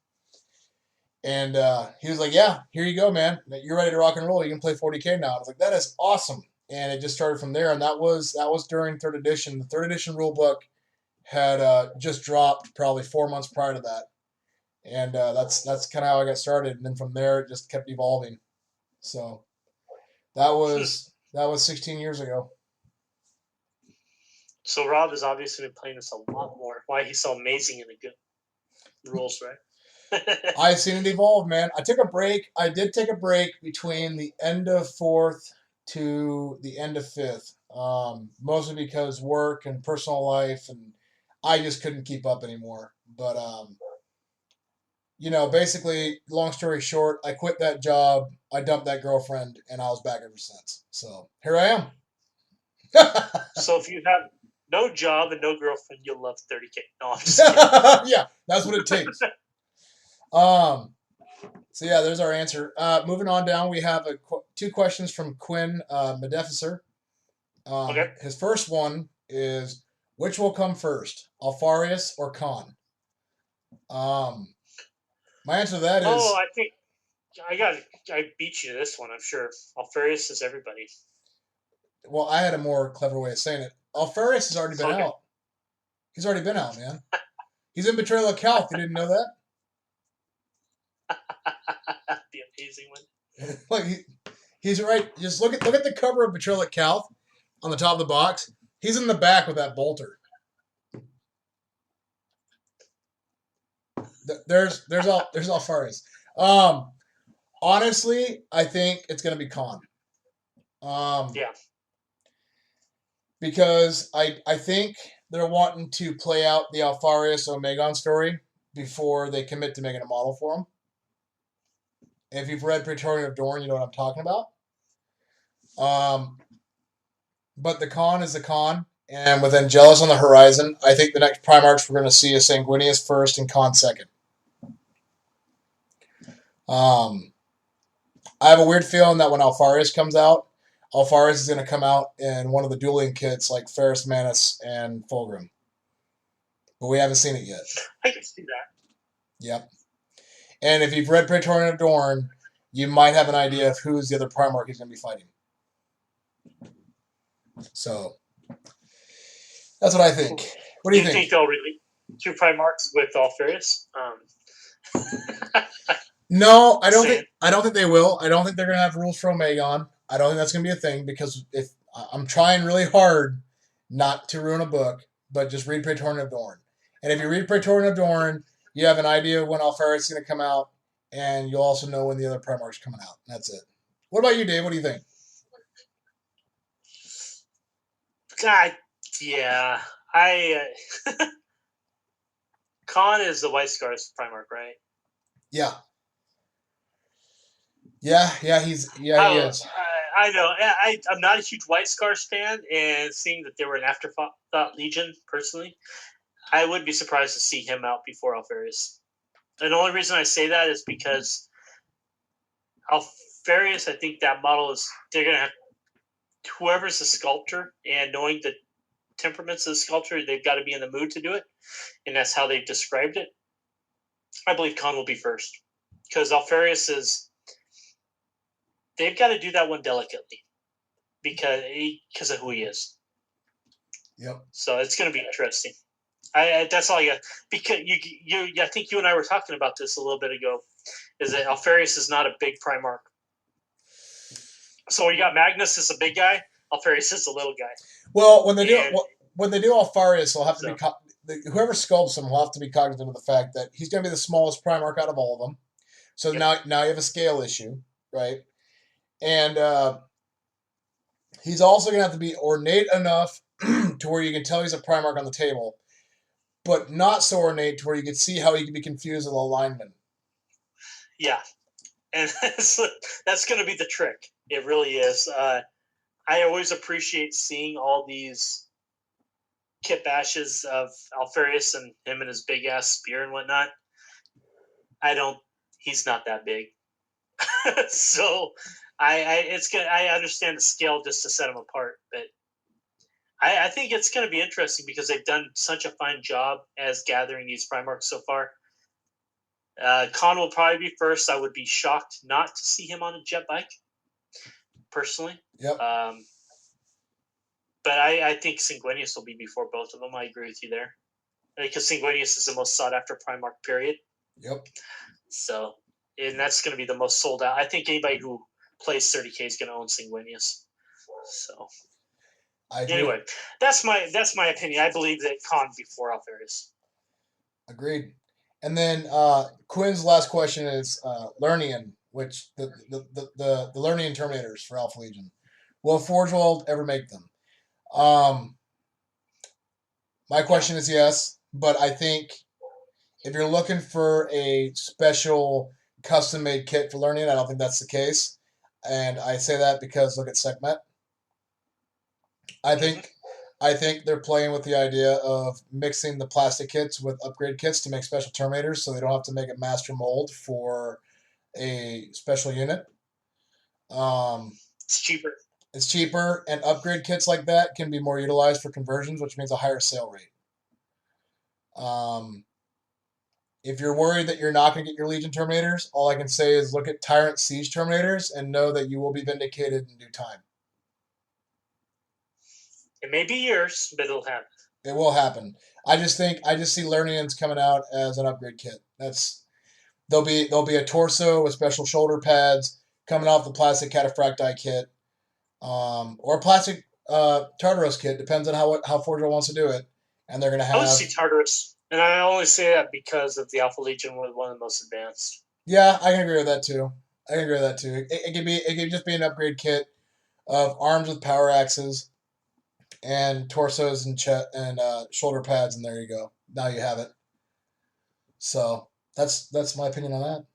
And he was like, yeah, here you go, man. You're ready to rock and roll. You can play 40K now. I was like, that is awesome. And it just started from there. And that was during 3rd edition. The 3rd edition rule book had just dropped probably 4 months prior to that. And that's kind of how I got started. And then from there, it just kept evolving. So that was 16 years ago.
So Rob has obviously been playing this a lot more. Why he's so amazing in the good rules, right?
I've seen it evolve, man. I took a break. I did take a break between the end of 4th to the end of 5th, mostly because work and personal life, and I just couldn't keep up anymore. But basically, long story short, I quit that job. I dumped that girlfriend, and I was back ever since. So here I am.
So if you have no job and no girlfriend, you'll love 30K. No, I'm just kidding.
Yeah, that's what it takes. So yeah, there's our answer. Moving on down, we have 2 questions from Quinn Medeficer.
Okay.
His first one is, which will come first, Alfarius or Khan? My answer to that is...
Oh, I think I beat you to this one, I'm sure. Alfarius is everybody.
Well, I had a more clever way of saying it. Alfarius has already been out. He's already been out, man. He's in Betrayal of Calth. You didn't know that?
The amazing one.
Like he's right. Just look at the cover of Betrayal at Calth on the top of the box. He's in the back with that bolter. There's Alfarius. Honestly, I think it's gonna be Khan.
Yeah.
Because I think they're wanting to play out the Alfarius Omegon story before they commit to making a model for him. If you've read Praetorian of Dorn, you know what I'm talking about. But the con is the con, and with Angelus on the horizon, I think the next Primarchs we're going to see is Sanguinius first and Con second. I have a weird feeling that when Alfarius comes out, Alfarius is going to come out in one of the dueling kits like Ferrus Manus and Fulgrim. But we haven't seen it yet.
I can see that.
Yep. And if you've read Praetorian of Dorn, you might have an idea of who's the other Primarch he's going to be fighting. So, that's what I think. What do you think?
Do you think they'll release 2 Primarchs with Alfarius?
No, I don't think. I don't think they will. I don't think they're going to have rules for Omegon. I don't think that's going to be a thing because if I'm trying really hard not to ruin a book, but just read Praetorian of Dorn. And if you read Praetorian of Dorn, you have an idea of when Alfarius is going to come out, and you'll also know when the other Primarch's coming out. That's it. What about you, Dave? What do you think?
God, yeah. Khan is the White Scars Primarch, right?
Yeah. Yeah, he is.
I know. I'm not a huge White Scars fan, and seeing that they were an afterthought Legion, personally, I would be surprised to see him out before Alfarius. And the only reason I say that is because Alfarius, I think that model is, they're going to have, whoever's the sculptor, and knowing the temperaments of the sculptor, they've got to be in the mood to do it, and that's how they've described it. I believe Khan will be first, because Alfarius is, they've got to do that one delicately because of who he is.
Yep.
So it's going to be interesting. That's all I got. Because I think you and I were talking about this a little bit ago. Is that Alfarius is not a big Primarch. So you got Magnus is a big guy. Alfarius is a little guy.
Well, when they do Alfarius, they'll have to be whoever sculpts him will have to be cognizant of the fact that he's going to be the smallest Primarch out of all of them. So now you have a scale issue, right? And he's also going to have to be ornate enough to where you can tell he's a Primarch on the table, but not so ornate to where you can see how he can be confused with alignment.
Yeah, and that's going to be the trick. It really is. I always appreciate seeing all these kit bashes of Alfarius and him and his big ass spear and whatnot. He's not that big. So I understand the scale just to set them apart, but I think it's going to be interesting because they've done such a fine job as gathering these Primarchs so far. Khan will probably be first. I would be shocked not to see him on a jet bike, personally.
Yep.
But I think Sanguinius will be before both of them. I agree with you there. Because Sanguinius is the most sought after Primarch, period.
Yep.
So, and that's going to be the most sold out. I think anybody who plays 30K is going to own Sanguinius. So, anyway, that's my opinion. I believe that Khan before Alfarius.
Agreed. And then Quinn's last question is Lernian, which the Lernian Terminators for Alpha Legion. Will Forge World ever make them? My question is yes, but I think if you're looking for a special custom-made kit for Lernian, I don't think that's the case. And I say that because look at Sekhmet. I think they're playing with the idea of mixing the plastic kits with upgrade kits to make special Terminators, so they don't have to make a master mold for a special unit.
It's cheaper.
It's cheaper, and upgrade kits like that can be more utilized for conversions, which means a higher sale rate. If you're worried that you're not going to get your Legion Terminators, all I can say is look at Tyrant Siege Terminators and know that you will be vindicated in due time.
It may be years, but it'll happen.
It will happen. I just see Lernians coming out as an upgrade kit. There'll be a torso with special shoulder pads coming off the plastic Cataphracti kit, or a plastic Tartarus kit. Depends on how Forge World wants to do it, and they're going to have.
I would see Tartarus, and I only say that because of the Alpha Legion was one of the most advanced.
Yeah, I can agree with that too. It could just be an upgrade kit of arms with power axes and torsos and shoulder pads, and there you go. Now you have it. So that's my opinion on that.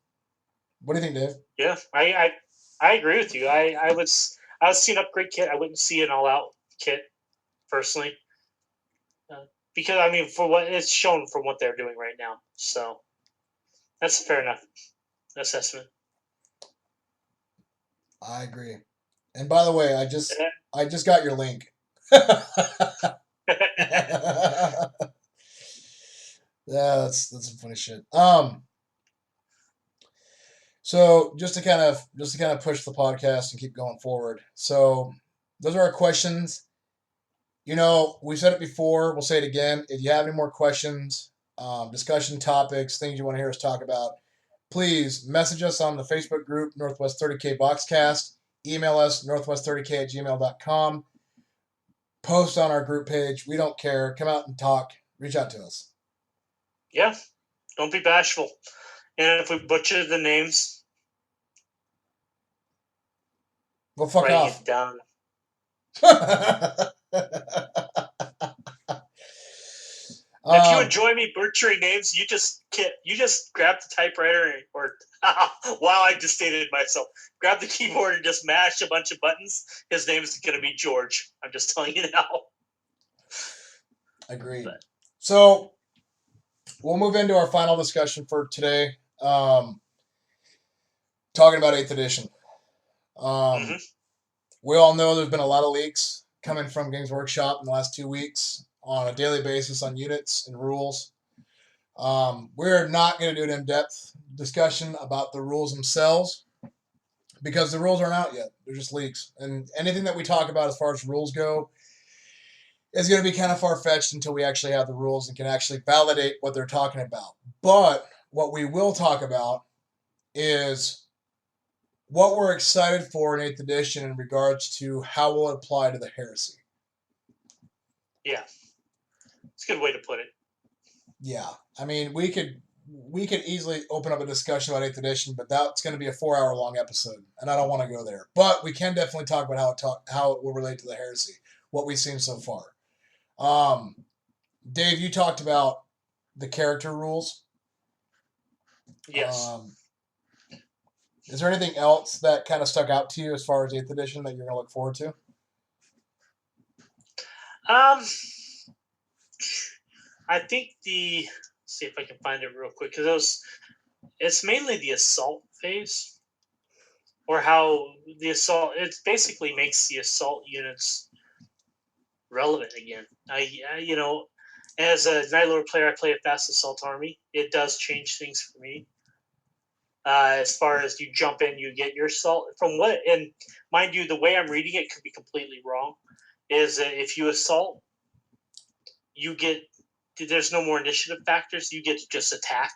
What do you think, Dave?
Yeah, I agree with you. I would see an upgrade kit. I wouldn't see an all out kit personally, because I mean, for what it's shown from what they're doing right now. So that's fair enough assessment.
I agree. And by the way, I just got your link. Yeah, that's some funny shit. So just to kind of push the podcast and keep going forward. So those are our questions. You know, we said it before. We'll say it again. If you have any more questions, discussion topics, things you want to hear us talk about, please message us on the Facebook group Northwest 30K Boxcast. Email us northwest30k@gmail.com. Post on our group page. We don't care. Come out and talk. Reach out to us.
Yeah, don't be bashful. And if we butcher the names,
Well, fuck
writing
off.
it down. If you enjoy me butchering names, you just grab the typewriter or wow, I just stated myself. Grab the keyboard and just mash a bunch of buttons. His name's gonna be George. I'm just telling you now.
Agreed. So we'll move into our final discussion for today. Talking about 8th edition. We all know there's been a lot of leaks coming from Games Workshop in the last 2 weeks on a daily basis on units and rules. We're not going to do an in-depth discussion about the rules themselves because the rules aren't out yet. They're just leaks. And anything that we talk about as far as rules go is going to be kind of far-fetched until we actually have the rules and can actually validate what they're talking about. But what we will talk about is what we're excited for in 8th edition in regards to how will it apply to the heresy.
Yeah. It's a good way to put it.
Yeah. I mean, we could easily open up a discussion about 8th edition, but that's going to be a 4-hour long episode, and I don't want to go there. But we can definitely talk about how it will relate to the heresy, what we've seen so far. Dave, you talked about the character rules.
Yes.
Is there anything else that kind of stuck out to you as far as 8th edition that you're going to look forward to?
I think let's see if I can find it real quick, because it's mainly the assault phase, or how the assault, it basically makes the assault units relevant again. You know, as a Night Lord player, I play a fast assault army. It does change things for me. As far as you jump in, you get your assault and mind you, the way I'm reading it could be completely wrong. Is that if you assault, there's no more initiative factors. You get to just attack.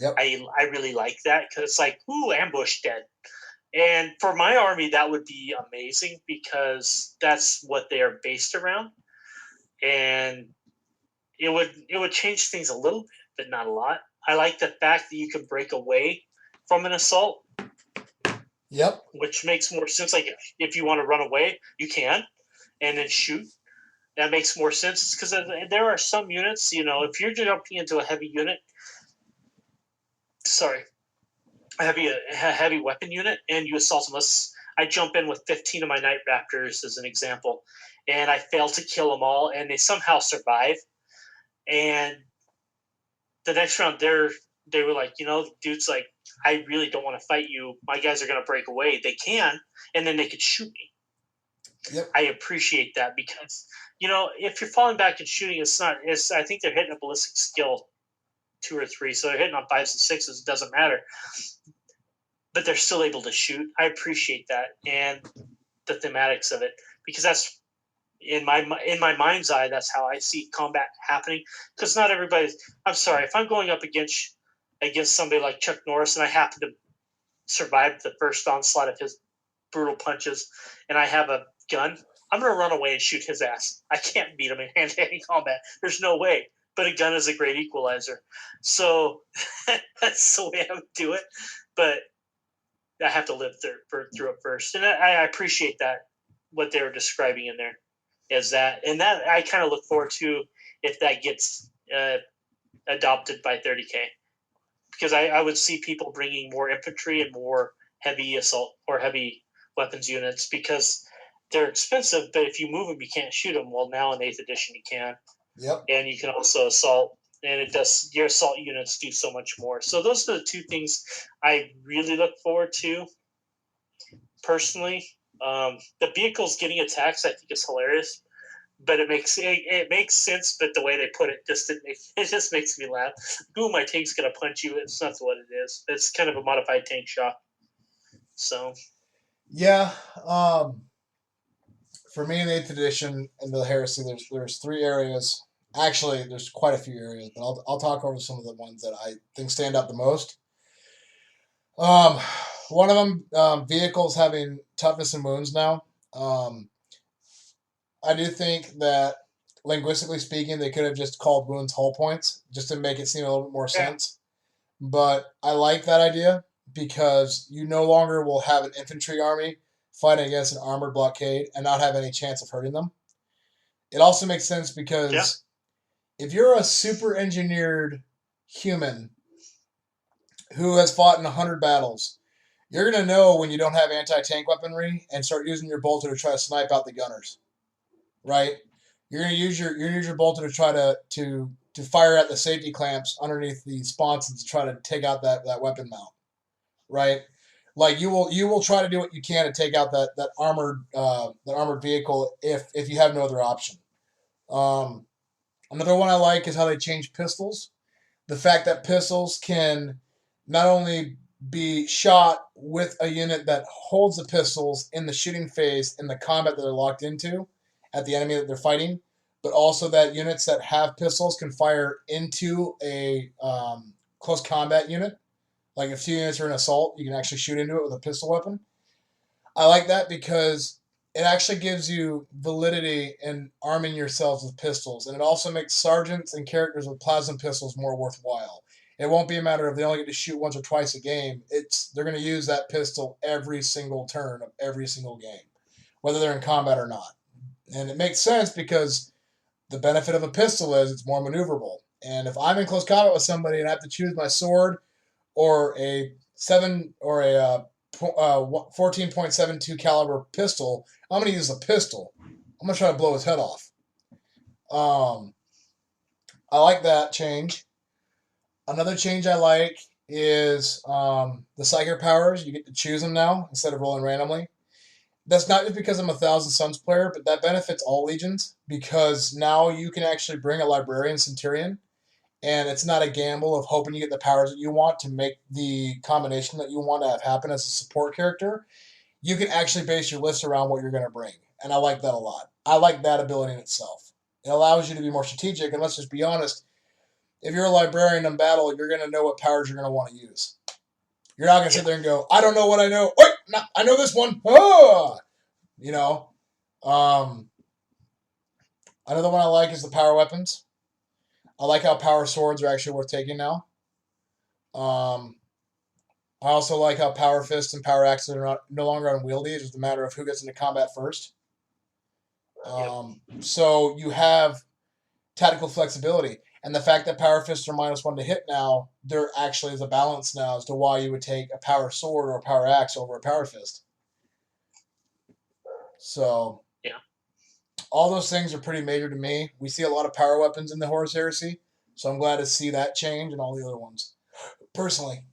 Yep.
I really like that because it's like, ooh, ambush dead. And for my army, that would be amazing because that's what they are based around. And it would change things a little bit, but not a lot. I like the fact that you can break away from an assault.
Yep.
Which makes more sense. Like if you want to run away, you can, and then shoot. That makes more sense because there are some units, you know, if you're jumping into a heavy unit, a heavy weapon unit, and you assault them. I jump in with 15 of my Night Raptors as an example, and I fail to kill them all, and they somehow survive. And the next round, they were like, you know, dude's like, I really don't want to fight you. My guys are going to break away. They can, and then they could shoot me.
Yep.
I appreciate that because, you know, if you're falling back and shooting, I think they're hitting a ballistic skill 2 or 3, so they're hitting on 5s and 6s. It doesn't matter, but they're still able to shoot. I appreciate that and the thematics of it because that's in my mind's eye. That's how I see combat happening. Because not everybody's. I'm sorry if I'm going up against somebody like Chuck Norris and I happen to survive the first onslaught of his brutal punches, and I have a gun, I'm going to run away and shoot his ass. I can't beat him in hand-to-hand combat. There's no way. But a gun is a great equalizer. So that's the way I would do it. But I have to live through it first. And I appreciate that what they were describing in there. Is that, and that I kind of look forward to if that gets adopted by 30K, because I would see people bringing more infantry and more heavy assault or heavy weapons units, because they're expensive, but if you move them, you can't shoot them. Well, now in 8th edition, you can.
Yep.
And you can also assault, and it does, your assault units do so much more. So those are the two things I really look forward to personally. The vehicles getting attacks, I think, is hilarious, but it makes sense. But the way they put it it just makes me laugh. Ooh, my tank's gonna punch you. It's not what it is. It's kind of a modified tank shot. So
yeah, for me in the 8th edition in the Heresy, there's 3 areas. Actually, there's quite a few areas, but I'll talk over some of the ones that I think stand out the most. One of them, vehicles having toughness and wounds now. I do think that linguistically speaking, they could have just called wounds hull points just to make it seem a little bit more sense. But I like that idea because you no longer will have an infantry army fighting against an armored blockade and not have any chance of hurting them. It also makes sense because if you're a super engineered human who has fought in 100 battles, you're going to know when you don't have anti-tank weaponry and start using your bolter to try to snipe out the gunners, right? You're going to use your bolter to try to fire at the safety clamps underneath the sponsons to try to take out that weapon mount, right? Like you will try to do what you can to take out that armored vehicle if you have no other option. Another one I like is how they change pistols. The fact that pistols can not only be shot with a unit that holds the pistols in the shooting phase in the combat that they're locked into at the enemy that they're fighting, but also that units that have pistols can fire into a close combat unit. Like if 2 units are in assault, you can actually shoot into it with a pistol weapon. I like that because it actually gives you validity in arming yourselves with pistols, and it also makes sergeants and characters with plasma pistols more worthwhile. It won't be a matter of they only get to shoot once or twice a game. They're going to use that pistol every single turn of every single game, whether they're in combat or not. And it makes sense because the benefit of a pistol is it's more maneuverable. And if I'm in close combat with somebody and I have to choose my sword or a 14.72 caliber pistol, I'm going to use a pistol. I'm going to try to blow his head off. I like that change. Another change I like is the Psychic powers. You get to choose them now instead of rolling randomly. That's not just because I'm a Thousand Suns player, but that benefits all legions because now you can actually bring a Librarian Centurion, and it's not a gamble of hoping you get the powers that you want to make the combination that you want to have happen as a support character. You can actually base your list around what you're going to bring, and I like that a lot. I like that ability in itself. It allows you to be more strategic, and let's just be honest, if you're a Librarian in battle, you're going to know what powers you're going to want to use. You're not going to sit there and go, I don't know what I know. Wait, no, I know this one. Ah! You know, another one I like is the power weapons. I like how power swords are actually worth taking now. I also like how power fists and power axes are no longer unwieldy. It's just a matter of who gets into combat first. So you have tactical flexibility. And the fact that power fists are -1 to hit now, there actually is a balance now as to why you would take a power sword or a power axe over a power fist. So, all those things are pretty major to me. We see a lot of power weapons in the Horus Heresy, so I'm glad to see that change and all the other ones, personally.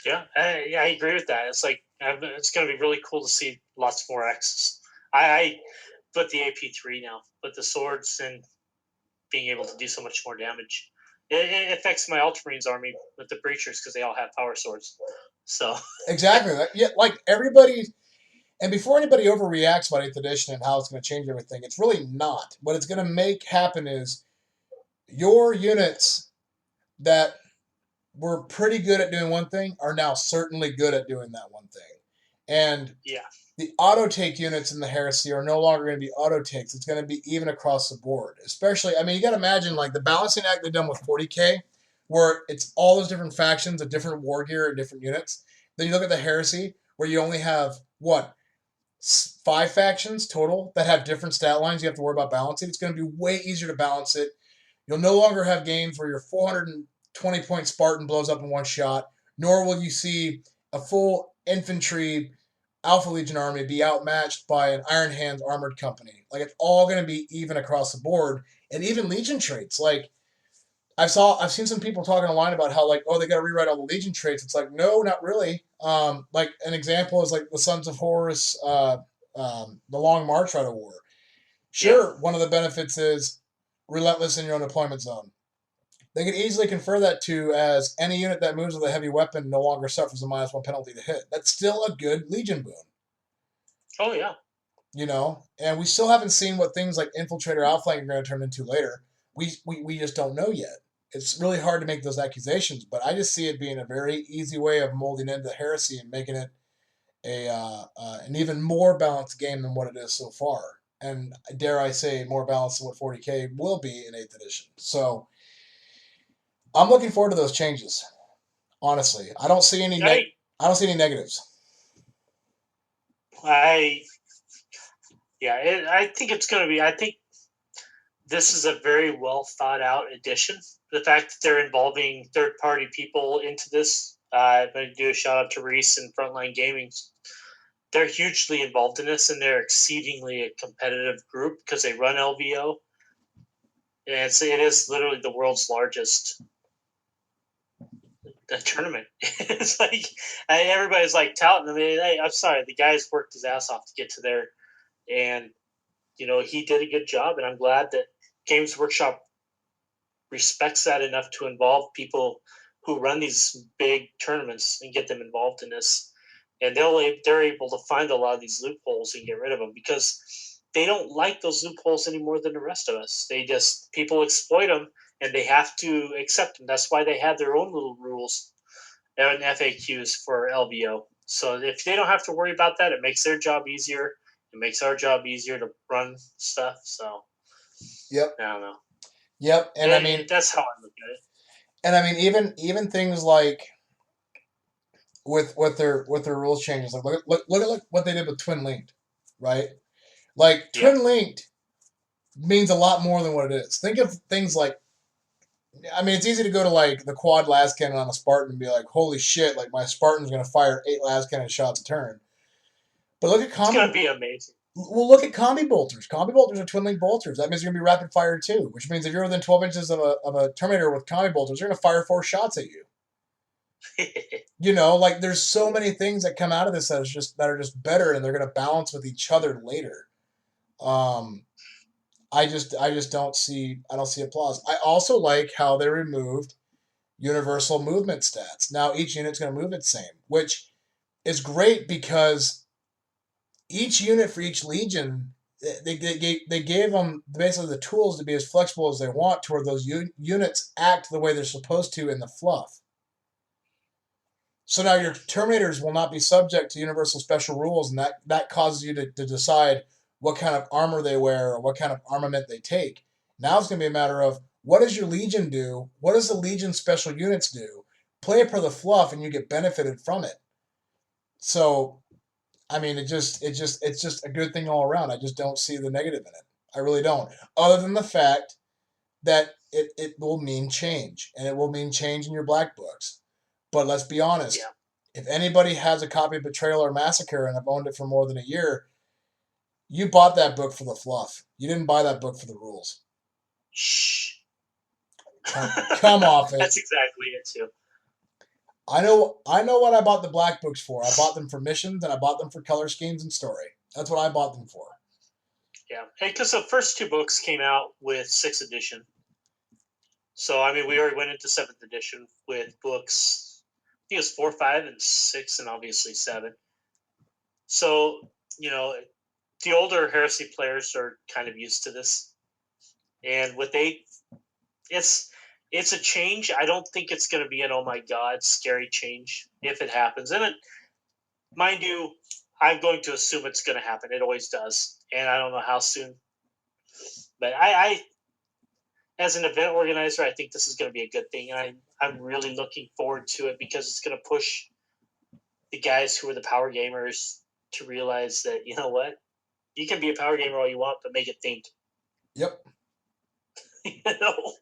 Yeah, I agree with that. It's like it's going to be really cool to see lots more axes. I put the AP3 now, but the swords and being able to do so much more damage. It affects my Ultramarines army with the Breachers because they all have power swords. So
exactly, yeah, like everybody. And before anybody overreacts about 8th edition and how it's going to change everything, it's really not. What it's going to make happen is your units that were pretty good at doing one thing are now certainly good at doing that one thing. And the auto-take units in the Heresy are no longer going to be auto-takes. It's going to be even across the board. Especially, I mean, you got to imagine, like, the balancing act they've done with 40K, where it's all those different factions of different war gear and different units. Then you look at the Heresy, where you only have what 5 factions total that have different stat lines you have to worry about balancing. It's going to be way easier to balance it. You'll no longer have games where your 420-point Spartan blows up in one shot, nor will you see a full infantry Alpha Legion army be outmatched by an Iron Hands armored company. Like it's all going to be even across the board, and even Legion traits. Like I've seen some people talking online about how like, oh, they got to rewrite all the Legion traits. It's like, no, not really. Like an example is like the Sons of Horus, the Long March Out of War. Sure, one of the benefits is relentless in your own deployment zone. They could easily confer that to as any unit that moves with a heavy weapon no longer suffers a -1 penalty to hit. That's still a good Legion boon.
Oh yeah.
And we still haven't seen what things like Infiltrator Outflank are going to turn into later. We just don't know yet. It's really hard to make those accusations, but I just see it being a very easy way of molding into heresy and making it an even more balanced game than what it is so far. And dare I say, more balanced than what 40K will be in 8th edition. So I'm looking forward to those changes. Honestly, I don't see any. I don't see any negatives.
I think it's going to be. I think this is a very well thought out addition. The fact that they're involving third party people into this, I'm going to do a shout out to Reese and Frontline Gaming. They're hugely involved in this, and they're exceedingly a competitive group because they run LVO. And it is literally the world's largest tournament. It's like everybody's like touting them. Hey, I'm sorry, the guy's worked his ass off to get to there, and he did a good job. And I'm glad that Games Workshop respects that enough to involve people who run these big tournaments and get them involved in this. And they're able to find a lot of these loopholes and get rid of them because they don't like those loopholes any more than the rest of us. People exploit them and they have to accept them. That's why they have their own little rules and FAQs for LVO. So if they don't have to worry about that, it makes their job easier. It makes our job easier to run stuff. So,
yep.
I don't know.
Yep, and I mean
that's how I look at it.
And I mean even things like with their rules changes. Like look at what they did with Twin Linked, right? Like Twin Linked means a lot more than what it is. Think of things like, I mean, it's easy to go to like the quad las cannon on a Spartan and be like, holy shit, like my Spartan's going to fire 8 las cannon shots a turn. But look at
combi. It's going to be amazing.
Well, look at combi bolters. Combi bolters are twin link bolters. That means you're going to be rapid fire too, which means if you're within 12 inches of a Terminator with combi bolters, they're going to fire 4 shots at you. Like there's so many things that come out of this that are just better, and they're going to balance with each other later. I just don't see applause. I also like how they removed universal movement stats. Now each unit's going to move the same, which is great because each unit for each legion, they gave them basically the tools to be as flexible as they want to where those units act the way they're supposed to in the fluff. So now your Terminators will not be subject to universal special rules, and that causes you to decide what kind of armor they wear or what kind of armament they take. Now it's going to be a matter of what does your Legion do? What does the Legion special units do? Play it per the fluff, and you get benefited from it. So, I mean, it's just a good thing all around. I just don't see the negative in it. I really don't. Other than the fact that it will mean change, and it will mean change in your black books. But let's be honest. Yeah. If anybody has a copy of Betrayal or Massacre and have owned it for more than a year, you bought that book for the fluff. You didn't buy that book for the rules.
Shh.
Come off it.
That's exactly it too.
I know what I bought the black books for. I bought them for missions and I bought them for color schemes and story. That's what I bought them for.
Yeah, because the first 2 books came out with 6th edition. So I mean, we already went into 7th edition with books. I think it was 4, 5, and 6, and obviously 7. So, the older Heresy players are kind of used to this. And with 8, it's a change. I don't think it's going to be an, oh my God, scary change if it happens. And mind you, I'm going to assume it's going to happen. It always does. And I don't know how soon. But I as an event organizer, I think this is going to be a good thing. And I'm really looking forward to it because it's going to push the guys who are the power gamers to realize that, you know what, you can be a power gamer all you want, but make it themed.
Yep.
You know,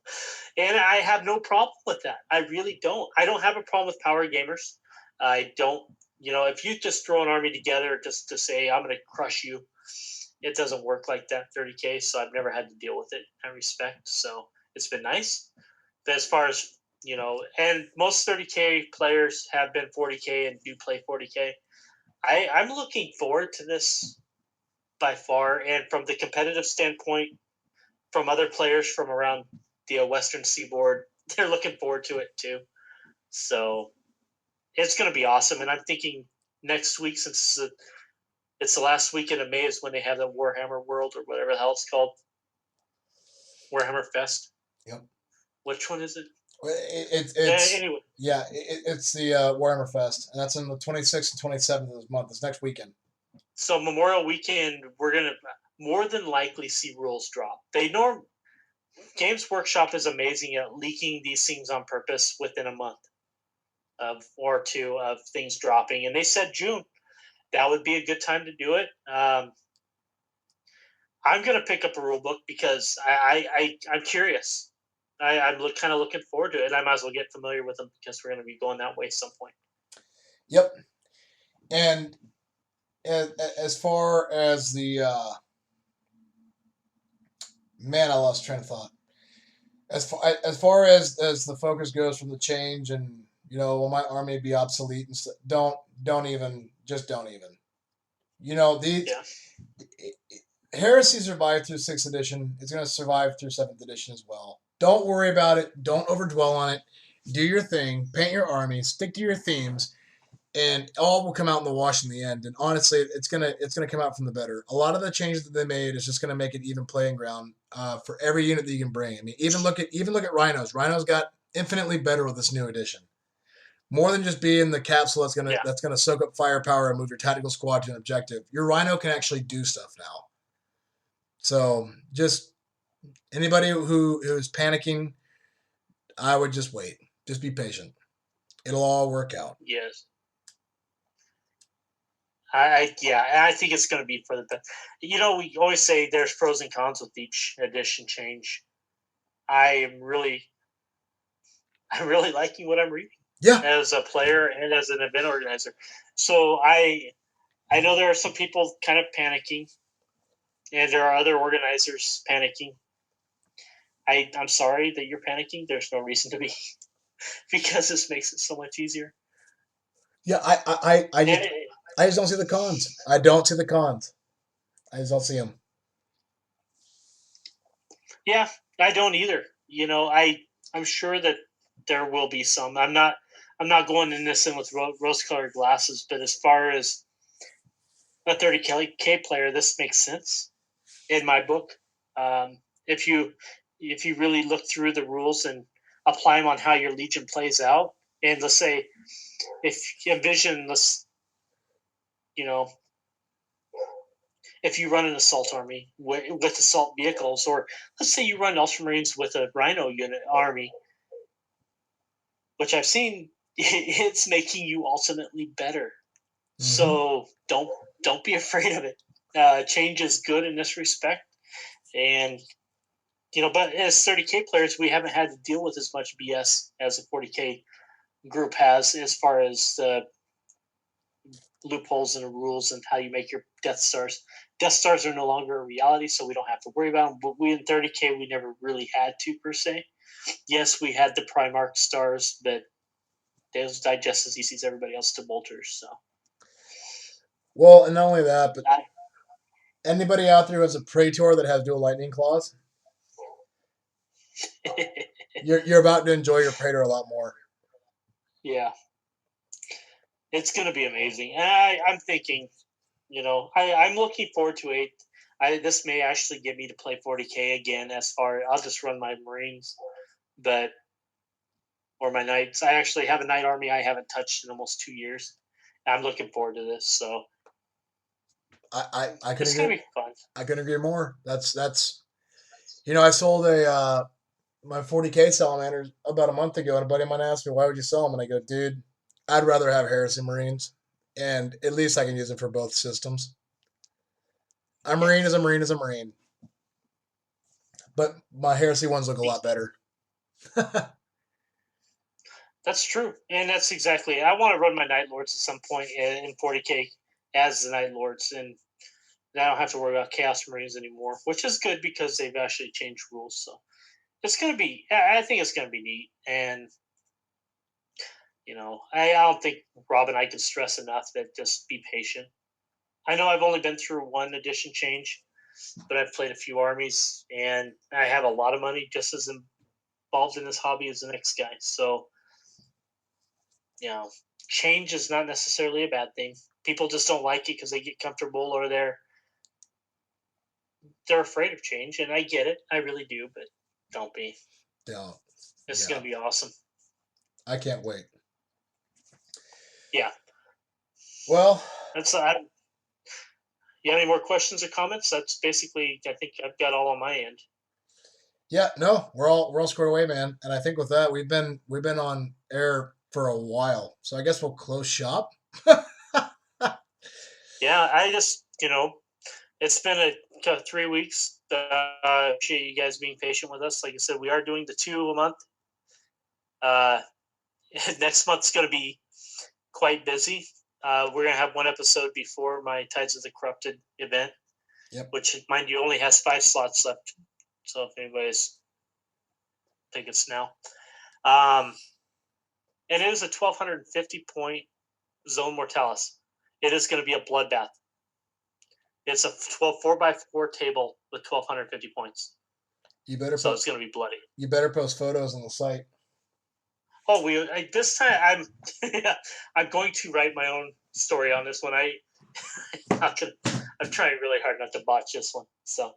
and I have no problem with that. I really don't. I don't have a problem with power gamers. I don't. You know, if you just throw an army together just to say I'm going to crush you, it doesn't work like that. 30K, so I've never had to deal with it. I respect. So it's been nice. But as far as and most 30K players have been 40K and do play 40K. I'm looking forward to this by far, and from the competitive standpoint, from other players from around the Western Seaboard, they're looking forward to it too. So it's going to be awesome. And I'm thinking next week, since it's the last weekend of May, is when they have the Warhammer World or whatever the hell it's called, Warhammer Fest.
Yep.
Which one is it?
It's
anyway.
Yeah, it's the Warhammer Fest, and that's on the 26th and 27th of this month. This next weekend.
So Memorial Weekend, we're gonna more than likely see rules drop. Games Workshop is amazing at leaking these things on purpose within a month or two of things dropping, and they said June. That would be a good time to do it. I'm gonna pick up a rule book because I'm curious. I'm kind of looking forward to it. I might as well get familiar with them because we're going to be going that way at some point.
Yep. And as far as the man, I lost train of thought. As far as the focus goes from the change, and will my army be obsolete and stuff? Don't even. Heresy survived through 6th edition. It's going to survive through 7th edition as well. Don't worry about it. Don't overdwell on it. Do your thing. Paint your army. Stick to your themes, and all will come out in the wash in the end. And honestly, it's gonna come out from the better. A lot of the changes that they made is just gonna make it even playing ground for every unit that you can bring. I mean, even look at Rhinos. Rhinos got infinitely better with this new edition. More than just being the capsule that's gonna soak up firepower and move your tactical squad to an objective. Your Rhino can actually do stuff now. So just anybody who's panicking, I would just wait. Just be patient. It'll all work out.
Yes. I think it's going to be for the best. We always say there's pros and cons with each edition change. I'm really liking what I'm reading.
Yeah.
As a player and as an event organizer. So I know there are some people kind of panicking, and there are other organizers panicking. I'm sorry that you're panicking. There's no reason to be, because this makes it so much easier.
Yeah, I just don't see the cons. I don't see the cons. I just don't see them.
Yeah, I don't either. I'm sure that there will be some. I'm not going in this in with rose-colored glasses, but as far as a 30K player, this makes sense in my book. If you really look through the rules and apply them on how your Legion plays out, and let's say if you envision this, if you run an assault army with assault vehicles, or let's say you run Ultramarines with a Rhino unit army, which I've seen, it's making you ultimately better. Mm-hmm. So don't be afraid of it. Change is good in this respect, and but as 30K players, we haven't had to deal with as much BS as a 40K group has, as far as the loopholes in the rules and how you make your Death Stars. Death Stars are no longer a reality, so we don't have to worry about them. But we in 30K, we never really had to, per se. Yes, we had the Primarch stars, but they was digest as easy as everybody else to bolters. So.
Well, and not only that, but anybody out there who has a Praetor that has dual lightning claws, you're about to enjoy your Praetor a lot more.
Yeah. It's going to be amazing. And I'm thinking, I'm looking forward to it. This may actually get me to play 40K again. I'll just run my Marines, or my Knights. I actually have a Knight army I haven't touched in almost 2 years. I'm looking forward to this. So
it's
going to be fun.
I couldn't agree more. That's I sold my 40K salamanders about a month ago, and a buddy of mine asked me, why would you sell them? And I go, dude, I'd rather have Heresy Marines. and at least I can use it for both systems. A Marine is a Marine is a Marine. But my Heresy ones look a lot better.
That's true, and that's exactly. I want to run my Night Lords at some point in 40K as the Night Lords, and I don't have to worry about Chaos Marines anymore, which is good because they've actually changed rules. So it's going to be. I think it's going to be neat, and I don't think Rob and I can stress enough that just be patient. I know I've only been through one edition change, but I've played a few armies, and I have a lot of money just as involved in this hobby as the next guy. So, change is not necessarily a bad thing. People just don't like it because they get comfortable or they're afraid of change, and I get it. I really do, but don't be.
Don't.
It's going to be awesome.
I can't wait.
Yeah.
Well,
that's you have any more questions or comments? That's basically, I think I've got all on my end.
Yeah, no, we're all squared away, man. And I think with that, we've been on air for a while, so I guess we'll close shop.
Yeah, I just it's been 3 weeks. Appreciate you guys being patient with us. Like I said, we are doing the 2 a month. Next month's going to be quite busy. We're going to have one episode before my Tides of the Corrupted event, which, mind you, only has 5 slots left. So if anybody's tickets now. And it is a 1,250 point Zone Mortalis. It is going to be a bloodbath. It's a 4x4 table with 1,250 points. So it's going to be bloody. You
better post photos on the site.
Oh, this time I'm going to write my own story on this one. I'm trying really hard not to botch this one. So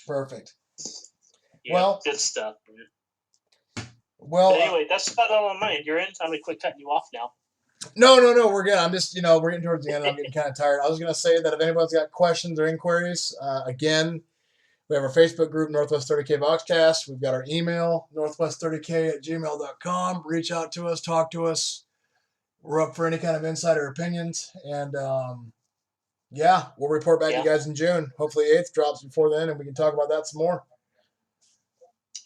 perfect.
Yeah, well, good stuff.
Well,
but anyway, that's about all on my end. You're in. I'm gonna quit cutting you off now.
No, we're good. I'm just, we're getting towards the end. I'm getting kind of tired. I was going to say that if anybody's got questions or inquiries, again, we have our Facebook group, Northwest 30K Boxcast. We've got our email, northwest30k@gmail.com. Reach out to us, talk to us. We're up for any kind of insider opinions. And, we'll report back to you guys in June. Hopefully 8th drops before then, and we can talk about that some more.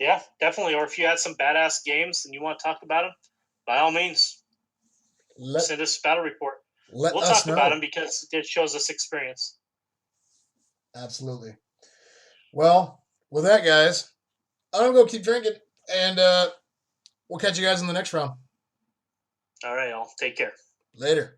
Yeah, definitely. Or if you had some badass games and you want to talk about them, by all means, send us a battle report. We'll talk about them because it shows us experience.
Absolutely. Well, with that, guys, I'm going to go keep drinking, and we'll catch you guys in the next round.
All right, y'all. Take care.
Later.